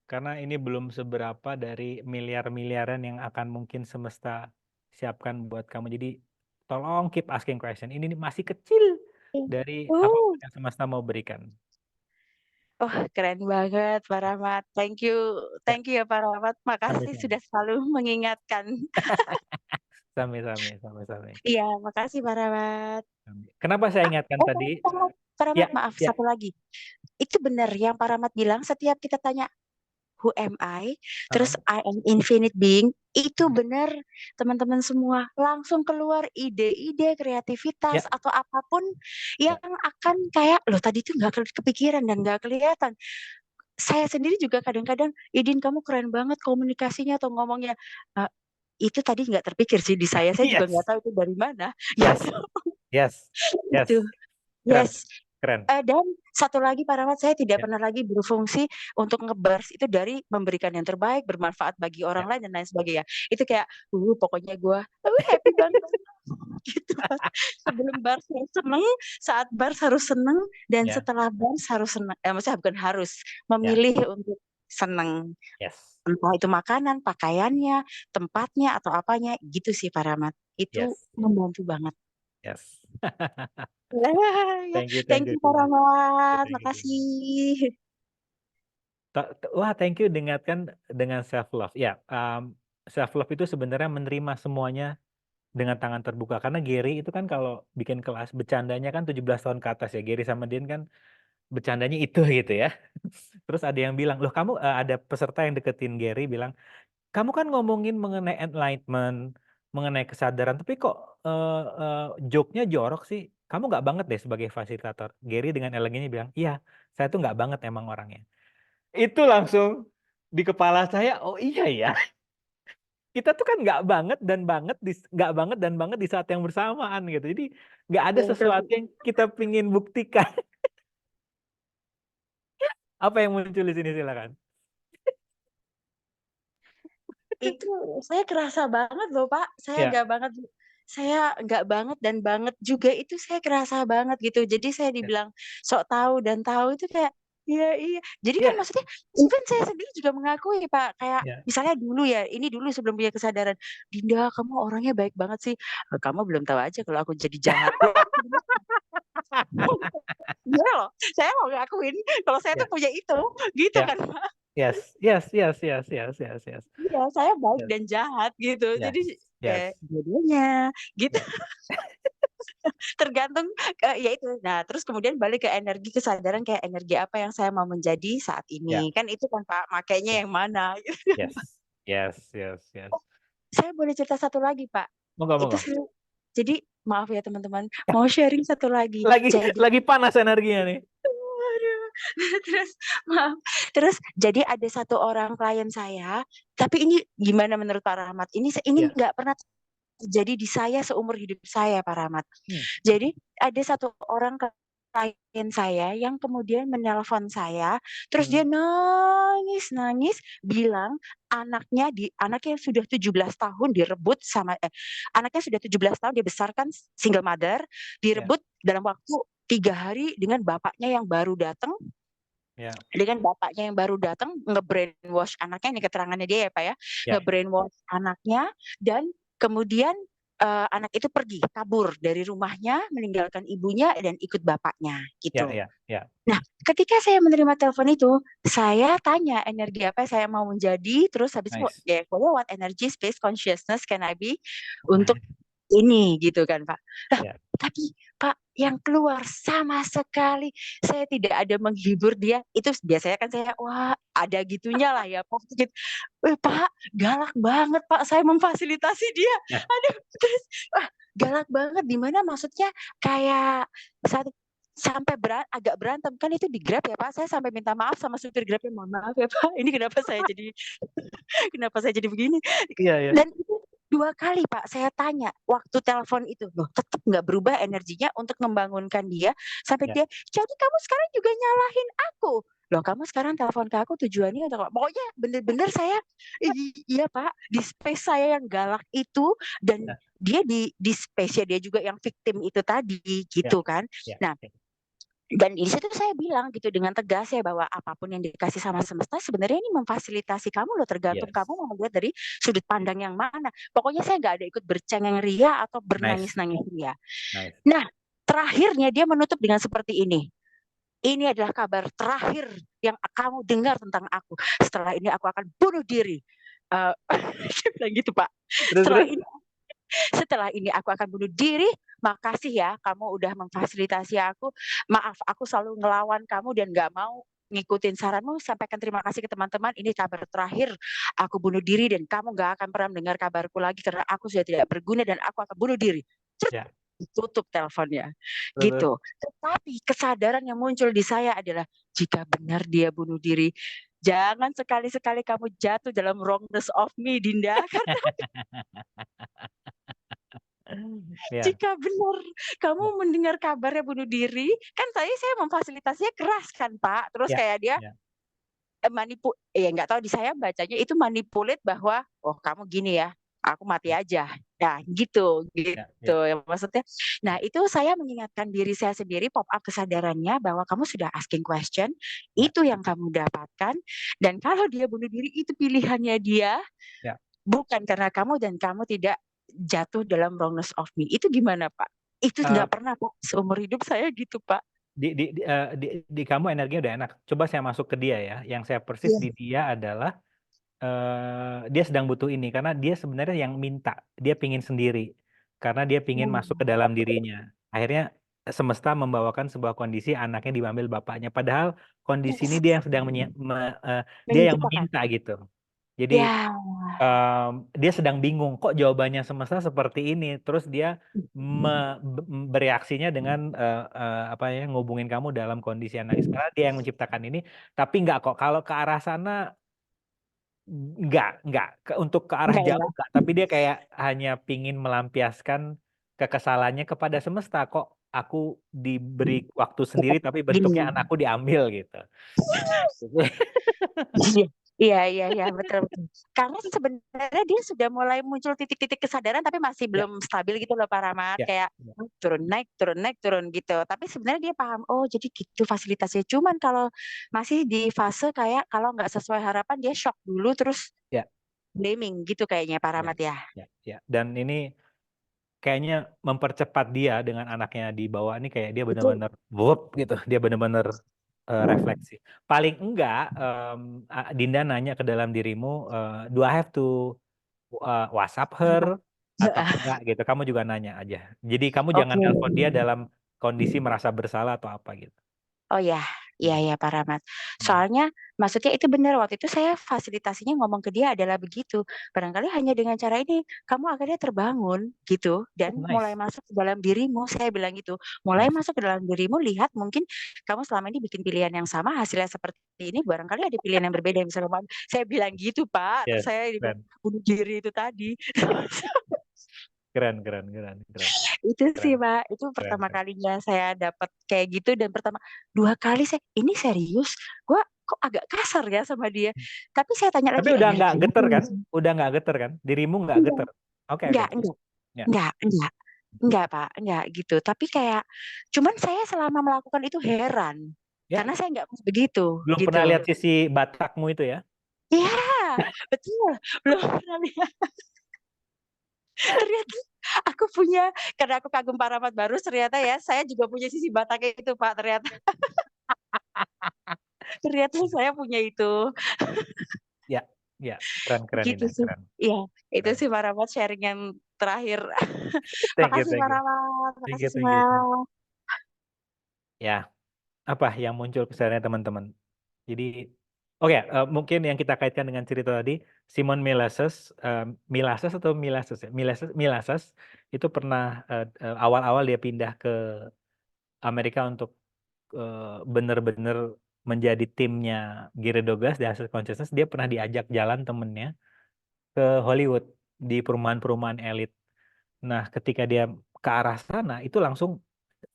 Karena ini belum seberapa dari miliar-miliaran yang akan mungkin semesta siapkan buat kamu. Jadi tolong keep asking question. Ini masih kecil dari Uh. apapun yang semesta mau berikan. Oh, keren banget Pak Rahmat. Thank you ya Pak Rahmat. Makasih Sami-sami. sudah selalu mengingatkan. Sami-sami. Iya, makasih Pak Rahmat. Kenapa saya ingatkan tadi? Pak Rahmat, Ya, maaf, ya. satu lagi. Itu benar yang Pak Rahmat bilang, setiap kita tanya, "Who am I?" Terus I am infinite being, itu benar teman-teman semua. Langsung keluar ide-ide, kreativitas, Ya. atau apapun yang akan kayak, loh tadi itu nggak kepikiran dan nggak kelihatan. Saya sendiri juga kadang-kadang, "Idin kamu keren banget komunikasinya atau ngomongnya." Itu tadi nggak terpikir sih di saya juga Yes. nggak tahu itu dari mana. Yes. Gitu. Yes. Yes. Gitu. Keren. Yes. Keren. Dan satu lagi Pak Rahmat, saya tidak Ya. pernah lagi berfungsi untuk nge-bars itu dari memberikan yang terbaik, bermanfaat bagi orang Ya. lain dan lain sebagainya. Itu kayak, pokoknya gue happy banget gitu Mas. Sebelum bars harus seneng, saat bars harus seneng, dan Ya. setelah bars harus seneng. Maksudnya bukan harus, Ya. memilih untuk seneng. Yes. Entah itu makanan, pakaiannya, tempatnya, atau apanya, gitu sih Pak Rahmat. Itu Yes. membantu banget. Yes. Ya, Thank you thank you Pak Dinda. Rahmat, Thank you, makasih. Wah, thank you diingatkan dengan self love. Ya, self love itu sebenarnya menerima semuanya dengan tangan terbuka. Karena Gary itu kan kalau bikin kelas bercandanya kan 17 tahun ke atas ya. Gary sama Dean kan bercandanya itu gitu ya. Terus ada yang bilang, "Loh kamu," ada peserta yang deketin Gary bilang, "Kamu kan ngomongin mengenai enlightenment, mengenai kesadaran, tapi kok joke-nya jorok sih. Kamu nggak banget deh sebagai fasilitator." Gary dengan elegannya bilang, "Iya, saya tuh nggak banget emang orangnya." Itu langsung di kepala saya, oh iya ya. Kita tuh kan nggak banget dan banget di saat yang bersamaan gitu. Jadi nggak ada sesuatu yang kita pingin buktikan. Apa yang muncul di sini silakan. Itu saya kerasa banget loh Pak. Saya Ya. nggak banget dan banget juga itu saya kerasa banget gitu. Jadi saya dibilang sok tahu dan tahu itu kayak iya. Jadi kan Ya. maksudnya even saya sendiri juga mengakui Pak, kayak Ya. misalnya dulu sebelum punya kesadaran, "Dinda kamu orangnya baik banget sih." "Kamu belum tahu aja kalau aku jadi jahat." Iya loh, saya mau ngakuin kalau saya tuh Ya. punya itu, gitu Ya. kan Pak. Yes. Iya, saya baik Yes. dan jahat gitu. Yes. Jadi Yes. dua-duanya gitu. Ya. Tergantung ya itu. Nah, terus kemudian balik ke energi kesadaran kayak energi apa yang saya mau menjadi saat Ya. ini. Kan itu kan Pak, makainya Ya. yang mana gitu. Yes. Saya boleh cerita satu lagi Pak. Itu Monggo. seru. Jadi maaf ya teman-teman, mau sharing satu lagi. Jadi Lagi panas energinya nih. aduh, Terus maaf, terus jadi ada satu orang klien saya, tapi ini gimana menurut Pak Rahmat? Ini Ya. nggak pernah terjadi di saya seumur hidup saya, Pak Rahmat. Hmm. Jadi ada satu orang klien saya yang kemudian menelpon saya, terus dia nangis bilang anaknya sudah 17 tahun direbut sama anaknya sudah 17 tahun dibesarkan single mother, direbut dalam waktu 3 hari dengan bapaknya yang baru datang. Ya. Dengan bapaknya yang baru datang nge-brainwash anaknya, ini keterangannya dia ya Pak ya, nge-brainwash anaknya dan kemudian anak itu pergi kabur dari rumahnya meninggalkan ibunya dan ikut bapaknya gitu. Ya. Nah, ketika saya menerima telepon itu, saya tanya energi apa yang saya mau menjadi, terus habis itu Nice. what energy, space, consciousness can I be untuk ini gitu kan Pak. Tapi Pak yang keluar sama sekali saya tidak ada menghibur dia. Itu biasanya kan saya wah ada gitunya lah ya Pak. Pak galak banget Pak saya memfasilitasi dia. Aduh terus galak banget di mana maksudnya kayak sampai agak berantem kan itu di Grab ya Pak. Saya sampai minta maaf sama supir Grabnya, mohon maaf ya Pak. Ini kenapa saya jadi begini. Dan itu 2 kali Pak saya tanya waktu telepon itu, loh tetap nggak berubah energinya untuk membangunkan dia sampai dia, jadi kamu sekarang juga nyalahin aku. Loh kamu sekarang telepon ke aku tujuannya untuk pokoknya bener-bener saya iya Pak di space saya yang galak itu dan dia di space dia juga yang victim itu tadi gitu kan. Nah dan di situ saya bilang gitu dengan tegas ya bahwa apapun yang dikasih sama semesta sebenarnya ini memfasilitasi kamu loh tergantung kamu mau melihat dari sudut pandang yang mana. Pokoknya saya nggak ada ikut bercengeng ria atau bernangis-nangis ria. Nah terakhirnya dia menutup dengan seperti ini. Ini adalah kabar terakhir yang kamu dengar tentang aku. Setelah ini aku akan bunuh diri. Dia bilang gitu Pak. Setelah ini aku akan bunuh diri. Makasih ya kamu udah memfasilitasi aku. Maaf aku selalu ngelawan kamu dan gak mau ngikutin saranmu. Sampaikan terima kasih ke teman-teman. Ini kabar terakhir aku bunuh diri dan kamu gak akan pernah mendengar kabarku lagi karena aku sudah tidak berguna dan aku akan bunuh diri. Tutup teleponnya gitu. Tetapi kesadaran yang muncul di saya adalah jika benar dia bunuh diri, jangan sekali-sekali kamu jatuh dalam wrongness of me, Dinda. Karena jika benar kamu mendengar kabarnya bunuh diri, kan saya memfasilitasinya keras kan Pak. Terus kayak dia nggak tahu di saya bacanya itu manipulate bahwa oh kamu gini ya, aku mati aja. Nah gitu ya maksudnya. Nah itu saya mengingatkan diri saya sendiri pop up kesadarannya bahwa kamu sudah asking question, itu yang kamu dapatkan dan kalau dia bunuh diri itu pilihannya dia, bukan karena kamu dan kamu tidak jatuh dalam wrongness of me. Itu gimana Pak? Itu nggak pernah Pak seumur hidup saya gitu Pak. Di kamu energinya udah enak. Coba saya masuk ke dia ya. Yang saya persis di dia adalah dia sedang butuh ini karena dia sebenarnya yang minta. Dia pingin sendiri karena dia pingin masuk ke dalam dirinya. Akhirnya semesta membawakan sebuah kondisi anaknya diambil bapaknya. Padahal kondisi ini dia yang sedang dia yang meminta gitu. Jadi dia sedang bingung kok jawabannya semesta seperti ini. Terus dia bereaksinya dengan ngubungin kamu dalam kondisi yang nangis karena dia yang menciptakan ini. Tapi enggak kok kalau ke arah sana enggak untuk ke arah jauh enggak. Tapi dia kayak hanya pingin melampiaskan kekesalannya kepada semesta. Kok aku diberi waktu sendiri tapi bentuknya anakku diambil gitu. Iya betul. Karena sebenarnya dia sudah mulai muncul titik-titik kesadaran tapi masih belum stabil gitu loh Pak Rahmat. Kayak turun naik gitu. Tapi sebenarnya dia paham oh jadi gitu fasilitasnya. Cuman kalau masih di fase kayak kalau nggak sesuai harapan dia shock dulu terus blaming gitu kayaknya Pak Rahmat ya. Dan ini kayaknya mempercepat dia dengan anaknya di bawah ini kayak dia benar-benar gitu. Dia benar-benar refleksi. Paling enggak Dinda nanya ke dalam dirimu, do I have to WhatsApp her atau enggak gitu. Kamu juga nanya aja. Jadi kamu jangan telepon dia dalam kondisi merasa bersalah atau apa gitu. Oh ya, Iya Pak Rahmat. Soalnya maksudnya itu benar, waktu itu saya fasilitasinya ngomong ke dia adalah begitu. Barangkali hanya dengan cara ini kamu akhirnya terbangun gitu dan mulai Nice, masuk ke dalam dirimu, saya bilang gitu. Mulai nice. masuk ke dalam dirimu, lihat mungkin kamu selama ini bikin pilihan yang sama, hasilnya seperti ini, barangkali ada pilihan yang berbeda yang bisa kamu ambil. Saya bilang gitu Pak, terus Yes, saya dibilang keren, bunuh diri itu tadi. keren, keren, keren, keren, Itu sih keren, Pak, itu keren, pertama keren. kalinya saya dapat kayak gitu dan dua kali saya, ini serius? Gua kok agak kasar ya sama dia. Tapi saya tanya Tapi lagi, udah iya nggak juga geter kan? sih. Udah nggak geter kan? Dirimu nggak Enggak, geter. Oke, oke. enggak, enggak, Ya, enggak, enggak, enggak Pak, enggak gitu. Tapi kayak, cuman saya selama melakukan itu heran, ya. karena saya nggak begitu, Belum pernah gitu. lihat sisi Batakmu itu ya? Iya, betul, belum pernah lihat. Ternyata aku punya, karena aku kagum Pak Rahmat Barus, ternyata ya saya juga punya sisi Batak itu Pak, ternyata. Ternyata saya punya itu. Ya, ya. Keren, keren Gitu ini, sih. keren, Iya, itu keren. sih Pak Rahmat sharing yang terakhir. Thank you, Makasih thank Pak you, Rahmat, thank makasih you, thank you. semua. Ya, apa yang muncul kesannya teman-teman? Jadi, oke, mungkin yang kita kaitkan dengan cerita tadi, Simon Milases, Milases atau Milases ya? Milases itu pernah awal-awal dia pindah ke Amerika untuk benar-benar menjadi timnya Gary Douglas di Access Consciousness. Dia pernah diajak jalan temennya ke Hollywood di perumahan-perumahan elit. Nah, ketika dia ke arah sana, itu langsung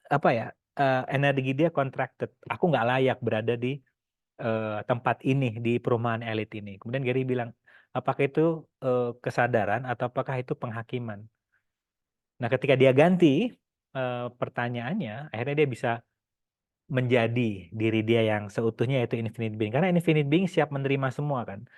apa ya? Energi dia contracted. Aku nggak layak berada di tempat ini, di perumahan elit ini. Kemudian Gary bilang, apakah itu kesadaran atau apakah itu penghakiman? Nah, ketika dia ganti pertanyaannya, akhirnya dia bisa menjadi diri dia yang seutuhnya, yaitu infinite being. Karena infinite being siap menerima semua kan.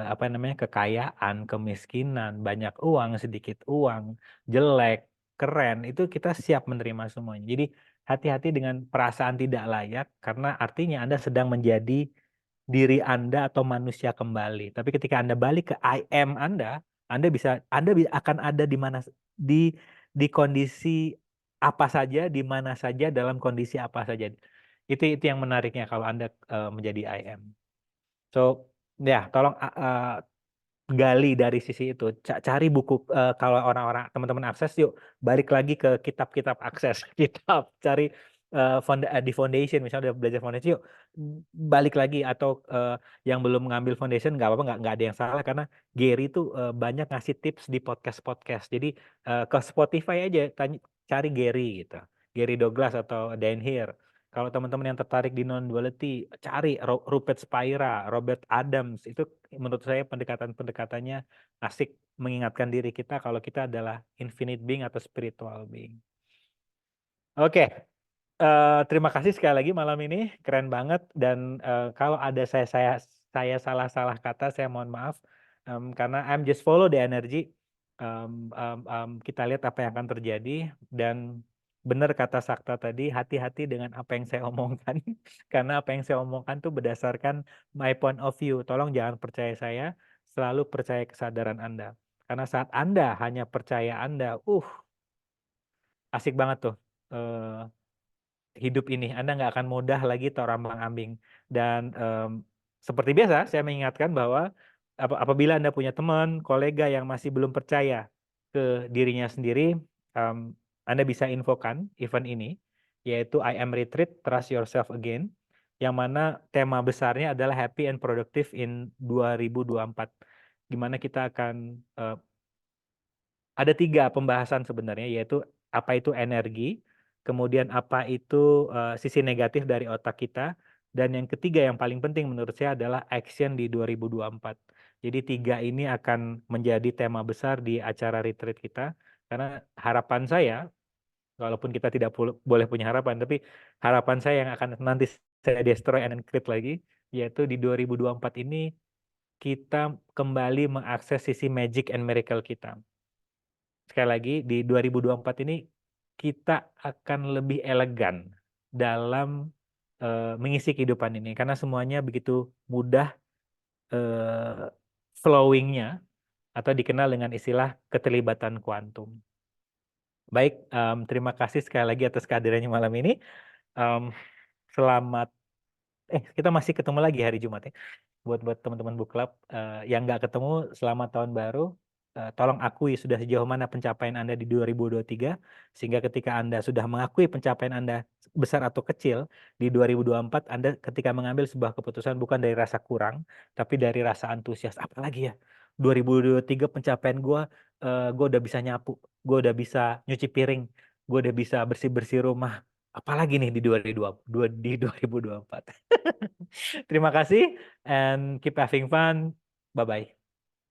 Apa namanya, kekayaan, kemiskinan, banyak uang, sedikit uang, jelek, keren, itu kita siap menerima semuanya. Jadi hati-hati dengan perasaan tidak layak, karena artinya Anda sedang menjadi diri Anda atau manusia kembali. Tapi ketika Anda balik ke I am Anda akan ada di mana, di kondisi apa saja, di mana saja, dalam kondisi apa saja. Itu yang menariknya kalau Anda menjadi I am. So, ya, tolong gali dari sisi itu. Cari buku, kalau orang-orang teman-teman akses, yuk balik lagi ke kitab-kitab akses. Kitab, cari di foundation, misalnya udah belajar foundation, yuk balik lagi. Atau yang belum mengambil foundation, nggak apa-apa, nggak ada yang salah, karena Gary itu banyak ngasih tips di podcast-podcast. Jadi ke Spotify aja, cari Gary gitu, Gary Douglas atau Dan Heer. Kalau teman-teman yang tertarik di non-duality, cari Rupert Spira, Robert Adams. Itu menurut saya pendekatannya asik, mengingatkan diri kita kalau kita adalah infinite being atau spiritual being. Oke, terima kasih sekali lagi malam ini, keren banget. Dan kalau ada saya salah kata, saya mohon maaf, karena I'm just follow the energy. Kita lihat apa yang akan terjadi. Dan benar kata Sakta tadi, hati-hati dengan apa yang saya omongkan. Karena apa yang saya omongkan tuh berdasarkan my point of view. Tolong jangan percaya saya, selalu percaya kesadaran Anda. Karena saat Anda hanya percaya Anda, asik banget tuh hidup ini. Anda nggak akan mudah lagi terombang-ambing. Dan seperti biasa, saya mengingatkan bahwa apabila Anda punya teman, kolega yang masih belum percaya ke dirinya sendiri, Anda bisa infokan event ini, yaitu I Am Retreat, Trust Yourself Again, yang mana tema besarnya adalah Happy and Productive in 2024. Gimana kita akan, ada 3 pembahasan sebenarnya, yaitu apa itu energi, kemudian apa itu sisi negatif dari otak kita, dan yang ketiga yang paling penting menurut saya adalah action di 2024. Jadi 3 ini akan menjadi tema besar di acara retreat kita, karena harapan saya, walaupun kita tidak boleh punya harapan, tapi harapan saya yang akan nanti saya destroy and encrypt lagi, yaitu di 2024 ini kita kembali mengakses sisi magic and miracle kita. Sekali lagi, di 2024 ini kita akan lebih elegan dalam mengisi kehidupan ini, karena semuanya begitu mudah flowing-nya, atau dikenal dengan istilah keterlibatan kuantum. Baik, terima kasih sekali lagi atas kehadirannya malam ini. Selamat kita masih ketemu lagi hari Jumat ya. Buat teman-teman book club yang nggak ketemu selamat tahun baru. Tolong akui sudah sejauh mana pencapaian Anda di 2023, sehingga ketika Anda sudah mengakui pencapaian Anda besar atau kecil di 2024, Anda ketika mengambil sebuah keputusan bukan dari rasa kurang, tapi dari rasa antusias. Apalagi ya, 2023 pencapaian gue udah bisa nyapu, gue udah bisa nyuci piring, gue udah bisa bersih-bersih rumah. Apalagi nih di 2024. Terima kasih and keep having fun. Bye-bye.